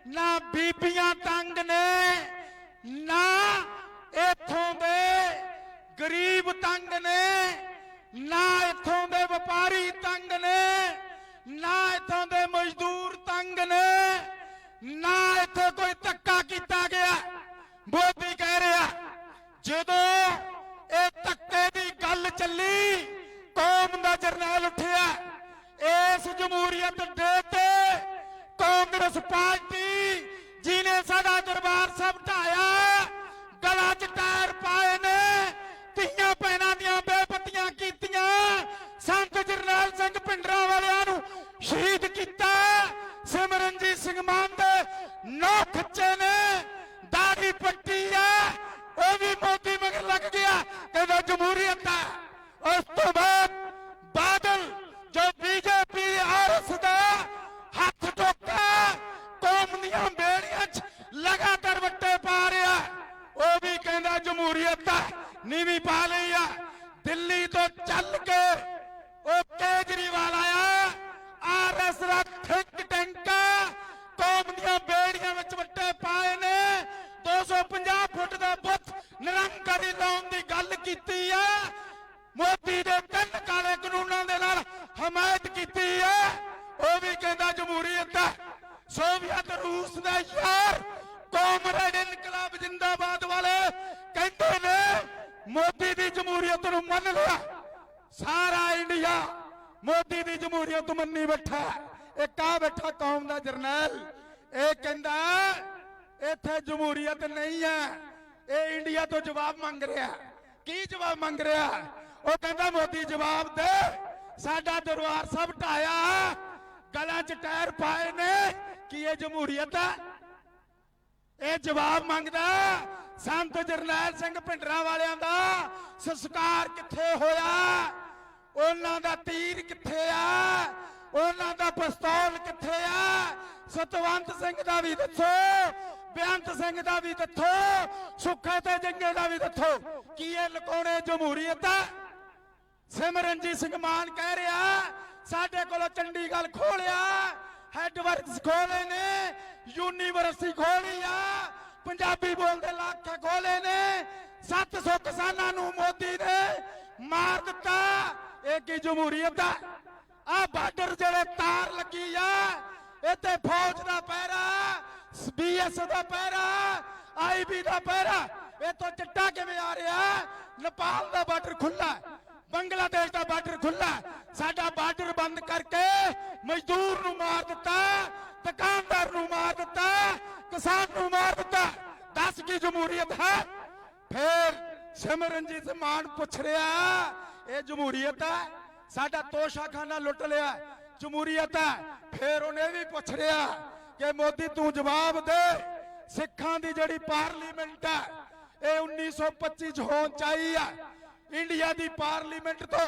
ਨਾ ਬੀਬੀਆਂ ਤੰਗ ਨੇ, ਨਾ ਇੱਥੋਂ ਦੇ ਗਰੀਬ ਤੰਗ ਨੇ, ਨਾ ਇੱਥੋਂ ਦੇ ਵਪਾਰੀ ਤੰਗ ਨੇ, ਨਾ ਇੱਥੋਂ ਦੇ ਮਜ਼ਦੂਰ ਤੰਗ ਨੇ, ਨਾ ਇੱਥੇ ਕੋਈ ਧੱਕਾ ਕੀਤਾ ਗਿਆ। ਮੋਦੀ ਕਹਿ ਰਿਹਾ ਜਦੋਂ ਇਹ ਧੱਕੇ ਦੀ ਗੱਲ ਚੱਲੀ ਕੌਮ ਦਾ ਜਰਨੈਲ ਉੱਠਿਆ। ਇਸ ਜਮਹੂਰੀਅਤ ਡੇ ਤੇ ਕਾਂਗਰਸ ਪਾਰਟੀ ਜਿਹਨੇ ਸਾਡਾ ਦਰਬਾਰ ਸਾਹਿਬ ਢਾਇਆ, ਗਲਾਂ 'ਚ ਟਾਇਰ ਪਾਏ ਨੇ, ਧੀਆਂ ਭੈਣਾਂ ਦੀਆਂ ਬੇਪਤੀਆਂ ਕੀਤੀਆਂ, ਸੰਤ ਜਰਨੈਲ ਸਿੰਘ ਭਿੰਡਰਾਂ ਵਾਲਿਆਂ ਨੂੰ ਸ਼ਹੀਦ ਕੀਤਾ, ਸਿਮਰਨਜੀਤ ਸਿੰਘ ਮਾਨ ਦੇ ਨੌ ਖਿੱਚੇ ਨੇ, ਦਾੜੀ ਪੱਟੀ ਆ, ਉਹ ਵੀ ਮੋਦੀ ਮਗਰ ਲੱਗ ਗਿਆ ਕਹਿੰਦਾ ਜਮਹੂਰੀਅਤ ਹੈ। ਉਸ ਤੋਂ ਬਾਅਦ ਬਾਦਲ ਜੋ ਬੀਜੇਪੀ ਆਰਐਸ ਦਾ ਹੱਥ ਟੋਕਾ ਕੌਮ ਦੀਆਂ ਬੇੜੀਆਂ 'ਚ ਲਗਾਤਾਰ ਵੱਟੇ ਪਾ ਰਿਹਾ, ਉਹ ਵੀ ਕਹਿੰਦਾ ਜਮਹੂਰੀਅਤ ਹੈ। ਨੀਵੀਂ ਪਾ ਲਈ ਆ। ਦਿੱਲੀ ਤੋਂ ਚੱਲ ਕੇ ਉਹ ਕੇਜਰੀਵਾਲ ਆਇਆ, ਆਰਐਸ ਦਾ ਥਿੰਕ ਟੈਂਕ ਕੌਮ ਦੀਆਂ ਬੇੜੀਆਂ ਵਿੱਚ ਵੱਟੇ ਪਾਏ ਨੇ। 250 ਫੁੱਟ ਦਾ ਬੁੱਤ ਨਿਰੰਕਾਰੀ ਲਾਉਣ ਦੀ ਗੱਲ ਕੀਤੀ ਆ। ਮੋਦੀ ਦੇ 3 ਕਾਲੇ ਕਾਨੂੰਨਾਂ ਦੇ ਨਾਲ ਹਮਾਇਤ ਕੀਤੀ ਹੈ, ਉਹ ਵੀ ਕਹਿੰਦਾ ਜਮਹੂਰੀਅਤ ਹੈ। ਸੋਵੀਅਤ ਰੂਸ ਦਾ ਯਾਰ ਕਾਮਰੇਡ ਇਨਕਲਾਬ ਜਿੰਦਾਬਾਦ ਵਾਲੇ ਕਹਿੰਦੇ ਨੇ ਮੋਦੀ ਦੀ ਜਮਹੂਰੀਅਤ ਨੂੰ ਮੰਨ ਲਿਆ। ਸਾਰਾ ਇੰਡੀਆ ਮੋਦੀ ਦੀ ਜਮਹੂਰੀਅਤ ਮੰਨੀ ਬੈਠਾ। ਇੱਕ ਆ ਬੈਠਾ ਕੌਮ ਦਾ ਜਰਨੈਲ, ਇਹ ਕਹਿੰਦਾ ਇੱਥੇ ਜਮਹੂਰੀਅਤ ਨਹੀਂ ਹੈ। ਇਹ ਇੰਡੀਆ ਤੋਂ ਜਵਾਬ ਮੰਗ ਰਿਹਾ। ਕੀ ਜਵਾਬ ਮੰਗ ਰਿਹਾ? ਉਹ ਕਹਿੰਦਾ ਮੋਦੀ ਜਵਾਬ ਦੇ, ਸਾਡਾ ਦਰਬਾਰ ਸਾਹਿਬ ਢਾਇਆ, ਗਲਾਂ 'ਚ ਟਾਇਰ ਪਾਏ ਨੇ, ਕੀ ਇਹ ਜਮਹੂਰੀਅਤ ਹੈ? ਇਹ ਜਵਾਬ ਮੰਗਦਾ ਸੰਤ ਜਰਨੈਲ ਸਿੰਘ ਭਿੰਡਰਾਂ ਵਾਲਿਆਂ ਦਾ ਸੰਸਕਾਰ ਕਿੱਥੇ ਹੋਇਆ? ਉਹਨਾਂ ਦਾ ਤੀਰ ਕਿੱਥੇ ਆ? ਉਹਨਾਂ ਦਾ ਪਿਸਤੌਲ ਕਿੱਥੇ ਆ? ਸਤਵੰਤ ਸਿੰਘ ਦਾ ਵੀ ਦੱਸੋ, ਬੇਅੰਤ ਸਿੰਘ ਦਾ ਵੀ ਦੱਸੋ, ਸੁੱਖੇ ਤੇ ਜੰਗੇ ਦਾ ਵੀ ਦੱਸੋ। ਕੀ ਇਹ ਲੁਕਾਉਣੇ ਜਮਹੂਰੀਅਤ ਆ? ਸਿਮਰਨਜੀਤ ਸਿੰਘ ਮਾਨ ਕਹਿ ਰਿਹਾ ਸਾਡੇ ਕੋਲ ਚੰਡੀਗੜ੍ਹ ਖੋਲਿਆ, ਹੈਡਵਰਕਸ ਖੋਲੇ ਨੇ, ਯੂਨੀਵਰਸਿਟੀ ਖੋਲੀ ਆ, ਪੰਜਾਬੀ ਬੋਲਦੇ ਇਲਾਕੇ ਖੋਲੇ ਨੇ, 700 ਕਿਸਾਨਾਂ ਨੂੰ ਮੋਦੀ ਨੇ ਮਾਰ ਦਿੱਤਾ। ਇਹ ਕੀ ਜਮਹੂਰੀਅਤ ਆ? ਆ ਬਾਰਡਰ ਜਿਹੜੇ ਤਾਰ ਲੱਗੀ ਆ, ਇੱਥੇ ਫੌਜ ਦਾ ਪਹਿਰਾ, BS ਦਾ ਪਹਿਰਾ, IB ਦਾ ਪਹਿਰਾ, ਇਹ ਤੋਂ ਚਿੱਟਾ ਕਿਵੇਂ ਆ ਰਿਹਾ? ਨੇਪਾਲ ਦਾ ਬਾਰਡਰ ਖੁੱਲਾ, ਬੰਗਲਾਦੇਸ਼ ਦਾ ਬਾਰਡਰ ਖੁੱਲਾ, ਸਾਡਾ ਬਾਰਡਰ ਬੰਦ ਕਰਕੇ ਮਜ਼ਦੂਰ ਨੂੰ ਮਾਰ ਦਿੱਤਾ, ਦੁਕਾਨਦਾਰ ਨੂੰ ਮਾਰ ਦਿੱਤਾ, ਕਿਸਾਨ ਨੂੰ ਮਾਰ ਦਿੱਤਾ। ਦੱਸ ਕੀ ਜਮਹੂਰੀਅਤ ਹੈ? ਫਿਰ ਸਿਮਰਨਜੀਤ ਮਾਨ ਪੁੱਛ ਰਿਹਾ ਇਹ ਜਮਹੂਰੀਅਤ ਹੈ? ਸਾਡਾ ਤੋਸ਼ਾਖਾਨਾ ਲੁੱਟ ਲਿਆ, ਜਮਹੂਰੀਅਤ ਹੈ? ਫਿਰ ਉਹਨੇ ਵੀ ਪੁੱਛ ਰਿਹਾ ਕਿ ਮੋਦੀ ਤੂੰ ਜਵਾਬ ਦੇ, ਸਿੱਖਾਂ ਦੀ ਜਿਹੜੀ ਪਾਰਲੀਮੈਂਟ ਹੈ ਇਹ 1925 ਚ ਹੋਣ ਚਾਹੀ ਆ। ਇੰਡੀਆ ਦੀ ਪਾਰਲੀਮੈਂਟ ਤੋਂ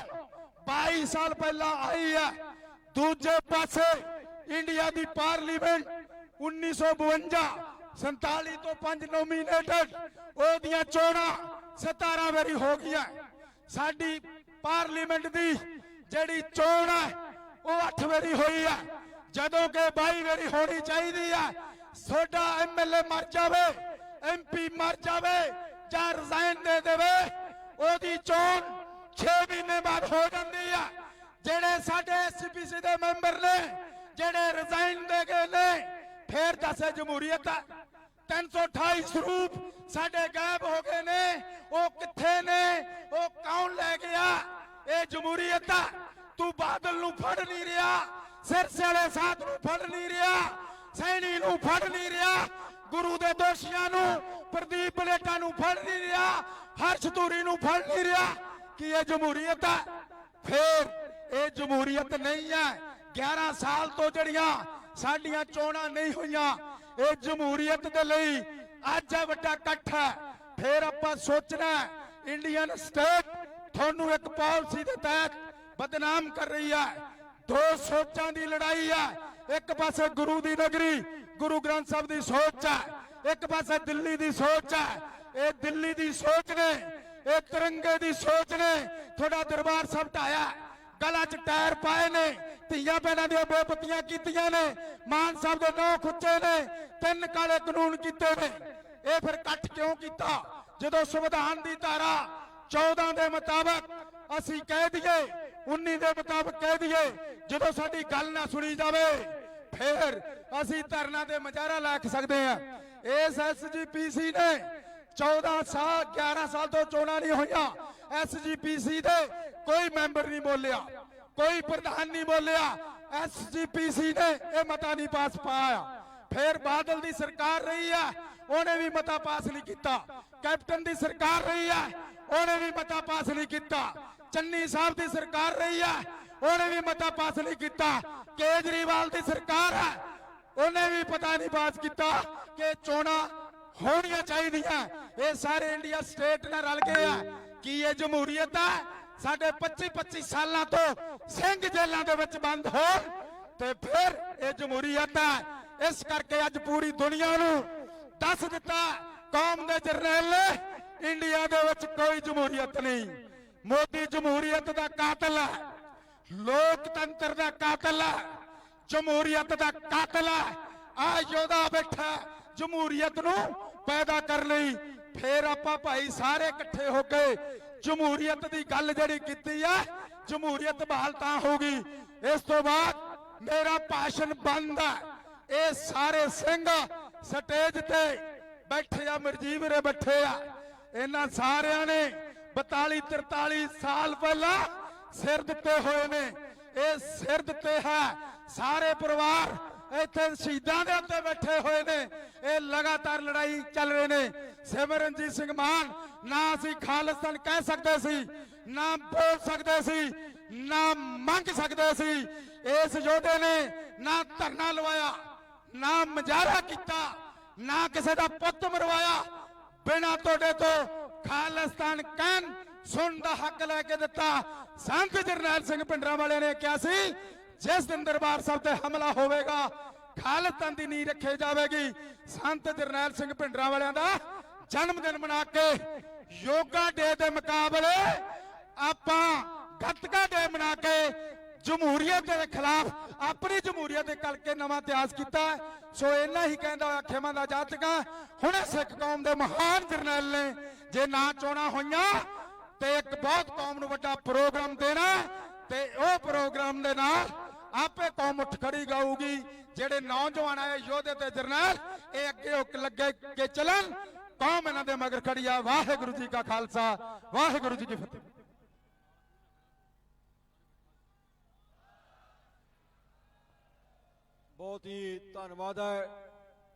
22 ਸਾਲ ਪਹਿਲਾਂ ਆਈ ਆ। ਦੂਜੇ ਪਾਸੇ ਇੰਡੀਆ ਦੀ ਪਾਰਲੀਮੈਂਟ 1952 47 ਤੋਂ 5 ਨੋਮੀਨੇਟਡ, ਉਹਦੀਆਂ ਚੋਣਾਂ 17 ਵਾਰੀ ਹੋ ਗਈਆਂ। ਸਾਡੀ ਪਾਰਲੀਮੈਂਟ ਦੀ ਜਿਹੜੀ ਚੋਣ ਹੈ ਉਹ 8 ਵਾਰੀ ਹੋਈ ਆ, ਜਦੋਂ ਕਿ 22 ਵਾਰੀ ਹੋਣੀ ਚਾਹੀਦੀ ਆ। ਤੁਹਾਡਾ MLA ਮਰ ਜਾਵੇ, MP ਮਰ ਜਾਵੇ ਜਾਂ ਰਿਜ਼ਾਈਨ ਦੇ ਦੇਵੇ, ਉਹਦੀ ਚੋਣ 6 ਮਹੀਨੇ ਬਾਅਦ ਹੋ ਜਾਂਦੀ ਆ। ਜਿਹੜੇ ਸਾਡੇ SCPC ਦੇ ਮੈਂਬਰ ਨੇ ਜਿਹੜੇ ਰਿਜ਼ਾਈਨ ਦੇ ਗਏ ਨੇ, ਫਿਰ ਦੱਸੇ ਜਮਹੂਰੀਅਤ ਆ? 328 ਸਰੂਪ ਸਾਡੇ ਗਾਇਬ ਹੋ ਗਏ ਨੇ, ਉਹ ਕਿੱਥੇ ਨੇ? ਉਹ ਕੌਣ ਲੈ ਗਿਆ? ਇਹ ਜਮਹੂਰੀਅਤ ਆ? ਤੂੰ ਬਾਦਲ ਨੂੰ ਫੜ ਨਹੀਂ ਰਿਹਾ, ਸਿਰਸੇ ਵਾਲੇ ਸਾਥ ਨੂੰ ਫੜ ਨਹੀਂ ਰਿਹਾ, ਸੈਣੀ ਨੂੰ ਫੜ ਨਹੀਂ ਰਿਹਾ, ਗੁਰੂ ਦੇ ਦੋਸ਼ੀਆਂ ਨੂੰ, ਪ੍ਰਦੀਪ ਬਲੇਟਾ ਨੂੰ ਫੜ ਨਹੀਂ ਰਿਹਾ, ਹਰਸ਼ ਧੂਰੀ ਨੂੰ ਫੜ ਨਹੀਂ ਰਿਹਾ। ਕੀ ਇਹ ਜਮਹੂਰੀਅਤ ਹੈ? ਫਿਰ ਇਹ ਜਮਹੂਰੀਅਤ ਨਹੀਂ ਹੈ। 11 ਸਾਲ ਤੋਂ ਜਿਹੜੀਆਂ ਸਾਡੀਆਂ ਚੋਣਾਂ ਨਹੀਂ ਹੋਈਆਂ, ਇਹ ਜਮਹੂਰੀਅਤ ਦੇ ਲਈ ਅੱਜ ਇਹ ਵੱਡਾ ਇਕੱਠ ਹੈ। ਫਿਰ ਆਪਾਂ ਸੋਚਣਾ ਇੰਡੀਅਨ ਸਟੇਟ ਤੁਹਾਨੂੰ ਇੱਕ ਪਾਲਿਸੀ ਦੇ ਤਹਿਤ ਬਦਨਾਮ ਕਰ ਰਹੀ ਹੈ। ਦੋ ਸੋਚਾਂ ਦੀ ਲੜਾਈ ਹੈ। ਇੱਕ ਪਾਸੇ ਗੁਰੂ ਦੀ ਨਗਰੀ ਗੁਰੂ ਗ੍ਰੰਥ ਸਾਹਿਬ ਦੀ ਸੋਚ ਹੈ, ਇੱਕ ਪਾਸੇ ਦਿੱਲੀ ਦੀ ਸੋਚ ਹੈ। ਇਹ ਦਿੱਲੀ ਦੀ ਸੋਚ ਨੇ, ਇਹ ਤਿਰੰਗੇ ਦੀ ਸੋਚ ਨੇ ਤੁਹਾਡਾ ਦਰਬਾਰ ਸਾਹਿਬ ਢਾਇਆ, ਗਲਾਂ 'ਚ ਟਾਇਰ ਪਾਏ ਨੇ, ਧੀਆਂ ਭੈਣਾਂ ਦੀਆਂ ਬੇਪਤੀਆਂ ਕੀਤੀਆਂ ਨੇ, ਮਾਨ ਸਾਹਿਬ ਦੇ ਨਾਂ ਖੁੱਚੇ ਨੇ, 3 ਕਾਲੇ ਕਾਨੂੰਨ ਕੀਤੇ ਨੇ। ਇਹ ਫਿਰ ਇਕੱਠ ਕਿਉਂ ਕੀਤਾ? ਜਦੋਂ ਸੰਵਿਧਾਨ ਦੀ ਧਾਰਾ 14 ਦੇ ਮੁਤਾਬਕ ਅਸੀਂ ਕਹਿ ਦਈਏ, 19 ਦੇ ਮੁਤਾਬਕ ਕਹਿ ਦਈਏ, ਜਦੋਂ ਸਾਡੀ ਗੱਲ ਨਾ ਸੁਣੀ ਜਾਵੇ ਫਿਰ ਅਸੀਂ ਧਰਨਾ ਦੇ ਮੁਜ਼ਾਹਰਾ ਲਾ ਸਕਦੇ ਹਾਂ। ਇਸ ਐਸਜੀਪੀਸੀ ਨੇ 11 ਸਾਲ ਤੋਂ ਚੋਣਾਂ ਨਹੀਂ ਹੋਈਆਂ। ਐਸਜੀਪੀਸੀ ਦੇ ਕੋਈ ਮੈਂਬਰ ਨਹੀਂ ਬੋਲਿਆ, ਕੋਈ ਪ੍ਰਧਾਨ ਨਹੀਂ ਬੋਲਿਆ। ਐਸਜੀਪੀਸੀ ਨੇ ਇਹ ਮਤਾ ਨਹੀਂ ਪਾਸ ਪਾਇਆ। ਫਿਰ ਬਾਦਲ ਦੀ ਸਰਕਾਰ ਰਹੀ ਹੈ, ਉਹਨੇ ਵੀ ਮਤਾ ਪਾਸ ਨਹੀਂ ਕੀਤਾ। ਕੈਪਟਨ ਦੀ ਸਰਕਾਰ ਰਹੀ ਹੈ, ਉਹਨੇ ਵੀ ਮਤਾ ਪਾਸ ਨਹੀਂ ਕੀਤਾ। ਚੰਨੀ ਸਾਹਿਬ ਦੀ ਸਰਕਾਰ ਰਹੀ ਹੈ, ਉਹਨੇ ਵੀ ਮਤਾ ਪਾਸ ਨਹੀਂ ਕੀਤਾ। ਕੇਜਰੀਵਾਲ ਦੀ ਸਰਕਾਰ ਹੈ, ਉਹਨੇ ਵੀ ਪਤਾ ਨਹੀਂ ਪਾਸ ਕੀਤਾ ਕਿ ਚੋਣਾਂ ਹੋਣੀਆਂ ਚਾਹੀਦੀਆਂ। ਇਹ ਸਾਰੇ ਇੰਡੀਆ ਸਟੇਟ ਨਾਲ ਰਲ ਗਏ ਆ। ਕੀ ਇਹ ਜਮਹੂਰੀਅਤ ਹੈ? ਸਾਡੇ 25 ਸਾਲਾਂ ਤੋਂ ਸਿੰਘ ਜੇਲ੍ਹਾਂ ਦੇ ਵਿੱਚ ਬੰਦ ਹੋਣ ਤੇ ਫਿਰ ਇਹ ਜਮਹੂਰੀਅਤ ਹੈ। ਇਸ ਕਰਕੇ ਅੱਜ ਪੂਰੀ ਦੁਨੀਆ ਨੂੰ ਦੱਸ ਦਿੱਤਾ ਕੌਮ ਦੇ ਜਰਨੈਲ ਨੇ, ਇੰਡੀਆ ਦੇ ਵਿੱਚ ਕੋਈ ਜਮਹੂਰੀਅਤ ਨਹੀਂ। ਮੋਦੀ ਜਮਹੂਰੀਅਤ ਦਾ ਕਾਤਲ ਹੈ, ਲੋਕਤੰਤਰ ਦਾ ਕਾਤਲ ਹੈ, ਜਮਹੂਰੀਅਤ ਦਾ ਕਾਤਲ ਹੈ। ਆ ਯੋਧਾ ਬੈਠਾ ਜਮਹੂਰੀਅਤ ਨੂੰ ਪੈਦਾ ਕਰਨ ਲਈ। ਫਿਰ ਆਪਾਂ ਭਾਈ ਸਾਰੇ ਇਕੱਠੇ ਹੋ ਕੇ ਜਮਹੂਰੀਅਤ ਦੀ ਗੱਲ ਜਿਹੜੀ ਕੀਤੀ ਹੈ, ਜਮਹੂਰੀਅਤ ਬਹਾਲ ਤਾਂ ਹੋਗੀ। ਇਸ ਤੋਂ ਬਾਅਦ ਮੇਰਾ ਭਾਸ਼ਣ ਬੰਦ ਹੈ। ਇਹ ਸਾਰੇ ਸਿੰਘ ਸਟੇਜ ਤੇ ਬੈਠੇ ਆ, ਮਰਜੀਵ ਰੇ ਬੈਠੇ ਆ, ਇਹਨਾਂ ਸਾਰਿਆਂ ਨੇ 42-43 ਸਾਲ ਪਹਿਲਾਂ ਸਿਰ ਦਿੱਤੇ ਹੋਏ ਨੇ। ਇਹ ਸਿਰ ਦਿੱਤੇ ਹੈ ਸਾਰੇ ਪਰਿਵਾਰ ਇੱਥੇ ਸ਼ਹੀਦਾਂ ਦੇ ਉੱਤੇ ਬੈਠੇ ਹੋਏ ਨੇ। ਇਹ ਲਗਾਤਾਰ ਲੜਾਈ ਚੱਲ ਰਹੇ ਨੇ। ਸਿਮਰਨਜੀਤ ਸਿੰਘ ਮਾਨ ਨਾ ਅਸੀਂ ਖਾਲਿਸਤਾਨ ਕਹਿ ਸਕਦੇ ਸੀ, ਨਾ ਬੋਲ ਸਕਦੇ ਸੀ, ਨਾ ਮੰਗ ਸਕਦੇ ਸੀ। ਇਸ ਯੋਧੇ ਨੇ ਨਾ ਧਰਨਾ ਲਵਾਇਆ, ਨਾ ਮੁਜ਼ਾਹਰਾ ਕੀਤਾ, ਨਾ ਕਿਸੇ ਦਾ ਪੁੱਤ ਮਰਵਾਇਆ। ਬਿਨਾਂ ਤੁਹਾਡੇ ਤੋਂ ਖਾਲਿਸਤਾਨ ਕਹਿਣ ਸੁਣਨ ਦਾ ਹੱਕ ਲੈ ਕੇ ਦਿੱਤਾ। ਸੰਤ ਜਰਨੈਲ ਸਿੰਘ ਭਿੰਡਰਾਂ ਵਾਲਿਆਂ ਨੇ ਕਿਹਾ ਸੀ ਜਿਸ ਦਿਨ ਦਰਬਾਰ ਸਾਹਿਬ ਤੇ ਹਮਲਾ ਹੋਵੇਗਾ ਖਾਲਿਸਤਾਨ ਦੀ ਨੀਂਹ ਰੱਖੀ ਜਾਵੇਗੀ। ਸੰਤ ਜਰਨੈਲ ਸਿੰਘ ਭਿੰਡਰਾਂ ਵਾਲਿਆਂ ਦਾ ਜਨਮ ਦਿਨ ਮਨਾ ਕੇ ਯੋਗਾ ਡੇ ਦੇ ਮੁਕਾਬਲੇ ਆਪਾਂ ਗੱਤਕਾ ਡੇ ਮਨਾ ਕੇ ਜਮਹੂਰੀਅਤ ਦੇ ਖਿਲਾਫ ਆਪਣੀ ਜਮਹੂਰੀਅਤ ਦੇ ਕਰਕੇ ਨਵਾਂ ਇਤਿਹਾਸ ਕੀਤਾ। ਸੋ ਇੰਨਾ ਹੀ ਕਹਿੰਦਾ ਹੋਇਆ ਖੇਮਾ ਦਾ ਜਾਤਕਾ ਹੁਣੇ ਸਿੱਖ ਕੌਮ ਦੇ ਮਹਾਨ ਜਰਨੈਲ ਨੇ ਜੇ ਨਾ ਚੋਣਾਂ ਹੋਈਆਂ ਤੇ ਇੱਕ ਬਹੁਤ ਕੌਮ ਨੂੰ ਵੱਡਾ ਪ੍ਰੋਗਰਾਮ ਦੇਣਾ ਤੇ ਉਹ ਪ੍ਰੋਗਰਾਮ ਦੇ ਨਾਲ ਆਪੇ ਕੌਮ ਉੱਠ ਖੜੀ ਗਾਊਗੀ। ਜਿਹੜੇ ਨੌਜਵਾਨ ਆਏ ਯੋਧੇ ਤੇ ਜਰਨੈਲ ਇਹ ਅੱਗੇ ਹੋ ਕੇ ਲੱਗੇ ਕੇ ਚੱਲਣ, ਕੌਮ ਇਹਨਾਂ ਦੇ ਮਗਰ ਖੜੀ ਆ। ਵਾਹਿਗੁਰੂ ਜੀ ਕਾ ਖਾਲਸਾ, ਵਾਹਿਗੁਰੂ ਜੀ ਕੀ ਫਤਿਹ। ਬਹੁਤ ਹੀ ਧੰਨਵਾਦ ਹੈ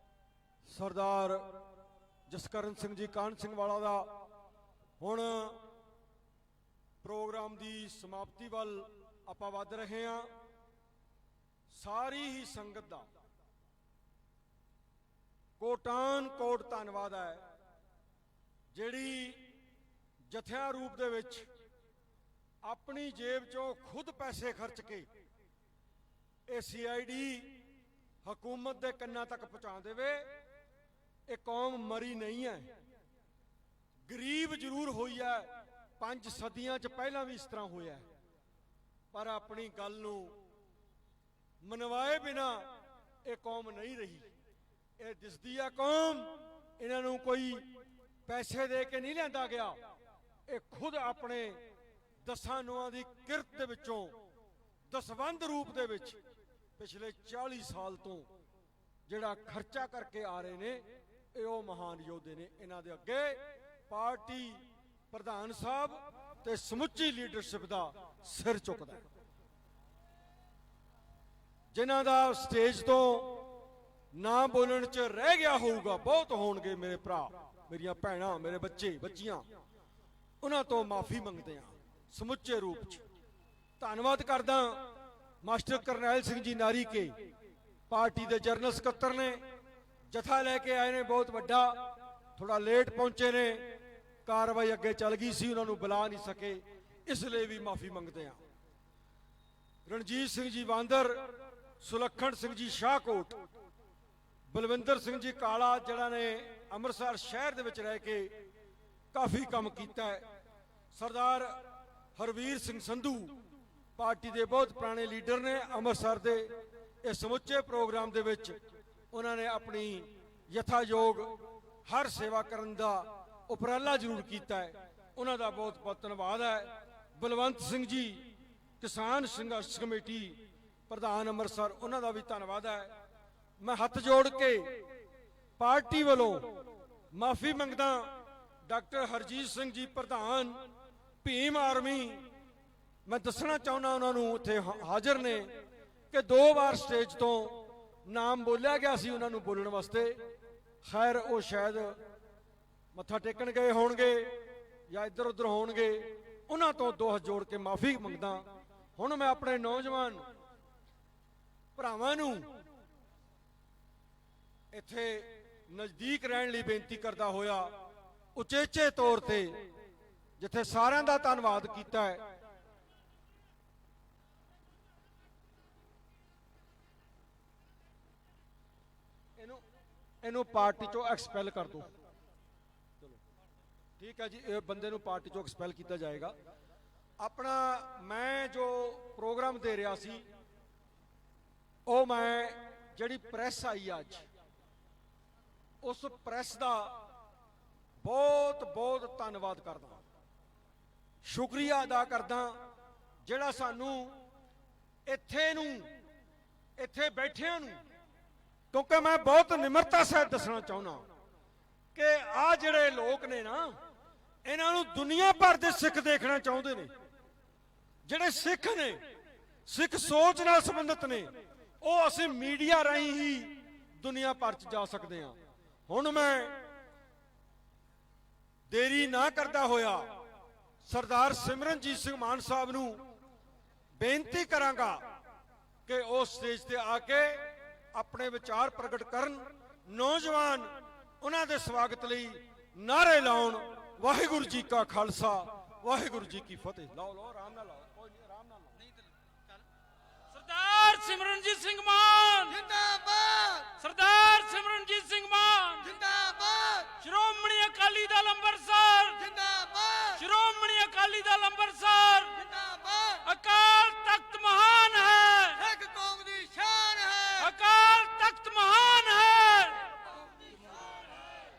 ਸਰਦਾਰ ਜਸਕਰਨ ਸਿੰਘ ਜੀ ਕਾਹਨ ਸਿੰਘ ਵਾਲਾ ਦਾ। ਹੁਣ ਪ੍ਰੋਗਰਾਮ ਦੀ ਸਮਾਪਤੀ ਵੱਲ ਆਪਾਂ ਵੱਧ ਰਹੇ ਹਾਂ। ਸਾਰੀ ਹੀ ਸੰਗਤ ਦਾ ਕੋਟਾਨ ਕੋਟ ਧੰਨਵਾਦ ਹੈ ਜਿਹੜੀ ਜਥਿਆਂ ਰੂਪ ਦੇ ਵਿੱਚ ਆਪਣੀ ਜੇਬ ਚੋਂ ਖੁਦ ਪੈਸੇ ਖਰਚ ਕੇ ਇਹ ਸੀਆਈਡੀ ਹਕੂਮਤ ਦੇ ਕੰਨਾਂ ਤੱਕ ਪਹੁੰਚਾ ਦੇਵੇ। ਇਹ ਕੌਮ ਮਰੀ ਨਹੀਂ ਹੈ, ਗਰੀਬ ਜ਼ਰੂਰ ਹੋਈ ਹੈ, 5 ਸਦੀਆਂ ਚ ਪਹਿਲਾਂ ਵੀ ਇਸ ਤਰ੍ਹਾਂ ਹੋਇਆ, ਪਰ ਆਪਣੀ ਗੱਲ ਨੂੰ ਮਨਵਾਏ ਬਿਨਾ ਇਹ ਕੌਮ ਨਹੀਂ ਰਹੀ। ਇਹ ਦਿਸਦੀ ਆ ਕੌਮ, ਇਹਨਾਂ ਨੂੰ ਕੋਈ ਪੈਸੇ ਦੇ ਕੇ ਨਹੀਂ ਲਿਆਂਦਾ ਗਿਆ। ਇਹ ਖੁਦ ਆਪਣੇ ਦਸਾਂ ਨੋਆਂ ਦੀ ਕਿਰਤ ਦੇ ਵਿੱਚੋਂ ਦਸਵੰਧ ਰੂਪ ਦੇ ਵਿੱਚ ਪਿਛਲੇ 40 ਸਾਲ ਤੋਂ ਜਿਹੜਾ ਖਰਚਾ ਕਰਕੇ ਆ ਰਹੇ ਨੇ, ਇਹ ਉਹ ਮਹਾਨ ਯੋਧੇ ਨੇ। ਇਹਨਾਂ ਦੇ ਅੱਗੇ ਪਾਰਟੀ ਪ੍ਰਧਾਨ ਸਾਹਿਬ ਤੇ ਸਮੁੱਚੀ ਲੀਡਰਸ਼ਿਪ ਦਾ ਸਿਰ ਝੁਕਦਾ ਹੈ। ਜਿਨ੍ਹਾਂ ਦਾ ਸਟੇਜ ਤੋਂ ਨਾ ਬੋਲਣ 'ਚ ਰਹਿ ਗਿਆ ਹੋਊਗਾ, ਬਹੁਤ ਹੋਣਗੇ ਮੇਰੇ ਭਰਾ, ਮੇਰੀਆਂ ਭੈਣਾਂ, ਮੇਰੇ ਬੱਚੇ ਬੱਚੀਆਂ, ਉਹਨਾਂ ਤੋਂ ਮਾਫੀ ਮੰਗਦੇ ਹਾਂ ਸਮੁੱਚੇ ਰੂਪ 'ਚ। ਧੰਨਵਾਦ ਕਰਦਾ ਮਾਸਟਰ ਕਰਨੈਲ ਸਿੰਘ ਜੀ ਨਾਰੀ ਕੇ, ਪਾਰਟੀ ਦੇ ਜਨਰਲ ਸਕੱਤਰ ਨੇ, ਜਥਾ ਲੈ ਕੇ ਆਏ ਨੇ ਬਹੁਤ ਵੱਡਾ, ਥੋੜਾ ਲੇਟ ਪਹੁੰਚੇ ਨੇ, ਕਾਰਵਾਈ ਅੱਗੇ ਚੱਲ ਗਈ ਸੀ, ਉਹਨਾਂ ਨੂੰ ਬੁਲਾ ਨਹੀਂ ਸਕੇ, ਇਸ ਲਈ ਵੀ ਮਾਫੀ ਮੰਗਦੇ ਹਾਂ। ਰਣਜੀਤ ਸਿੰਘ ਜੀ ਬਾਂਦਰ, ਸੁਲੱਖਣ ਸਿੰਘ ਜੀ ਸ਼ਾਹਕੋਟ, ਬਲਵਿੰਦਰ ਸਿੰਘ ਜੀ ਕਾਲਾ, ਜਿਹੜਾ ਨੇ ਅੰਮ੍ਰਿਤਸਰ ਸ਼ਹਿਰ ਦੇ ਵਿੱਚ ਰਹਿ ਕੇ ਕਾਫੀ ਕੰਮ ਕੀਤਾ ਹੈ, ਸਰਦਾਰ ਹਰਵੀਰ ਸਿੰਘ ਸੰਧੂ, ਪਾਰਟੀ ਦੇ ਬਹੁਤ ਪੁਰਾਣੇ ਲੀਡਰ ਨੇ ਅੰਮ੍ਰਿਤਸਰ ਦੇ, ਇਹ ਸਮੁੱਚੇ ਪ੍ਰੋਗਰਾਮ ਦੇ ਵਿੱਚ ਉਹਨਾਂ ਨੇ ਆਪਣੀ ਯਥਾਯੋਗ ਹਰ ਸੇਵਾ ਕਰਨ ਦਾ ਉਪਰਾਲਾ ਜ਼ਰੂਰ ਕੀਤਾ ਹੈ, ਉਹਨਾਂ ਦਾ ਬਹੁਤ ਬਹੁਤ ਧੰਨਵਾਦ ਹੈ। ਬਲਵੰਤ ਸਿੰਘ ਜੀ, ਕਿਸਾਨ ਸੰਘਰਸ਼ ਕਮੇਟੀ ਪ੍ਰਧਾਨ ਅੰਮ੍ਰਿਤਸਰ, ਉਹਨਾਂ ਦਾ ਵੀ ਧੰਨਵਾਦ ਹੈ। ਮੈਂ ਹੱਥ ਜੋੜ ਕੇ ਪਾਰਟੀ ਵੱਲੋਂ ਮਾਫੀ ਮੰਗਦਾ ਡਾਕਟਰ ਹਰਜੀਤ ਸਿੰਘ ਜੀ ਪ੍ਰਧਾਨ ਭੀਮ ਆਰਮੀ, ਮੈਂ ਦੱਸਣਾ ਚਾਹੁੰਦਾ ਉਹਨਾਂ ਨੂੰ ਉੱਥੇ ਹਾਜ਼ਰ ਨੇ ਕਿ 2 ਵਾਰ ਸਟੇਜ ਤੋਂ ਨਾਮ ਬੋਲਿਆ ਗਿਆ ਸੀ ਉਹਨਾਂ ਨੂੰ ਬੋਲਣ ਵਾਸਤੇ, ਖੈਰ ਉਹ ਸ਼ਾਇਦ ਮੱਥਾ ਟੇਕਣ ਗਏ ਹੋਣਗੇ ਜਾਂ ਇੱਧਰ ਉੱਧਰ ਹੋਣਗੇ, ਉਹਨਾਂ ਤੋਂ 2 ਹੱਥ ਜੋੜ ਕੇ ਮਾਫੀ ਮੰਗਦਾ। ਹੁਣ ਮੈਂ ਆਪਣੇ ਨੌਜਵਾਨ ਭਰਾਵਾਂ ਨੂੰ ਇੱਥੇ ਨਜ਼ਦੀਕ ਰਹਿਣ ਲਈ ਬੇਨਤੀ ਕਰਦਾ ਹੋਇਆ ਉਚੇਚੇ ਤੌਰ ਤੇ, ਜਿੱਥੇ ਸਾਰਿਆਂ ਦਾ ਧੰਨਵਾਦ ਕੀਤਾ ਹੈ, ਇਹਨੂੰ ਪਾਰਟੀ ਚੋਂ ਐਕਸਪੈਲ ਕਰ ਦਿਓ। ਚਲੋ ਠੀਕ ਹੈ ਜੀ, ਇਹ ਬੰਦੇ ਨੂੰ ਪਾਰਟੀ ਚੋਂ ਐਕਸਪੈਲ ਕੀਤਾ ਜਾਏਗਾ। ਆਪਣਾ ਮੈਂ ਜੋ ਪ੍ਰੋਗਰਾਮ ਦੇ ਰਿਹਾ ਸੀ, ਉਹ ਮੈਂ ਜਿਹੜੀ ਪ੍ਰੈਸ ਆਈ ਅੱਜ, ਉਸ ਪ੍ਰੈਸ ਦਾ ਬਹੁਤ ਬਹੁਤ ਧੰਨਵਾਦ ਕਰਦਾ, ਸ਼ੁਕਰੀਆ ਅਦਾ ਕਰਦਾ, ਜਿਹੜਾ ਸਾਨੂੰ ਇੱਥੇ ਬੈਠਿਆਂ ਨੂੰ, ਕਿਉਂਕਿ ਮੈਂ ਬਹੁਤ ਨਿਮਰਤਾ ਸਹਿਤ ਦੱਸਣਾ ਚਾਹੁੰਦਾ ਕਿ ਆਹ ਜਿਹੜੇ ਲੋਕ ਨੇ ਨਾ, ਇਹਨਾਂ ਨੂੰ ਦੁਨੀਆ ਭਰ ਦੇ ਸਿੱਖ ਦੇਖਣਾ ਚਾਹੁੰਦੇ ਨੇ, ਜਿਹੜੇ ਸਿੱਖ ਨੇ, ਸਿੱਖ ਸੋਚ ਨਾਲ ਸੰਬੰਧਿਤ ਨੇ, ਉਹ ਅਸੀਂ ਮੀਡੀਆ ਰਾਹੀਂ ਹੀ ਦੁਨੀਆ ਭਰ 'ਚ ਜਾ ਸਕਦੇ ਹਾਂ। ਹੁਣ ਮੈਂ ਦੇਰੀ ਨਾ ਕਰਦਾ ਹੋਇਆ ਸਰਦਾਰ ਸਿਮਰਨਜੀਤ ਸਿੰਘ ਮਾਨ ਸਾਹਿਬ ਨੂੰ ਬੇਨਤੀ ਕਰਾਂਗਾ ਕਿ ਉਹ ਸਟੇਜ ਤੇ ਆ ਕੇ ਆਪਣੇ ਵਿਚਾਰ ਪ੍ਰਗਟ ਕਰਨ, ਨੌਜਵਾਨ ਉਹਨਾਂ ਦੇ ਸਵਾਗਤ ਲਈ ਨਾਅਰੇ ਲਾਉਣ। ਵਾਹਿਗੁਰੂ ਜੀ ਕਾ ਖਾਲਸਾ, ਵਾਹਿਗੁਰੂ ਜੀ ਕੀ ਫਤਿਹ। ਲਾਓ ਆਰਾਮ ਨਾਲ ਲਾਓ, ਕੋਈ ਨਹੀਂ, ਆਰਾਮ ਨਾਲ ਲਾਓ। ਸਰਦਾਰ ਸਿਮਰਨਜੀਤ ਸਿੰਘ ਮਾਨ ਜਿੰਦਾਬਾਦ, ਸਰਦਾਰ ਸਿਮਰਨਜੀਤ ਸਿੰਘ ਮਾਨ ਜਿੰਦਾਬਾਦ, ਸ਼੍ਰੋਮਣੀ ਅਕਾਲੀ ਦਲ ਅੰਮ੍ਰਿਤਸਰ ਜਿੰਦਾਬਾਦ, ਸ਼੍ਰੋਮਣੀ ਅਕਾਲੀ ਦਲ ਅੰਮ੍ਰਿਤਸਰ। ਜਿੰਦਾਬਾਦ। ਅਕਾਲ ਤਖਤ ਮਹਾਨ ਹੈ, ਸਿੱਖ ਕੌਮ ਦੀ ਸ਼ਾਨ ਹੈ, ਅਕਾਲ ਤਖਤ ਮਹਾਨ ਹੈ।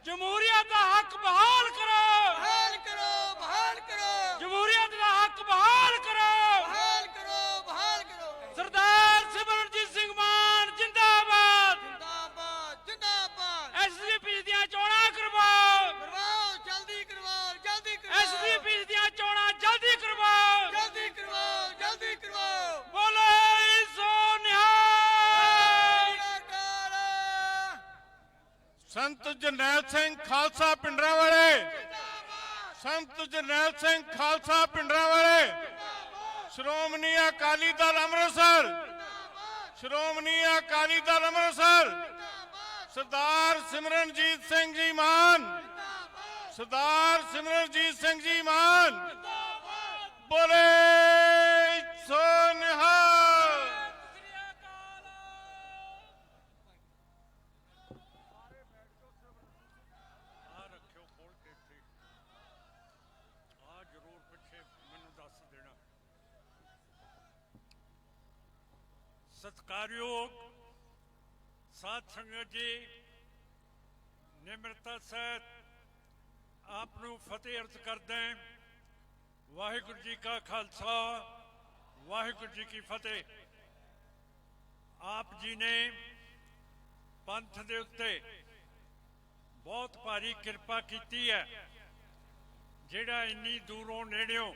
ਜਮਹੂਰੀਅਤ ਦਾ ਹੱਕ ਬਹਾਲ ਕਰੋ, ਬਹਾਲ ਕਰੋ, ਬਹਾਲ ਕਰੋ, ਜਮਹੂਰੀਅਤ ਦਾ ਹੱਕ ਬਹਾਲ ਕਰੋ। ਬਹਾਲ ਕਰੋ, ਬਹਾਲ ਕਰੋ। ਸਰਦਾਰ ਸਿਮਰਨਜੀਤ ਸਿੰਘ ਮਾਨ ਜਿੰਦਾਬਾਦ। ਜਿੰਦਾਬਾਦ, ਜਿੰਦਾਬਾਦ। ਐਸਡੀਪੀ ਦੀਆਂ ਚੋਣਾਂ ਕਰਵਾਓ, ਕਰਵਾਓ, ਜਲਦੀ ਕਰਵਾਓ, ਜਲਦੀ ਕਰਵਾਓ, ਐਸਡੀਪੀ ਦੀਆਂ ਚੋਣਾਂ ਜਲਦੀ ਕਰਵਾਓ। ਜਲਦੀ ਕਰਵਾਓ, ਜਲਦੀ ਕਰਵਾਓ। ਬੋਲੇ ਸੋ ਨਿਹਾਲ। ਸਰਕਾਰ ਸੰਤ ਜਰਨੈਲ ਸਿੰਘ ਖਾਲਸਾ ਪਿੰਡਰਾਂ ਵਾਲੇ, ਸੰਤ ਜਰਨੈਲ ਸਿੰਘ ਖਾਲਸਾ ਪਿੰਡਰਾਂ ਵਾਲੇ, ਸ਼੍ਰੋਮਣੀ ਅਕਾਲੀ ਦਲ ਅੰਮ੍ਰਿਤਸਰ, ਸ਼੍ਰੋਮਣੀ ਅਕਾਲੀ ਦਲ ਅੰਮ੍ਰਿਤਸਰ, ਸਰਦਾਰ ਸਿਮਰਨਜੀਤ ਸਿੰਘ ਜੀ ਮਾਨ, ਸਰਦਾਰ ਸਿਮਰਨਜੀਤ ਸਿੰਘ ਜੀ ਮਾਨ, ਬੋਲੇ ਸੋ ਨਿਹਾਲ। ਸਤਿਕਾਰਯੋਗ ਸਾਧ ਸੰਗਤ ਜੀ, ਨਿਮਰਤਾ ਸਹਿਤ ਆਪ ਨੂੰ ਫਤਿਹ ਅਰਜ਼ ਕਰਦਾ ਹਾਂ। ਵਾਹਿਗੁਰੂ ਜੀ ਕਾ ਖਾਲਸਾ, ਵਾਹਿਗੁਰੂ ਜੀ ਕੀ ਫਤਿਹ। ਆਪ ਜੀ ਨੇ ਪੰਥ ਦੇ ਉੱਤੇ ਬਹੁਤ ਭਾਰੀ ਕਿਰਪਾ ਕੀਤੀ ਹੈ, ਜਿਹੜਾ ਇੰਨੀ ਦੂਰੋਂ ਨੇੜਿਓਂ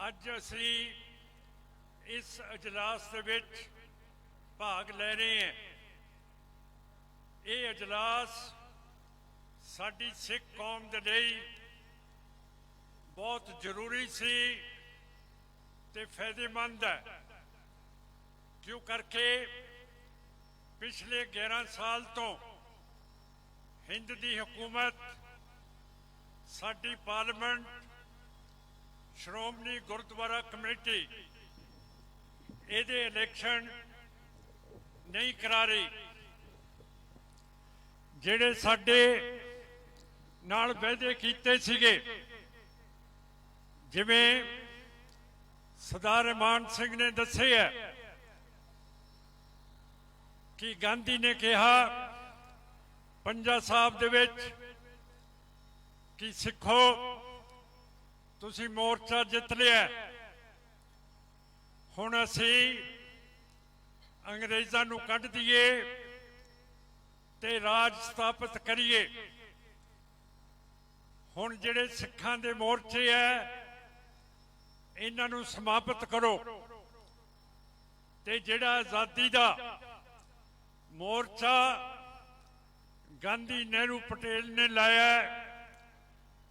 ਅੱਜ ਅਸੀਂ ਇਸ ਇਜਲਾਸ ਦੇ ਵਿੱਚ ਭਾਗ ਲੈ ਰਹੇ ਹਾਂ। ਇਹ ਇਜਲਾਸ ਸਾਡੀ ਸਿੱਖ ਕੌਮ ਦੇ ਲਈ ਬਹੁਤ ਜ਼ਰੂਰੀ ਸੀ ਤੇ ਫਾਇਦੇਮੰਦ ਹੈ। ਕਿਉਂ ਕਰਕੇ ਪਿਛਲੇ 11 ਸਾਲ ਤੋਂ ਹਿੰਦ ਦੀ ਹਕੂਮਤ, ਸਾਡੀ ਪਾਰਲੀਮੈਂਟ, ਸ਼੍ਰੋਮਣੀ ਗੁਰਦੁਆਰਾ ਕਮੇਟੀ ਇਹਦੇ ਇਲੈਕਸ਼ਨ ਨਹੀਂ ਕਰਾ ਰਹੀ। ਜਿਹੜੇ ਸਾਡੇ ਨਾਲ ਵਾਅਦੇ ਕੀਤੇ ਸੀਗੇ, ਜਿਵੇਂ ਸਰਦਾਰ ਮਾਨ ਸਿੰਘ ਨੇ ਦੱਸਿਆ ਕਿ ਗਾਂਧੀ ਨੇ ਕਿਹਾ ਪੰਜਾ ਸਾਹਿਬ ਦੇ ਵਿੱਚ ਕਿ ਸਿੱਖੋ ਤੁਸੀਂ ਮੋਰਚਾ ਜਿੱਤ ਲਿਆ, ਹੁਣ ਅਸੀਂ ਅੰਗਰੇਜ਼ਾਂ ਨੂੰ ਕੱਢ ਦਈਏ ਤੇ ਰਾਜ ਸਥਾਪਿਤ ਕਰੀਏ। ਹੁਣ ਜਿਹੜੇ ਸਿੱਖਾਂ ਦੇ ਮੋਰਚੇ ਹੈ ਇਹਨਾਂ ਨੂੰ ਸਮਾਪਤ ਕਰੋ ਤੇ ਜਿਹੜਾ ਆਜ਼ਾਦੀ ਦਾ ਮੋਰਚਾ ਗਾਂਧੀ, ਨਹਿਰੂ, ਪਟੇਲ ਨੇ ਲਾਇਆ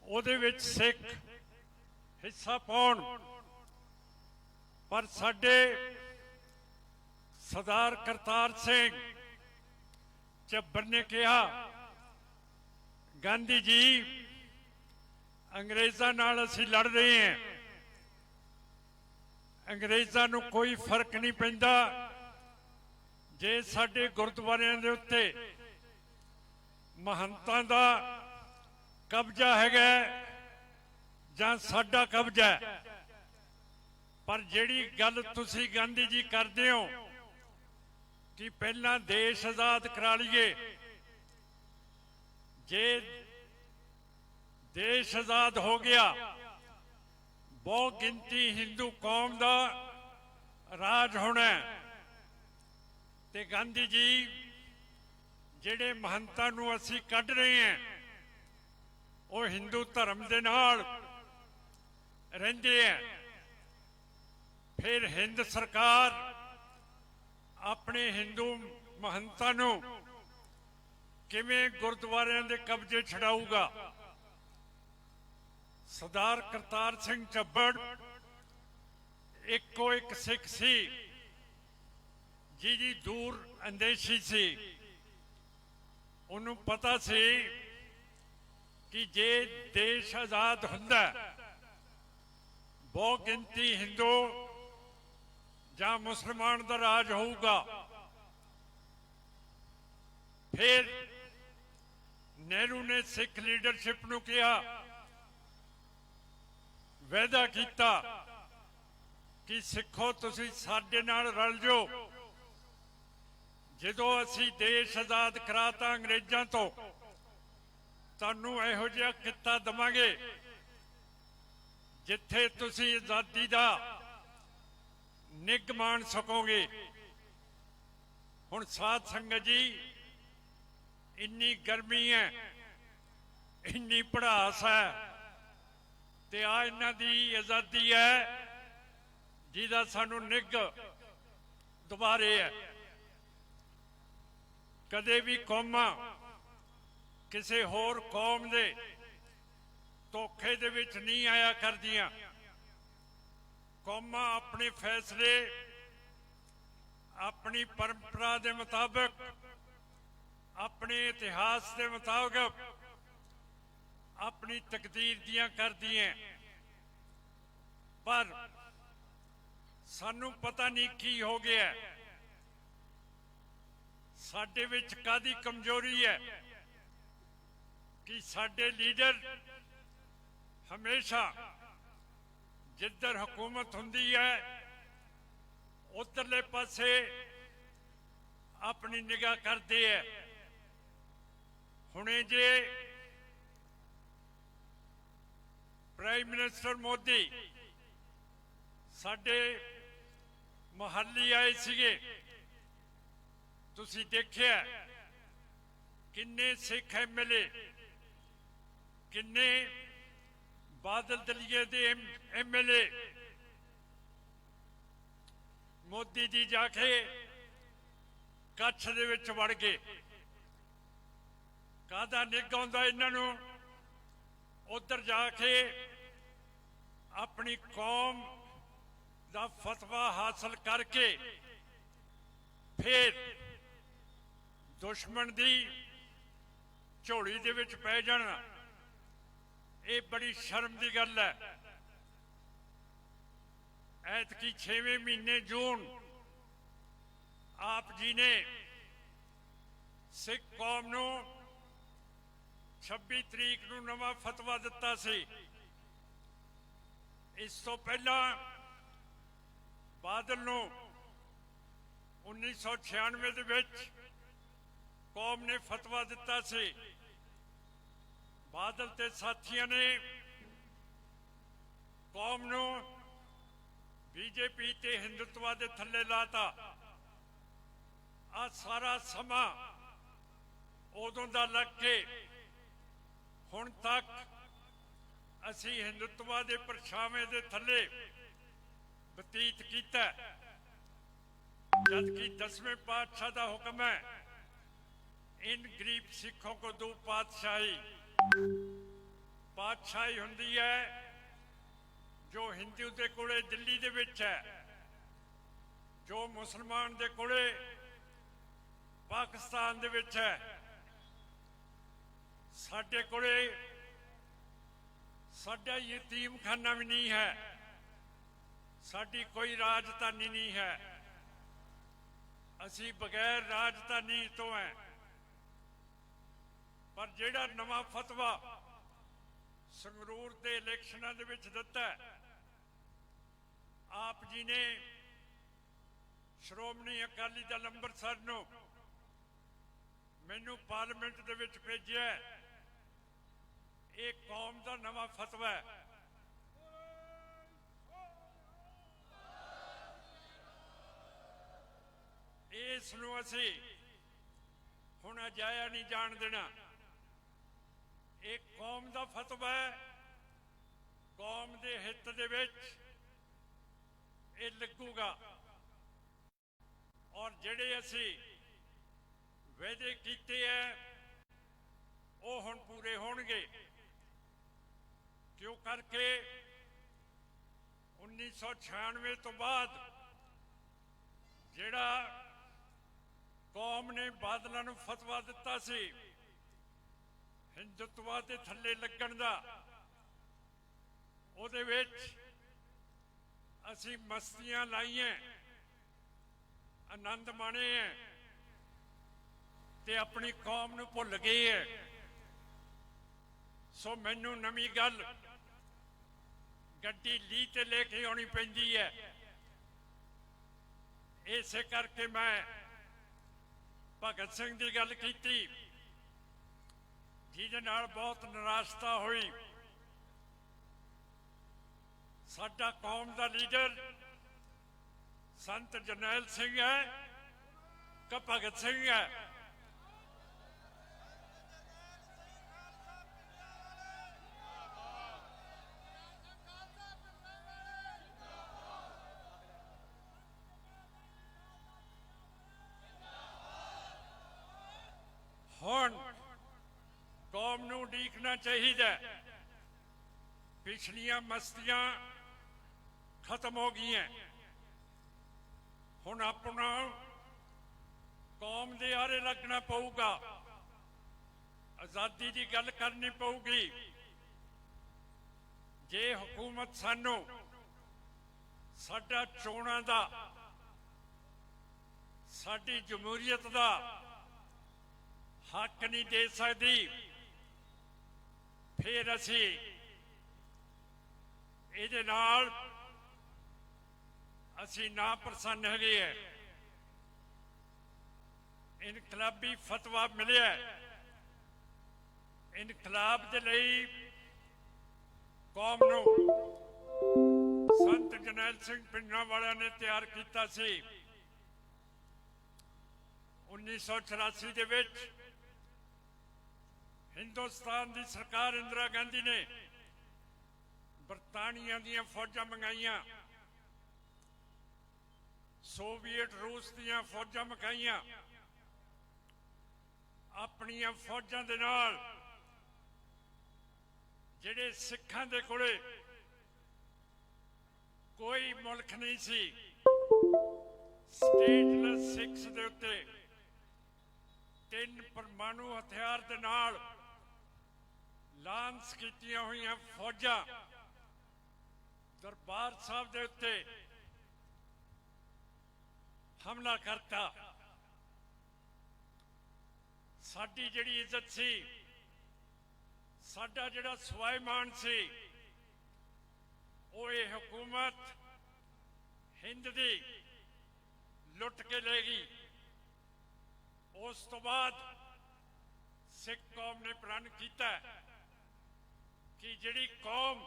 ਉਹਦੇ ਵਿੱਚ ਸਿੱਖ ਹਿੱਸਾ ਪਾਉਣ। ਪਰ ਸਾਡੇ ਸਰਦਾਰ ਕਰਤਾਰ ਸਿੰਘ ਝੱਬਰ ਨੇ ਕਿਹਾ, ਗਾਂਧੀ ਜੀ ਅੰਗਰੇਜ਼ਾਂ ਨਾਲ ਅਸੀਂ ਲੜ ਰਹੇ ਹਾਂ, ਅੰਗਰੇਜ਼ਾਂ ਨੂੰ ਕੋਈ ਫਰਕ ਨਹੀਂ ਪੈਂਦਾ ਜੇ ਸਾਡੇ ਗੁਰਦੁਆਰਿਆਂ ਦੇ ਉੱਤੇ ਮਹੰਤਾਂ ਦਾ ਕਬਜ਼ਾ ਹੈਗਾ ਜਾਂ ਸਾਡਾ ਕਬਜ਼ਾ ਹੈ। ਪਰ ਜਿਹੜੀ ਗੱਲ ਤੁਸੀਂ ਗਾਂਧੀ ਜੀ ਕਰਦੇ ਹੋ ਕਿ ਪਹਿਲਾਂ ਦੇਸ਼ ਆਜ਼ਾਦ ਕਰਾ ਲਈਏ, ਜੇ ਦੇਸ਼ ਆਜ਼ਾਦ ਹੋ ਗਿਆ, ਬਹੁਤ ਗਿਣਤੀ ਹਿੰਦੂ ਕੌਮ ਦਾ ਰਾਜ ਹੋਣਾ ਤੇ ਗਾਂਧੀ ਜੀ ਜਿਹੜੇ ਮਹੰਤਾਂ ਨੂੰ ਅਸੀਂ ਕੱਢ ਰਹੇ ਹਾਂ ਉਹ ਹਿੰਦੂ ਧਰਮ ਦੇ ਨਾਲ ਰਹਿੰਦੇ ਆ। ਫਿਰ ਹਿੰਦ ਸਰਕਾਰ ਆਪਣੇ ਹਿੰਦੂ ਮਹੰਤਾਂ ਨੂੰ ਕਿਵੇਂ ਗੁਰਦੁਆਰਿਆਂ ਦੇ ਕਬਜ਼ੇ ਛਡਾਊਗਾ? ਸਰਦਾਰ ਕਰਤਾਰ ਸਿੰਘ ਝੱਬੜ ਇੱਕੋ ਇੱਕ ਸਿੱਖ ਸੀ ਜਿਹਦੀ ਦੂਰ ਅੰਦੇਸ਼ੀ ਸੀ। ਉਹਨੂੰ ਪਤਾ ਸੀ ਕਿ ਜੇ ਦੇਸ਼ ਆਜ਼ਾਦ ਹੁੰਦਾ ਬਹੁਤ ਗਿਣਤੀ ਹਿੰਦੂ ਜਾਂ ਮੁਸਲਮਾਨ ਦਾ ਰਾਜ ਹੋਊਗਾ। ਫਿਰ ਨਹਿਰੂ ਨੇ ਸਿੱਖ ਲੀਡਰਸ਼ਿਪ ਨੂੰ ਕਿਹਾ, ਵਾਅਦਾ ਕੀਤਾ ਕਿ ਸਿੱਖੋ ਤੁਸੀਂ ਸਾਡੇ ਨਾਲ ਰਲ ਜਾਓ। ਜਦੋਂ ਅਸੀਂ ਦੇਸ਼ ਆਜ਼ਾਦ ਕਰਾਤਾ ਅੰਗਰੇਜ਼ਾਂ ਤੋਂ, ਤੁਹਾਨੂੰ ਇਹੋ ਜਿਹਾ ਕਿੱਤਾ ਦਵਾਂਗੇ ਜਿੱਥੇ ਤੁਸੀਂ ਆਜ਼ਾਦੀ ਦਾ ਨਿੱਘ ਮਾਣ ਸਕੋਗੇ। ਹੁਣ ਸਾਧ ਸੰਗਤ ਜੀ, ਇੰਨੀ ਗਰਮੀ ਹੈ, ਇੰਨੀ ਭੜਾਸ ਹੈ ਤੇ ਆ ਇਹਨਾਂ ਦੀ ਆਜ਼ਾਦੀ ਹੈ ਜਿਹਦਾ ਸਾਨੂੰ ਨਿੱਘ ਦੁਬਾਰੇ ਹੈ। ਕਦੇ ਵੀ ਕੌਮਾਂ ਕਿਸੇ ਹੋਰ ਕੌਮ ਦੇ ਧੋਖੇ ਦੇ ਵਿੱਚ ਨਹੀਂ ਆਇਆ ਕਰਦੀਆਂ। ਕੌਮਾਂ ਆਪਣੇ ਫੈਸਲੇ ਆਪਣੀ ਪਰੰਪਰਾ ਦੇ ਮੁਤਾਬਕ, ਆਪਣੇ ਇਤਿਹਾਸ ਦੇ ਮੁਤਾਬਕ ਆਪਣੀ ਤਕਦੀਰ ਦੀਆਂ ਕਰਦੀਆਂ। ਪਰ ਸਾਨੂੰ ਪਤਾ ਨਹੀਂ ਕੀ ਹੋ ਗਿਆ, ਸਾਡੇ ਵਿੱਚ ਕਾਹਦੀ ਕਮਜ਼ੋਰੀ ਹੈ ਕਿ ਸਾਡੇ ਲੀਡਰ ਹਮੇਸ਼ਾ ਜਿੱਧਰ ਹਕੂਮਤ ਹੁੰਦੀ ਹੈ ਉਧਰਲੇ ਪਾਸੇ ਆਪਣੀ ਨਿਗਾਹ ਕਰਦੇ ਹੈ। ਹੁਣੇ ਜੇ ਪ੍ਰਾਈਮ ਮਿਨਿਸਟਰ ਮੋਦੀ ਸਾਡੇ ਮੁਹੱਲੀ ਆਏ ਸੀਗੇ, ਤੁਸੀਂ ਦੇਖਿਆ ਕਿੰਨੇ ਸਿੱਖ ਐਮਐਲਏ, ਕਿੰਨੇ ਬਾਦਲ ਦਲੀਏ ਦੇ ਐਮਐਲਏ ਮੋਦੀ ਜੀ ਜਾ ਕੇ ਕੱਛ ਦੇ ਵਿੱਚ ਵੜ ਗਏ। ਕਾਹਦਾ ਨਿੱਘ ਆਉਂਦਾ ਇਹਨਾਂ ਨੂੰ ਉੱਧਰ ਜਾ ਕੇ ਆਪਣੀ ਕੌਮ ਦਾ ਫਤਵਾ ਹਾਸਲ ਕਰਕੇ ਫਿਰ ਦੁਸ਼ਮਣ ਦੀ ਝੋਲੀ ਦੇ ਵਿੱਚ ਪੈ ਜਾਣਾ, ਇਹ ਬੜੀ ਸ਼ਰਮ ਦੀ ਗੱਲ ਹੈ। ਐਤਕੀ 6ਵੇਂ ਮਹੀਨੇ ਜੂਨ ਆਪ ਜੀ ਨੇ ਸਿੱਖ ਕੌਮ ਨੂੰ 26 ਤਰੀਕ ਨੂੰ ਨਵਾਂ ਫਤਵਾ ਦਿੱਤਾ ਸੀ। ਇਸ ਤੋਂ ਪਹਿਲਾਂ ਬਾਦਲ ਨੂੰ 1996 ਦੇ ਵਿੱਚ ਕੌਮ ਨੇ ਫਤਵਾ ਦਿੱਤਾ ਸੀ। ਬਾਦਲ ਤੇ ਸਾਥੀਆਂ ਨੇ ਕੌਮ ਨੂੰ ਬੀਜੇਪੀ ਤੇ ਹਿੰਦੂਤਵਾ ਦੇ ਥੱਲੇ ਲਾਤਾ। ਆ ਸਾਰਾ ਸਮਾਂ ਉਦੋਂ ਦਾ ਲੱਗ ਕੇ ਹੁਣ ਤੱਕ ਅਸੀਂ ਹਿੰਦੂਤਵਾ ਦੇ ਪਰਛਾਵੇਂ ਦੇ ਥੱਲੇ ਬਤੀਤ ਕੀਤਾ, ਜਦਕਿ 10ਵੇਂ ਪਾਤਸ਼ਾਹ ਦਾ ਹੁਕਮ ਹੈ, इन गरीब सिखों को दो पातशाही। पातशाही हुंदी है जो हिंदू दे कोले दिल्ली दे विच है, जो मुसलमान दे कोले पाकिस्तान दे विच है। साडे कोले साडा यतीम खाना भी नहीं है, साडी कोई राजधानी नहीं है, असी बगैर राजधानी तो हैं। पर ਜਿਹੜਾ ਨਵਾਂ ਫਤਵਾ ਸੰਗਰੂਰ ਦੇ ਇਲੈਕਸ਼ਨਾਂ ਦੇ ਵਿੱਚ ਦਿੱਤਾ, ਆਪ ਜੀ ਨੇ ਸ਼੍ਰੋਮਣੀ ਅਕਾਲੀ ਦਲ ਅੰਮ੍ਰਿਤਸਰ ਨੂੰ ਮੈਨੂੰ ਪਾਰਲੀਮੈਂਟ ਦੇ ਵਿੱਚ ਭੇਜਿਆ। ਇਹ ਕੌਮ ਦਾ ਨਵਾਂ ਫਤਵਾ ਹੈ। ਇਸ ਨੂੰ ਅਸੀਂ ਹੁਣ ਅਜਾਇਆ ਨਹੀਂ ਜਾਣ ਦੇਣਾ। एक कौम का फतवा है, कौम के हित दे विच ये लगूगा। और जिहड़े असी वादे कीते हैं वो हुण पूरे होणगे। क्यों करके 1996 तो बाद जिहड़ा कौम ने बादलों नूं फतवा दिता सी हिंदुत्वा के थले लगन का, उहदे विच असी मस्तियां लाई हैं, आनंद माणे हैं ते अपनी कौम नूं भुल गए हैं। सो मैनू नवीं गल गड्डी लीह ते लेके आनी पैंदी है। इसे करके मैं भगत सिंह की गल कीती, जिहदे नाल बहुत निराशता हुई। साडा कौम का लीडर संत जरनैल सिंह है कि भगत सिंह है? हुण कौम नूं उडीकना चाहिए। पिछलियां मस्तियां खत्म हो गई हैं, हुण अपना कौम दे आरे लगना पऊगा, आज़ादी की गल करनी पऊगी। जे हुकूमत सानू साडा चोणां दा, साडी जमहूरीयत दा हक नहीं दे सकती, फिर असी इहदे नाल असी ना प्रसन्न है। इनकलाबी फतवा मिले, इनकलाब के लिए कौम नूं संत जरनैल सिंह पिंडा वाले ने तैयार किया सी। 1984 के विच हिंदुस्तान की सरकार इंदिरा गांधी ने बरतानिया दीयां फौजां मंगाइया, सोवियत रूस दीयां फौजां मंगाइया, ਆਪਣੀਆਂ ਫੌਜਾਂ ਦੇ ਨਾਲ ਜਿਹੜੇ ਸਿੱਖਾਂ ਦੇ ਕੋਲੇ ਕੋਈ ਮੁਲਕ ਨਹੀਂ ਸੀ, ਸਟੇਟਲੈਸ ਸਿੱਖਸ ਦੇ ਉੱਤੇ 3 ਪਰਮਾਣੂ ਹਥਿਆਰ ਦੇ ਨਾਲ ਲਾਂਚ ਕੀਤੀਆਂ ਹੋਈਆਂ ਫੌਜਾਂ ਦਰਬਾਰ ਸਾਹਿਬ ਦੇ ਉੱਤੇ ਹਮਲਾ ਕਰਤਾ। ਸਾਡੀ ਜਿਹੜੀ ਇੱਜ਼ਤ ਸੀ, ਸਾਡਾ ਜਿਹੜਾ ਸਵਾਈਮਾਨ ਸੀ, ਉਹ ਇਹ ਹਕੂਮਤ ਹਿੰਦ ਦੀ ਲੁੱਟ ਕੇ ਲੈ ਗਈ। ਉਸ ਤੋਂ ਬਾਅਦ ਸਿੱਖ ਕੌਮ ਨੇ ਪ੍ਰਣ ਕੀਤਾ ਕਿ ਜਿਹੜੀ ਕੌਮ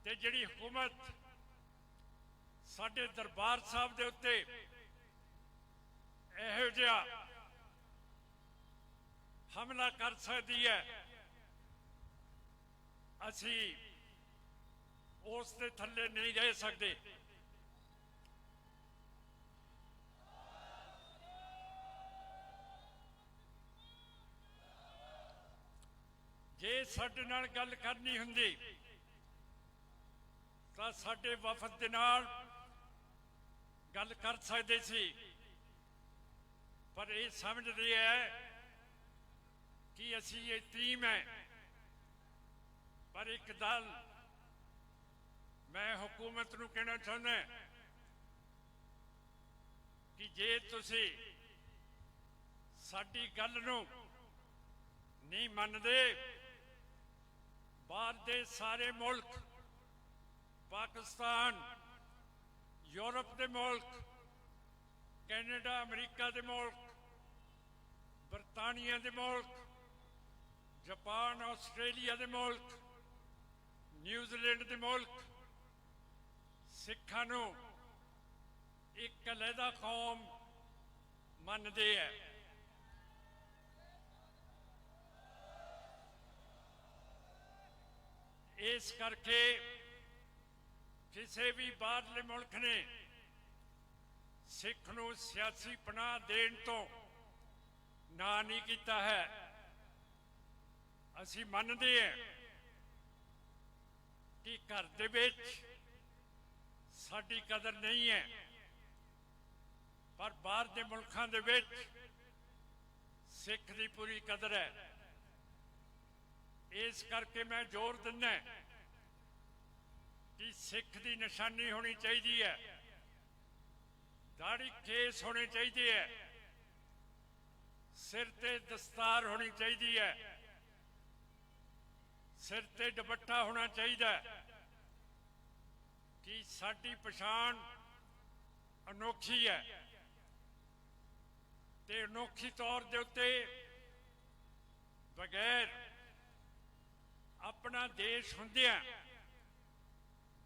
ਤੇ ਜਿਹੜੀ ਹਕੂਮਤ ਸਾਡੇ ਦਰਬਾਰ ਸਾਹਿਬ ਦੇ ਉੱਤੇ ਇਹੋ ਜਿਹਾ ਹਮਲਾ ਕਰ ਸਕਦੀ ਹੈ, ਅਸੀਂ ਉਸ ਦੇ ਥੱਲੇ ਨਹੀਂ ਰਹਿ ਸਕਦੇ। ਜੇ ਸਾਡੇ ਨਾਲ ਗੱਲ ਕਰਨੀ ਹੁੰਦੀ ਤਾਂ ਸਾਡੇ ਵਫਦ ਦੇ ਨਾਲ ਗੱਲ ਕਰ ਸਕਦੇ ਸੀ, ਪਰ ਇਹ ਸਮਝਦੇ ਹੈ ਕਿ ਅਸੀਂ ਇਹ ਟੀਮ ਹੈ। ਪਰ ਇੱਕ ਦਲ ਮੈਂ ਹੁਕੂਮਤ ਨੂੰ ਕਹਿਣਾ ਚਾਹੁੰਦਾ ਕਿ ਜੇ ਤੁਸੀਂ ਸਾਡੀ ਗੱਲ ਨੂੰ ਨਹੀਂ ਮੰਨਦੇ, ਬਾਹਰ ਦੇ ਸਾਰੇ ਮੁਲਕ, ਪਾਕਿਸਤਾਨ, यूरोप के मुल्क, कैनेडा, अमरीका के मुल्क, बरतानिया के मुल्क, जापान, आस्ट्रेलिया के मुल्क, न्यूजीलैंड के मुल्क सिखां नूं एक अलहदा कौम मनदे है। इस करके किसी भी बाहरले मुल्क ने सिख नूं सियासी पनाह देण तो ना नहीं किया है। असीं मनदे हैं कि घर दे विच साडी कदर नहीं है, पर बाहर दे मुल्कां दे विच सिख दी पूरी कदर है। इस करके मैं जोर दिना कि सिख की निशानी होनी चाहिए है, दाढ़ी केस होने चाहिए है, सिर ते दस्तार होनी चाहिए है, सिर ते दुपट्टा होना चाहिए कि साडी पछाण अनोखी है। ते अनोखी तौर दे उत्ते बगैर अपना देश हुंदियां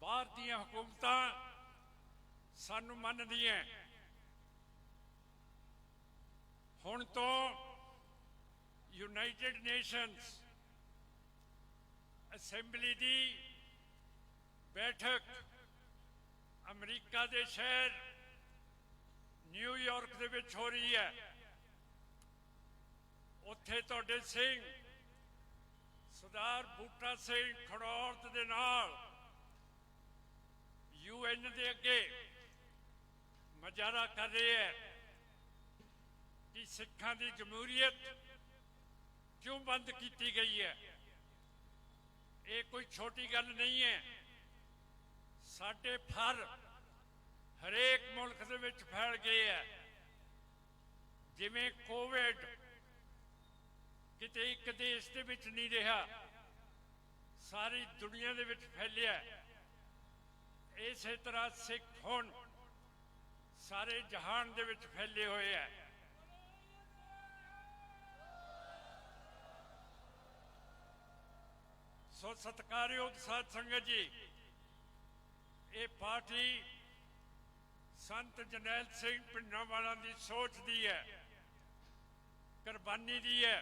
बाहर दियां हुकूमतां सानू मनदियां। हुण तो यूनाइटेड नेशंस असैंबली दी बैठक अमरीका दे शहर न्यूयॉर्क दे विच हो रही है। उत्थे तुहाडे सिंह सरदार बूटा सिंह खड़ौत दे नाल UN दे अगे मुजाहरा कर रहे हैं कि सिखां दी जमहूरीयत क्यों बंद की गई है। ये कोई छोटी गल नहीं है। साडे फर हरेक मुल्क दे विच फैल गए है। जिवें कोविड किते एक देश दे विच नहीं रहा, सारी दुनिया दे विच फैलिया। इस तरह सिख हुण सारे जहान दे विच फैले हुए है। सो सत्कारयोग साध संगत जी, ये पार्टी संत जरनैल सिंह भिंडांवाला की सोच दी है, कुर्बानी दी है।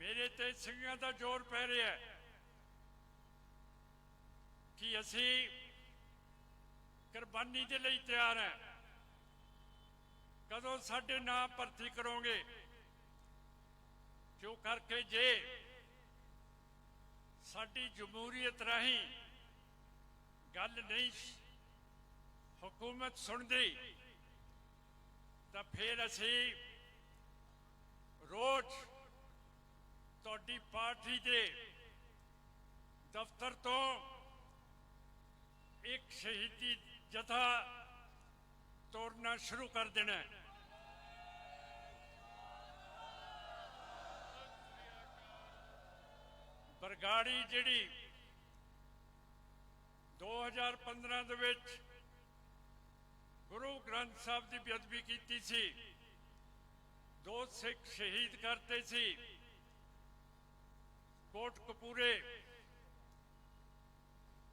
मेरे ते सिंघां दा जोर पै रहा है कि असी कुर्बानी के लिए तैयार हैं। ਕਦੋਂ ਸਾਡੇ ਨਾਂ ਭਰਤੀ ਕਰੋਗੇ? ਕਿਉਂ ਕਰਕੇ ਜੇ ਸਾਡੀ ਜਮਹੂਰੀਅਤ ਰਾਹੀਂ ਗੱਲ ਨਹੀਂ ਹੁਕੂਮਤ ਸੁਣਦੀ ਤਾਂ ਫਿਰ ਅਸੀਂ ਰੋਜ਼ ਤੁਹਾਡੀ ਪਾਰਟੀ ਦੇ ਦਫ਼ਤਰ ਤੋਂ ਇੱਕ ਸ਼ਹੀਦੀ ਜਥਾ ਤੋੜਨਾ ਸ਼ੁਰੂ ਕਰ ਦੇਣਾ ਹੈ। ਬਰਗਾੜੀ ਜਿਹੜੀ 2015 ਦੇ ਵਿੱਚ ਗੁਰੂ ਗ੍ਰੰਥ ਸਾਹਿਬ ਦੀ ਬੇਅਦਬੀ ਕੀਤੀ ਸੀ, 2 ਸਿੱਖ ਸ਼ਹੀਦ ਕਰਤੇ ਸੀ, ਕੋਟਕਪੂਰੇ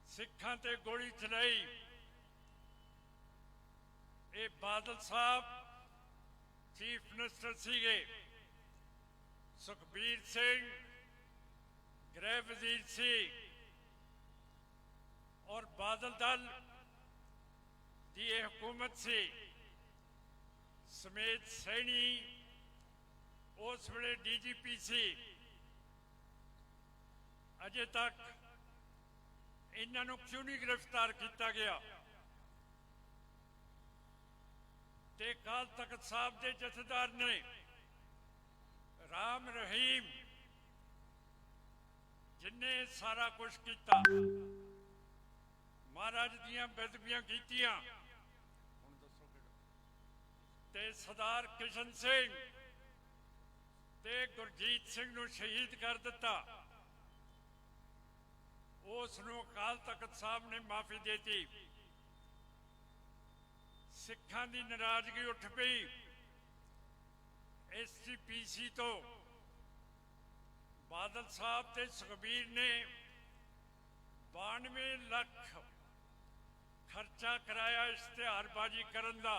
ਸਿੱਖਾਂ ਤੇ ਗੋਲੀ ਚਲਾਈ। ਇਹ ਬਾਦਲ ਸਾਹਿਬ ਚੀਫ ਮਿਨਿਸਟਰ ਸੀਗੇ, ਸੁਖਬੀਰ ਸਿੰਘ ਗ੍ਰਹਿ ਵਜ਼ੀਰ ਸੀ ਔਰ ਬਾਦਲ ਦਲ ਦੀ ਇਹ ਹਕੂਮਤ ਸੀ। ਸਮੇਤ ਸੈਣੀ ਉਸ ਵੇਲੇ ਡੀਜੀਪੀ ਸੀ। ਅਜੇ ਤੱਕ ਇਹਨਾਂ ਨੂੰ ਕਿਉਂ ਨਹੀਂ ਗ੍ਰਿਫਤਾਰ ਕੀਤਾ ਗਿਆ? ਤੇ ਅਕਾਲ ਤਖਤ ਸਾਹਿਬ ਦੇ ਜਥੇਦਾਰ ਨੇ ਰਾਮ ਰਹੀਮ ਜਿਨਨੇ ਸਾਰਾ ਕੁਝ ਕੀਤਾ, ਮਹਾਰਾਜ ਦੀਆਂ ਬੇਅਦਬੀਆਂ ਕੀਤੀਆਂ, ਤੇ ਸਰਦਾਰ ਕਿਸ਼ਨ ਸਿੰਘ ਤੇ ਗੁਰਜੀਤ ਸਿੰਘ ਨੂੰ ਸ਼ਹੀਦ ਕਰ ਦਿੱਤਾ। ਉਸ ਨੂੰ ਅਕਾਲ ਤਖਤ ਸਾਹਿਬ ਨੇ ਮਾਫੀ ਦੇ ਦਿੱਤੀ। ਸਿੱਖਾਂ ਦੀ ਨਾਰਾਜ਼ਗੀ ਉੱਠ ਪਈ। SGPC ਤੋਂ ਬਾਦਲ ਸਾਹਿਬ ਤੇ ਸੁਖਬੀਰ ਨੇ 92 ਲੱਖ ਖਰਚਾ ਕਰਾਇਆ ਇਸ਼ਤਿਹਾਰਬਾਜ਼ੀ ਕਰਨ ਦਾ।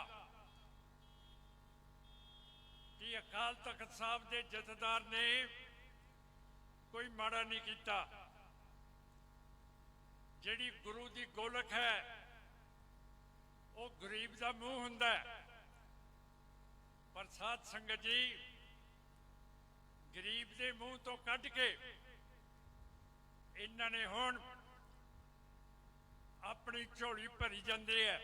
ਕਿ ਅਕਾਲ ਤਖਤ ਸਾਹਿਬ ਦੇ ਜਥੇਦਾਰ ਨੇ ਕੋਈ ਮਾੜਾ ਨਹੀਂ ਕੀਤਾ। ਜਿਹੜੀ ਗੁਰੂ ਦੀ ਗੋਲਕ ਹੈ ਉਹ ਗਰੀਬ ਦਾ ਮੂੰਹ ਹੁੰਦਾ ਹੈ। ਪਰ ਸਾਧ ਸੰਗਤ ਜੀ, ਗਰੀਬ ਦੇ ਮੂੰਹ ਤੋਂ ਕੱਢ ਕੇ ਇਹਨਾਂ ਨੇ ਹੁਣ ਆਪਣੀ ਝੋਲੀ ਭਰੀ ਜਾਂਦੇ ਹੈ।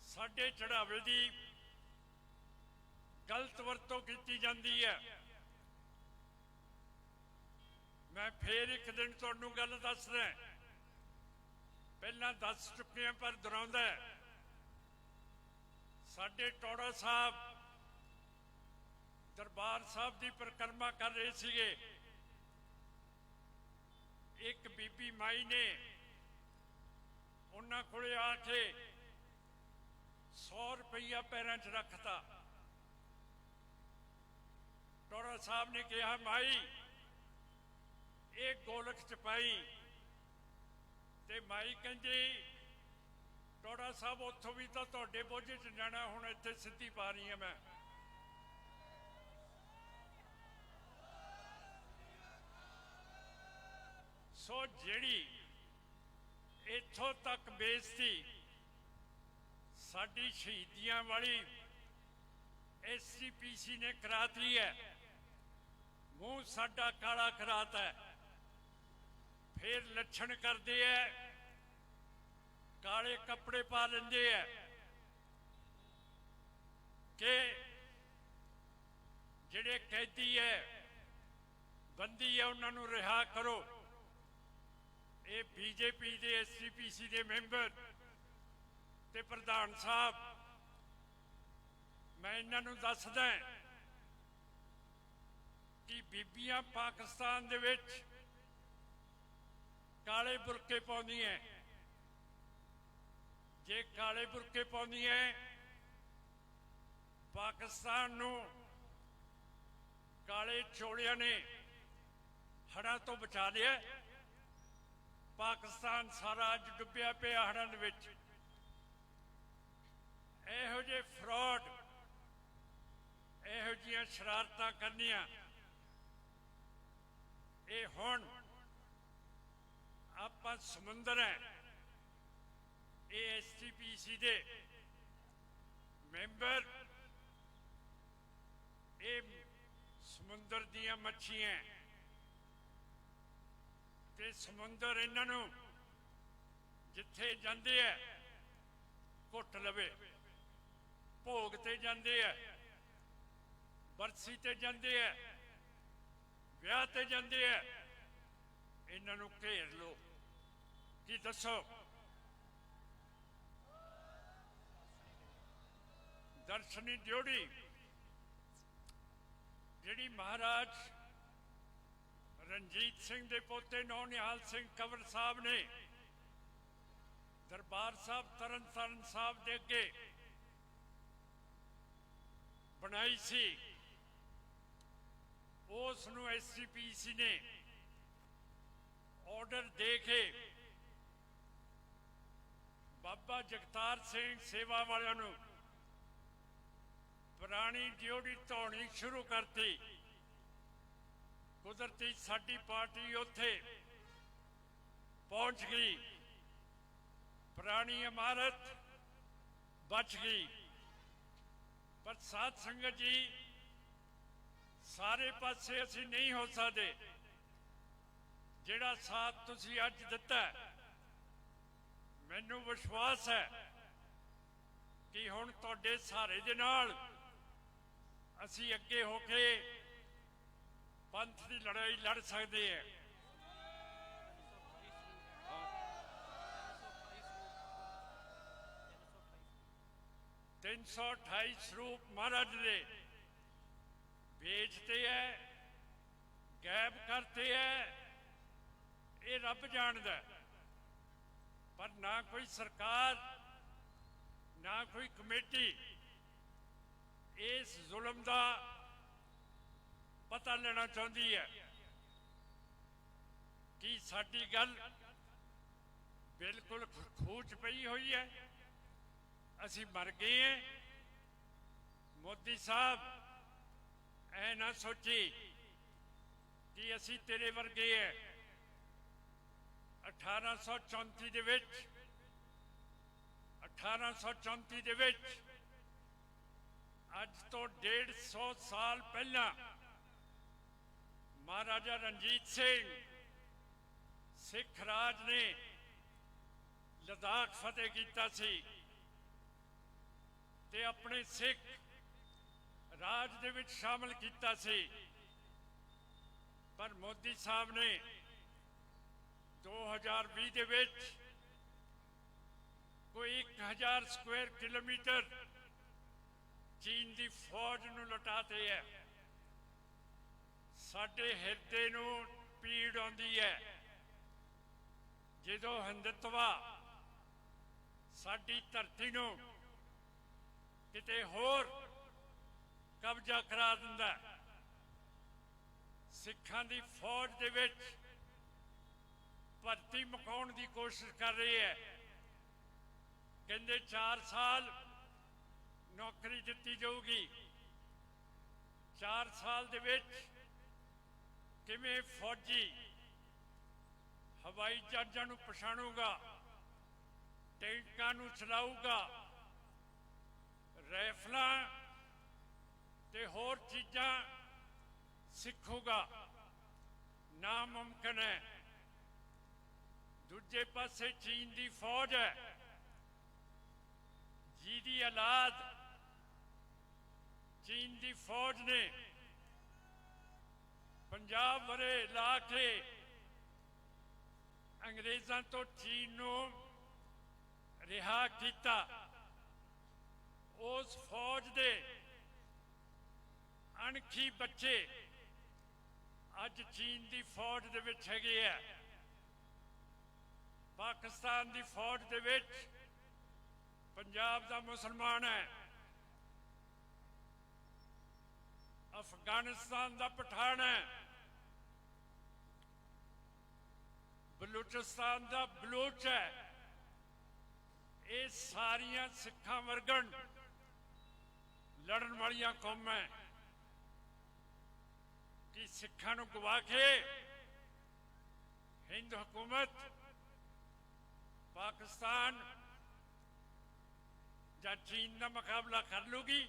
ਸਾਡੇ ਚੜਾਵੇ ਦੀ ਗਲਤ ਵਰਤੋਂ ਕੀਤੀ ਜਾਂਦੀ ਹੈ। ਮੈਂ ਫੇਰ ਇੱਕ ਦਿਨ ਤੁਹਾਨੂੰ ਗੱਲ ਦੱਸਦਾ, ਪਹਿਲਾਂ ਦੱਸ ਚੁੱਕੇ ਹਾਂ ਪਰ ਦੁਹਰਾਉਂਦਾ ਹੈ। ਸਾਡੇ ਟੋੜਾ ਸਾਹਿਬ ਦਰਬਾਰ ਸਾਹਿਬ ਦੀ ਪਰਿਕਰਮਾ ਕਰ ਰਹੇ ਸੀਗੇ। ਇੱਕ ਬੀਬੀ ਮਾਈ ਨੇ ਉਹਨਾਂ ਕੋਲੇ ਆ ਕੇ 100 ਰੁਪਈਆ ਪੈਰਾਂ 'ਚ ਰੱਖਤਾ। ਟੋੜਾ ਸਾਹਿਬ ਨੇ ਕਿਹਾ, ਮਾਈ ਇਹ ਗੋਲਕ 'ਚ ਪਾਈ। ਤੇ ਮਾਈ ਕਹਿੰਦੀ, ਟੋੜਾ ਸਾਹਿਬ ਉੱਥੋਂ ਵੀ ਤਾਂ ਤੁਹਾਡੇ ਬੋਝੇ 'ਚ ਜਾਣਾ, ਹੁਣ ਇੱਥੇ ਸਿੱਧੀ ਪਾ ਰਹੀ ਹਾਂ ਮੈਂ। ਸੋ ਜਿਹੜੀ ਇੱਥੋਂ ਤੱਕ ਬੇਇੱਜ਼ਤੀ ਸਾਡੀ ਸ਼ਹੀਦੀਆਂ ਵਾਲੀ SGPC ਨੇ ਕਰਾਤੀ ਹੈ, ਮੂੰਹ ਸਾਡਾ ਕਾਲਾ ਕਰਾਤਾ ਹੈ। ਫਿਰ ਲੱਛਣ ਕਰਦੇ ਐ, ਕਾਲੇ ਕੱਪੜੇ ਪਾ ਲੈਂਦੇ ਐ ਕਿ ਜਿਹੜੇ ਕੈਦੀ ਐ, ਬੰਦੀ ਐ, ਉਹਨਾਂ ਨੂੰ ਰਿਹਾ ਕਰੋ। ਇਹ BJP ਦੇ SGPC ਦੇ ਮੈਂਬਰ ਤੇ ਪ੍ਰਧਾਨ ਸਾਹਿਬ, ਮੈਂ ਇਹਨਾਂ ਨੂੰ ਦੱਸਦਾ ਕਿ ਬੀਬੀਆਂ ਪਾਕਿਸਤਾਨ ਦੇ ਵਿੱਚ ਕਾਲੇ ਬੁਰਕੇ ਪਾਉਂਦੀਆਂ। ਜੇ ਕਾਲੇ ਬੁਰਕੇ ਪਾਉਂਦੀਆਂ ਪਾਕਿਸਤਾਨ ਨੂੰ ਕਾਲੇ ਚੋਲਿਆਂ ਨੇ ਹੜ੍ਹਾਂ ਤੋਂ ਬਚਾ ਲਿਆ। ਪਾਕਿਸਤਾਨ ਸਾਰਾ ਅੱਜ ਡੁੱਬਿਆ ਪਿਆ ਹੜ੍ਹਾਂ ਦੇ ਵਿੱਚ। ਇਹੋ ਜਿਹੇ ਫਰਾਡ, ਇਹੋ ਜਿਹੀਆਂ ਸ਼ਰਾਰਤਾਂ ਕਰਨੀਆਂ, ਇਹ ਹੁਣ ਆਪਾਂ ਸਮੁੰਦਰ ਹੈ। ਇਹ SGPC ਦੇ ਮੈਂਬਰ ਇਹ ਸਮੁੰਦਰ ਦੀਆਂ ਮੱਛੀਆਂ ਤੇ ਸਮੁੰਦਰ ਇਹਨਾਂ ਨੂੰ ਜਿੱਥੇ ਜਾਂਦੇ ਆ ਘੁੱਟ ਲਵੇ। ਭੋਗ ਤੇ ਜਾਂਦੇ ਆ, ਬਰਸੀ ਤੇ ਜਾਂਦੇ ਆ, ਵਿਆਹ ਤੇ ਜਾਂਦੇ ਆ, ਇਹਨਾਂ ਨੂੰ ਘੇਰ ਲੋ। ਕੀ ਦੱਸੋ? ਦਰਸ਼ਨੀ ਡਿਊਟੀ ਜਿਹੜੀ ਮਹਾਰਾਜ ਰਣਜੀਤ ਸਿੰਘ ਦੇ ਪੋਤੇ ਨਿਹਾਲ ਸਿੰਘ ਕੰਵਰ ਸਾਹਿਬ ਨੇ ਦਰਬਾਰ ਸਾਹਿਬ ਤਰਨਤਾਰਨ ਸਾਹਿਬ ਦੇ ਅੱਗੇ ਬਣਾਈ ਸੀ, ਉਸ ਨੂੰ ਐਸਜੀਪੀਸੀ ਨੇ ਆਰਡਰ ਦੇ ਕੇ ਬਾਬਾ ਜਗਤਾਰ ਸਿੰਘ ਸੇਵਾ ਵਾਲਿਆਂ ਨੂੰ ਪੁਰਾਣੀ ਡਿਊਟੀ ਧਾਉਣੀ ਸ਼ੁਰੂ ਕਰਤੀ। ਕੁਦਰਤੀ ਸਾਡੀ ਪਾਰਟੀ ਉੱਥੇ ਪਹੁੰਚ ਗਈ, ਪੁਰਾਣੀ ਇਮਾਰਤ ਬਚ ਗਈ। ਪਰ ਸਾਧ ਸੰਗਤ ਜੀ, ਸਾਰੇ ਪਾਸੇ ਅਸੀਂ ਨਹੀਂ ਹੋ ਸਕਦੇ। ਜਿਹੜਾ ਸਾਥ ਤੁਸੀਂ ਅੱਜ ਦਿੱਤਾ, ਮੈਨੂੰ ਵਿਸ਼ਵਾਸ ਹੈ ਕਿ ਹੁਣ ਤੁਹਾਡੇ ਸਹਾਰੇ ਦੇ ਨਾਲ ਅਸੀਂ ਅੱਗੇ ਹੋ ਕੇ ਪੰਥ ਦੀ ਲੜਾਈ ਲੜ ਸਕਦੇ ਹਾਂ। ਤਿੰਨ ਸੌ 28 ਸਰੂਪ ਮਹਾਰਾਜ ਦੇ ਵੇਚਦੇ ਹੈ, ਗਾਇਬ ਕਰਦੇ ਹੈ, ਇਹ ਰੱਬ ਜਾਣਦਾ। ਪਰ ਨਾ ਕੋਈ ਸਰਕਾਰ, ਨਾ ਕੋਈ ਕਮੇਟੀ ਇਸ ਜ਼ੁਲਮ ਦਾ ਪਤਾ ਲੈਣਾ ਚਾਹੁੰਦੀ ਹੈ ਕਿ ਸਾਡੀ ਗੱਲ ਬਿਲਕੁਲ ਖੂਚ ਪਈ ਹੋਈ ਹੈ, ਅਸੀਂ ਮਰ ਗਏ ਹਾਂ। ਮੋਦੀ ਸਾਹਿਬ, ਐ ਨਾ ਸੋਚੀ ਕਿ ਅਸੀਂ ਤੇਰੇ ਵਰਗੇ ਹੈ। 1834 ਦੇ ਵਿੱਚ ਅੱਜ ਤੋਂ 150 ਸਾਲ ਪਹਿਲਾਂ ਮਹਾਰਾਜਾ ਰਣਜੀਤ ਸਿੰਘ ਸਿੱਖ ਰਾਜ ਨੇ ਲਦਾਖ ਫਤਿਹ ਕੀਤਾ ਸੀ ਤੇ ਆਪਣੇ ਸਿੱਖ ਰਾਜ ਦੇ ਵਿੱਚ ਸ਼ਾਮਲ ਕੀਤਾ ਸੀ। ਪਰ ਮੋਦੀ ਸਾਹਿਬ ਨੇ 2020 ਦੇ ਵਿੱਚ ਕੋਈ 1000 ਸਕੁਆਇਰ ਕਿਲੋਮੀਟਰ ਚੀਨ ਦੀ ਫੌਜ ਨੂੰ ਲੁਟਾਤੇ ਹੈ। ਸਾਡੇ ਹਿਰਦੇ ਨੂੰ ਪੀੜ ਆਉਂਦੀ ਹੈ ਜਦੋਂ ਹਿੰਦੁਤਵਾ ਸਾਡੀ ਧਰਤੀ ਨੂੰ ਕਿਤੇ ਹੋਰ ਕਬਜ਼ਾ ਕਰਾ ਦਿੰਦਾ। ਸਿੱਖਾਂ ਦੀ ਫੌਜ ਦੇ ਵਿੱਚ ਭਰਤੀ ਮੁਕਾਉਣ ਦੀ ਕੋਸ਼ਿਸ਼ ਕਰ ਰਹੀ ਹੈ। ਕਹਿੰਦੇ 4 ਸਾਲ ਨੌਕਰੀ ਦਿੱਤੀ ਜਾਊਗੀ। 4 ਸਾਲ ਦੇ ਵਿੱਚ ਕਿਵੇਂ ਫੌਜੀ ਹਵਾਈ ਜਹਾਜ਼ਾਂ ਨੂੰ ਪਛਾਣੂਗਾ, ਟੈਂਕਾਂ ਨੂੰ ਚਲਾਊਗਾ, ਰਾਈਫਲਾਂ ਤੇ ਹੋਰ ਚੀਜ਼ਾਂ ਸਿੱਖੂਗਾ, ਨਾਮੁਮਕਿਨ ਹੈ। ਦੂਜੇ ਪਾਸੇ ਚੀਨ ਦੀ ਫੌਜ ਹੈ ਜਿਹਦੀ ਔਲਾਦ ਚੀਨ ਦੀ ਫੌਜ ਨੇ 50 ਵਰ੍ਹੇ ਲਾ ਕੇ ਅੰਗਰੇਜ਼ਾਂ ਤੋਂ ਚੀਨ ਨੂੰ ਰਿਹਾ ਕੀਤਾ। ਉਸ ਫੌਜ ਦੇ ਅਣਖੀ ਬੱਚੇ ਅੱਜ ਚੀਨ ਦੀ ਫੌਜ ਦੇ ਵਿੱਚ ਹੈਗੇ ਆ। ਪਾਕਿਸਤਾਨ ਦੀ ਫੌਜ ਦੇ ਵਿੱਚ ਪੰਜਾਬ ਦਾ ਮੁਸਲਮਾਨ ਹੈ, ਅਫਗਾਨਿਸਤਾਨ ਦਾ ਪਠਾਨ ਹੈ, ਬਲੂਚਿਸਤਾਨ ਦਾ ਬਲੂਚ ਹੈ। ਇਹ ਸਾਰੀਆਂ ਸਿੱਖਾਂ ਵਰਗਣ ਲੜਨ ਵਾਲੀਆਂ ਕੌਮਾਂ ਕਿ ਸਿੱਖਾਂ ਨੂੰ ਗਵਾ ਕੇ ਹਿੰਦ ਹਕੂਮਤ ਪਾਕਿਸਤਾਨ ਜਾਂ ਚੀਨ ਦਾ ਮੁਕਾਬਲਾ ਕਰ ਲੂਗੀ।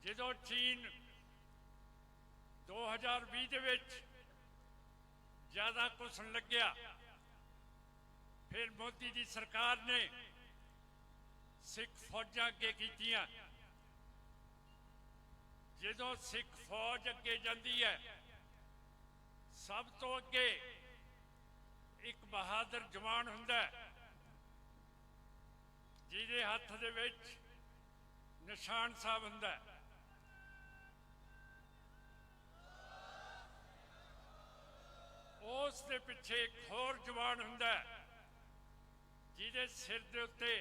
ਜਦੋਂ ਚੀਨ 2020 ਦੇ ਵਿੱਚ ਜ਼ਿਆਦਾ ਘੁਸਣ ਲੱਗਿਆ, ਫਿਰ ਮੋਦੀ ਦੀ ਸਰਕਾਰ ਨੇ ਸਿੱਖ ਫੌਜਾਂ ਅੱਗੇ ਕੀਤੀਆਂ। ਜਦੋਂ ਸਿੱਖ ਫੌਜ ਅੱਗੇ ਜਾਂਦੀ ਹੈ, ਸਭ ਤੋਂ ਅੱਗੇ ਇੱਕ ਬਹਾਦਰ ਜਵਾਨ ਹੁੰਦਾ ਹੈ, ਜਿਹਦੇ ਹੱਥ ਦੇ ਵਿੱਚ ਨਿਸ਼ਾਨ ਸਾਹਿਬ ਹੁੰਦਾ ਹੈ। ਉਸ ਦੇ ਪਿੱਛੇ ਇੱਕ ਹੋਰ ਜਵਾਨ ਹੁੰਦਾ ਹੈ, ਜਿਹਦੇ ਸਿਰ ਦੇ ਉੱਤੇ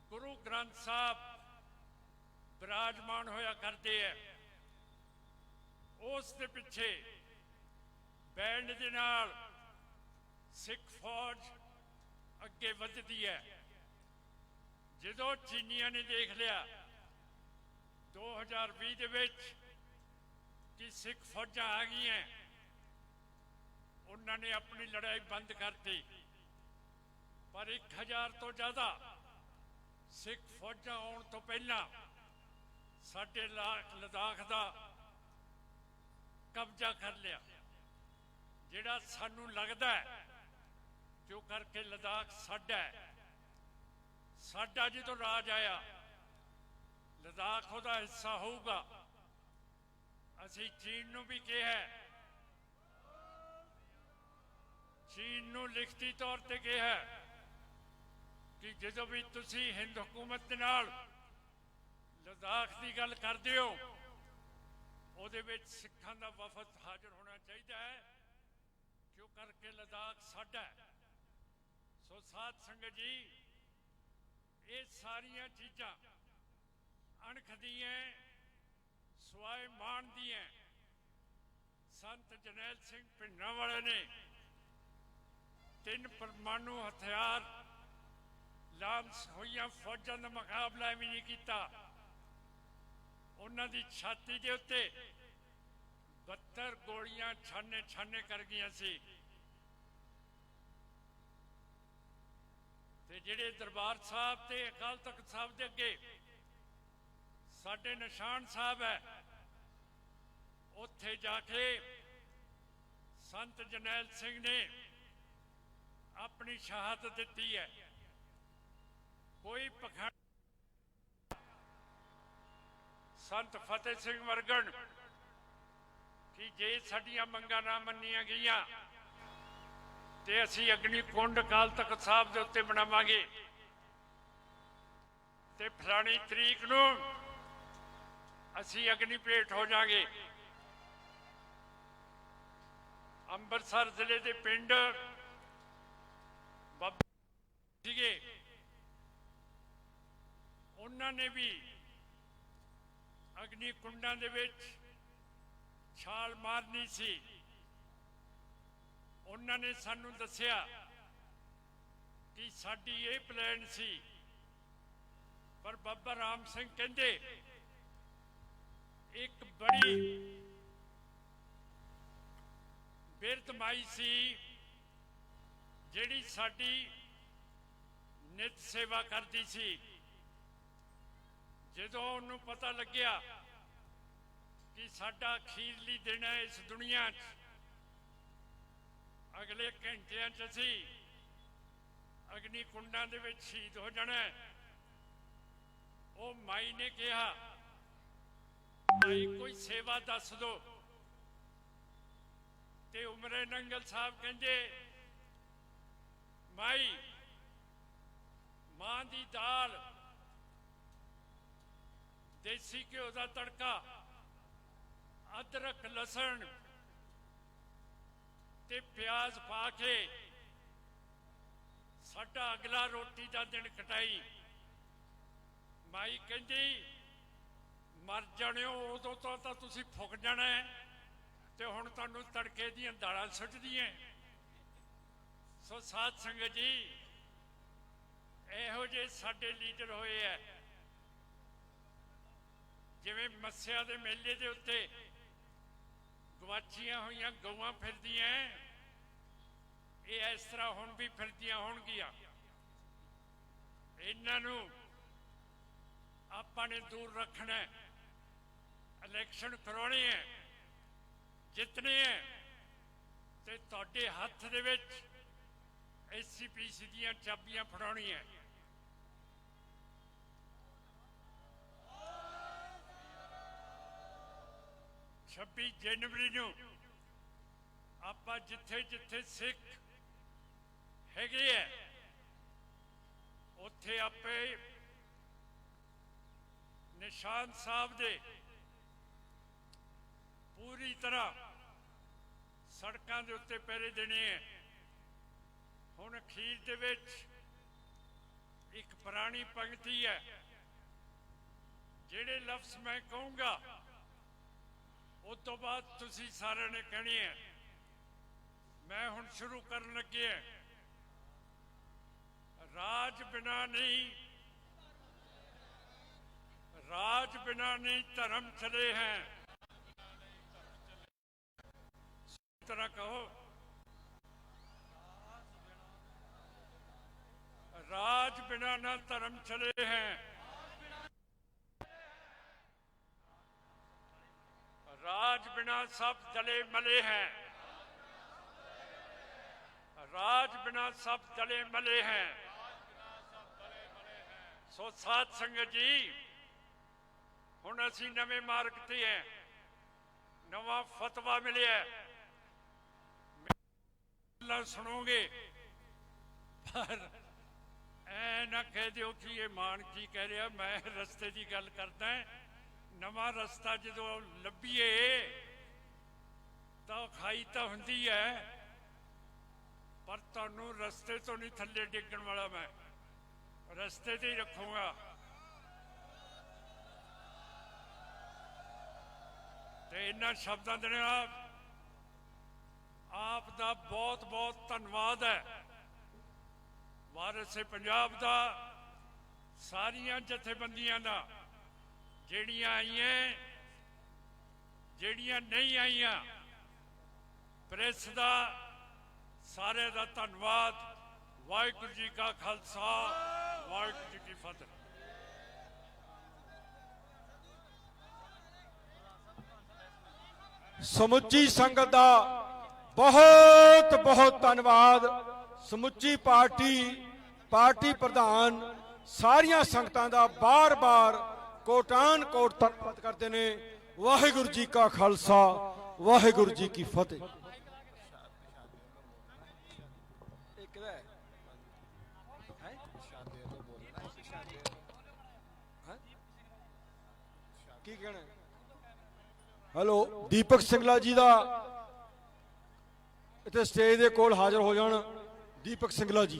ਗੁਰੂ ਗ੍ਰੰਥ ਸਾਹਿਬ ਵਿਰਾਜਮਾਨ ਹੋਇਆ ਕਰਦੇ ਹੈ। ਉਸ ਦੇ ਪਿੱਛੇ ਬੈਂਡ ਦੇ ਨਾਲ ਸਿੱਖ ਫੌਜ ਅੱਗੇ ਵੱਧਦੀ ਹੈ। ਜਦੋਂ ਚੀਨੀਆਂ ਨੇ ਦੇਖ ਲਿਆ 2020 ਦੇ ਵਿੱਚ ਕਿ ਸਿੱਖ ਫੌਜਾਂ ਆ ਗਈਆਂ, ਉਹਨਾਂ ਨੇ ਆਪਣੀ ਲੜਾਈ ਬੰਦ ਕਰਤੀ। ਪਰ 1000 ਤੋਂ ਜ਼ਿਆਦਾ ਸਿੱਖ ਫੌਜਾਂ ਆਉਣ ਤੋਂ ਪਹਿਲਾਂ ਸਾਡੇ ਲਦਾਖ ਦਾ ਕਬਜ਼ਾ ਕਰ ਲਿਆ। ਜਿਹੜਾ ਸਾਨੂੰ ਲੱਗਦਾ ਹੈ ਕਿਉਂ ਕਰਕੇ ਲਦਾਖ ਸਾਡਾ ਹੈ। ਸਾਡਾ ਜਦੋਂ ਰਾਜ ਆਇਆ, ਲਦਾਖ ਉਹਦਾ ਹਿੱਸਾ ਹੋਊਗਾ। ਅਸੀਂ ਚੀਨ ਨੂੰ ਵੀ ਕਿਹਾ, ਚੀਨ ਨੂੰ ਲਿਖਤੀ ਤੌਰ ਤੇ ਕਿਹਾ ਕਿ ਜਦੋਂ ਵੀ ਤੁਸੀਂ ਹਿੰਦ ਹਕੂਮਤ ਦੇ ਨਾਲ ਲਦਾਖ ਦੀ ਗੱਲ ਕਰਦੇ ਹੋ, ਉਹਦੇ ਵਿੱਚ ਸਿੱਖਾਂ ਦਾ ਵਫਦ ਹਾਜ਼ਰ ਹੋਣਾ ਚਾਹੀਦਾ ਹੈ, ਕਿਉਂ ਕਰਕੇ ਲਦਾਖ ਸਾਡਾ ਹੈ। ਸੋ ਸਾਧ ਸੰਗਤ ਜੀ, ਇਹ ਸਾਰੀਆਂ ਚੀਜ਼ਾਂ ਅਣਖ ਦੀਆਂ ਸਵਾਏ ਮਾਣ ਦੀਆਂ। ਸੰਤ ਜਰਨੈਲ ਸਿੰਘ ਭਿੰਡਰਾਂਵਾਲੇ ਨੇ 3 ਪਰਮਾਣੂ ਹਥਿਆਰ ਲਾਂਸ ਹੋਈਆਂ ਫੌਜਾਂ ਦਾ ਮੁਕਾਬਲਾ ਵੀ ਨਹੀਂ ਕੀਤਾ। ਉਹਨਾਂ ਦੀ ਛਾਤੀ ਦੇ ਉੱਤੇ 72 ਗੋਲੀਆਂ ਛਾਨੇ ਛਾਨੇ ਕਰ ਗਈਆਂ ਸੀ। ਤੇ ਜਿਹੜੇ ਦਰਬਾਰ ਸਾਹਿਬ ਤੇ ਅਕਾਲ ਤਖਤ ਸਾਹਿਬ ਦੇ ਅੱਗੇ ਸਾਡੇ ਨਿਸ਼ਾਨ ਸਾਹਿਬ ਹੈ, ਉੱਥੇ ਜਾ ਕੇ ਸੰਤ ਜਰਨੈਲ ਸਿੰਘ ਨੇ ਆਪਣੀ ਸ਼ਹਾਦਤ ਦਿੱਤੀ ਹੈ। ਕੋਈ ਪਖੰਡ ਸੰਤ ਫਤਿਹ ਸਿੰਘ ਵਰਗਣ ਕਿ ਜੇ ਸਾਡੀਆਂ ਮੰਗਾਂ ਨਾ ਮੰਨੀਆਂ ਗਈਆਂ ਤੇ ਅਸੀਂ ਅਗਨੀ ਕੁੰਡ ਅਕਾਲ ਤਖਤ ਸਾਹਿਬ ਦੇ ਉੱਤੇ ਬਣਾਵਾਂਗੇ ਤੇ ਫਲਾਣੀ ਤਰੀਕ ਨੂੰ ਅਸੀਂ ਅਗਨੀ ਭੇਟ ਹੋ ਜਾਾਂਗੇ। ਅੰਮ੍ਰਿਤਸਰ ਜ਼ਿਲ੍ਹੇ ਦੇ ਪਿੰਡ ਸੀਗੇ, ਉਹਨਾਂ ਨੇ ਵੀ ਅਗਨੀ ਕੁੰਡਾਂ ਦੇ ਵਿੱਚ ਛਾਲ ਮਾਰਨੀ ਸੀ। ਉਹਨਾਂ ਨੇ ਸਾਨੂੰ ਦੱਸਿਆ ਕਿ ਸਾਡੀ ਇਹ ਪਲਾਨ ਸੀ, ਪਰ ਬਾਬਾ ਰਾਮ ਸਿੰਘ ਕਹਿੰਦੇ ਇੱਕ ਬੜੀ ਬਿਰਧਮਾਈ ਸੀ ਜਿਹੜੀ ਸਾਡੀ ਨਿਤ ਸੇਵਾ ਕਰਦੀ ਸੀ। ਜਦੋਂ ਉਹਨੂੰ ਪਤਾ ਲੱਗਿਆ ਕਿ ਸਾਡਾ ਅਖੀਰਲੀ ਦਿਨ ਹੈ ਇਸ ਦੁਨੀਆ 'ਚ, ਅਗਲੇ ਘੰਟਿਆਂ 'ਚ ਅਸੀਂ ਅਗਨੀ ਕੁੰਡਾਂ ਦੇ ਵਿੱਚ ਸ਼ਹੀਦ ਹੋ ਜਾਣਾ, ਉਹ ਮਾਈ ਨੇ ਕਿਹਾ ਭਾਈ ਕੋਈ ਸੇਵਾ ਦੱਸ ਦਿਓ। ਤੇ ਉਮਰੇ ਨੰਗਲ ਸਾਹਿਬ ਕਹਿੰਦੇ ਮਾਈ ਮਾਂ ਦੀ ਦਾਲ, ਦੇਸੀ ਘਿਓ ਦਾ ਤੜਕਾ, ਅਦਰਕ ਲਸਣ ਤੇ ਪਿਆਜ਼ ਪਾ ਕੇ ਸਾਡਾ ਅਗਲਾ ਰੋਟੀ ਦਾ ਦਿਨ ਕਟਾਈ। ਮਾਈ ਕਹਿੰਦੀ ਮਰ ਜਾਣਿਓ, ਉਦੋਂ ਤੋਂ ਤਾਂ ਤੁਸੀਂ ਫੁੱਕ ਜਾਣਾ ਤੇ ਹੁਣ ਤੁਹਾਨੂੰ ਤੜਕੇ ਦੀਆਂ ਦਾਲਾਂ ਸੁੱਟਦੀਆਂ। ਸੋ ਸਾਧ ਸੰਗਤ ਜੀ, ਇਹੋ ਜਿਹੇ ਸਾਡੇ ਲੀਡਰ ਹੋਏ ਐ। ਜਿਵੇਂ ਮੱਸਿਆ ਦੇ ਮੇਲੇ ਦੇ ਉੱਤੇ ਗਵਾਚੀਆਂ ਹੋਈਆਂ ਗਊਆਂ ਫਿਰਦੀਆਂ, ਇਹ ਇਸ ਤਰ੍ਹਾਂ ਹੁਣ ਵੀ ਫਿਰਦੀਆਂ ਹੋਣਗੀਆਂ। ਇਹਨਾਂ ਨੂੰ ਆਪਾਂ ਨੇ ਦੂਰ ਰੱਖਣਾ ਹੈ। ਇਲੈਕਸ਼ਨ ਕਰਾਉਣੇ ਹੈ, ਜਿੱਤਣੇ ਹੈ, ਤੇ ਤੁਹਾਡੇ ਹੱਥ ਦੇ ਵਿੱਚ SCPC ਦੀਆਂ ਚਾਬੀਆਂ ਫੜਾਉਣੀਆਂ। 26 ਜਨਵਰੀ ਨੂੰ ਆਪਾਂ ਜਿੱਥੇ ਜਿੱਥੇ ਸਿੱਖ ਹੈਗੇ ਹੈ ਉੱਥੇ ਆਪੇ ਨਿਸ਼ਾਨ ਸਾਹਿਬ ਦੇ ਪੂਰੀ ਤਰ੍ਹਾਂ ਸੜਕਾਂ ਦੇ ਉੱਤੇ ਪਹਿਰੇ ਦੇਣੇ ਹੈ। ਹੁਣ ਅਖੀਰ ਦੇ ਵਿੱਚ ਇੱਕ ਪੁਰਾਣੀ ਪੰਕਤੀ ਹੈ, ਜਿਹੜੇ ਲਫ਼ਜ਼ ਮੈਂ ਕਹੂੰਗਾ ਉਸ ਤੋਂ ਬਾਅਦ ਤੁਸੀਂ ਸਾਰਿਆਂ ਨੇ ਕਹਿਣੇ ਹੈ। ਮੈਂ ਹੁਣ ਸ਼ੁਰੂ ਕਰਨ ਲੱਗੇ ਹਾਂ। ਰਾਜ ਬਿਨਾ ਨਹੀਂ, ਰਾਜ ਬਿਨਾ ਨਹੀਂ ਧਰਮ ਚਲੇ हैं। इस तरह कहो, राज बिना न धर्म चले हैं। राज बिना सब जले मले हैं। राज बिना सब जले मले हैं। सो साध संगत जी, हुण असीं नवे मार्ग ते हैं, नवा फतवा मिलिया। गल्लां सुनोगे पर ऐ ना कह दिओ कि ये मान की कह रहा। मैं रस्ते की गल करदा। नवा रस्ता जो लभीए तो खाई तो हुंदी है, पर तुहानूं रस्ते तो नहीं थल्ले डिगण वाला। मैं रस्ते ते ही रखूंगा। ते इन्हां शब्दां दे नाल आप दा बहुत बहुत धन्नवाद है। वारिस पंजाब दा सारियां जथेबंदियां दा, ਜਿਹੜੀਆਂ ਆਈਆਂ, ਜਿਹੜੀਆਂ ਨਹੀਂ ਆਈਆਂ, ਪ੍ਰੈਸ ਦਾ ਸਾਰਿਆਂ ਦਾ ਧੰਨਵਾਦ। ਵਾਹਿਗੁਰੂ ਜੀ ਕਾ ਖਾਲਸਾ, ਵਾਹਿਗੁਰੂ ਜੀ ਕੀ ਫਤਿਹ। ਸਮੁੱਚੀ ਸੰਗਤ ਦਾ ਬਹੁਤ ਬਹੁਤ ਧੰਨਵਾਦ। ਸਮੁੱਚੀ ਪਾਰਟੀ ਪ੍ਰਧਾਨ ਸਾਰੀਆਂ ਸੰਗਤਾਂ ਦਾ ਬਾਰ-ਬਾਰ ਕੋਟਾਨ ਕੋਟ ਧੰਨਵਾਦ ਕਰਦੇ ਨੇ। ਵਾਹਿਗੁਰੂ ਜੀ ਕਾ ਖਾਲਸਾ, ਵਾਹਿਗੁਰੂ ਜੀ ਕੀ ਫਤਿਹ। ਕੀ ਕਹਿਣਾ? ਹੈਲੋ, ਦੀਪਕ ਸਿੰਗਲਾ ਜੀ ਦਾ ਇੱਥੇ ਸਟੇਜ ਦੇ ਕੋਲ ਹਾਜ਼ਰ ਹੋ ਜਾਣ। ਦੀਪਕ ਸਿੰਗਲਾ ਜੀ।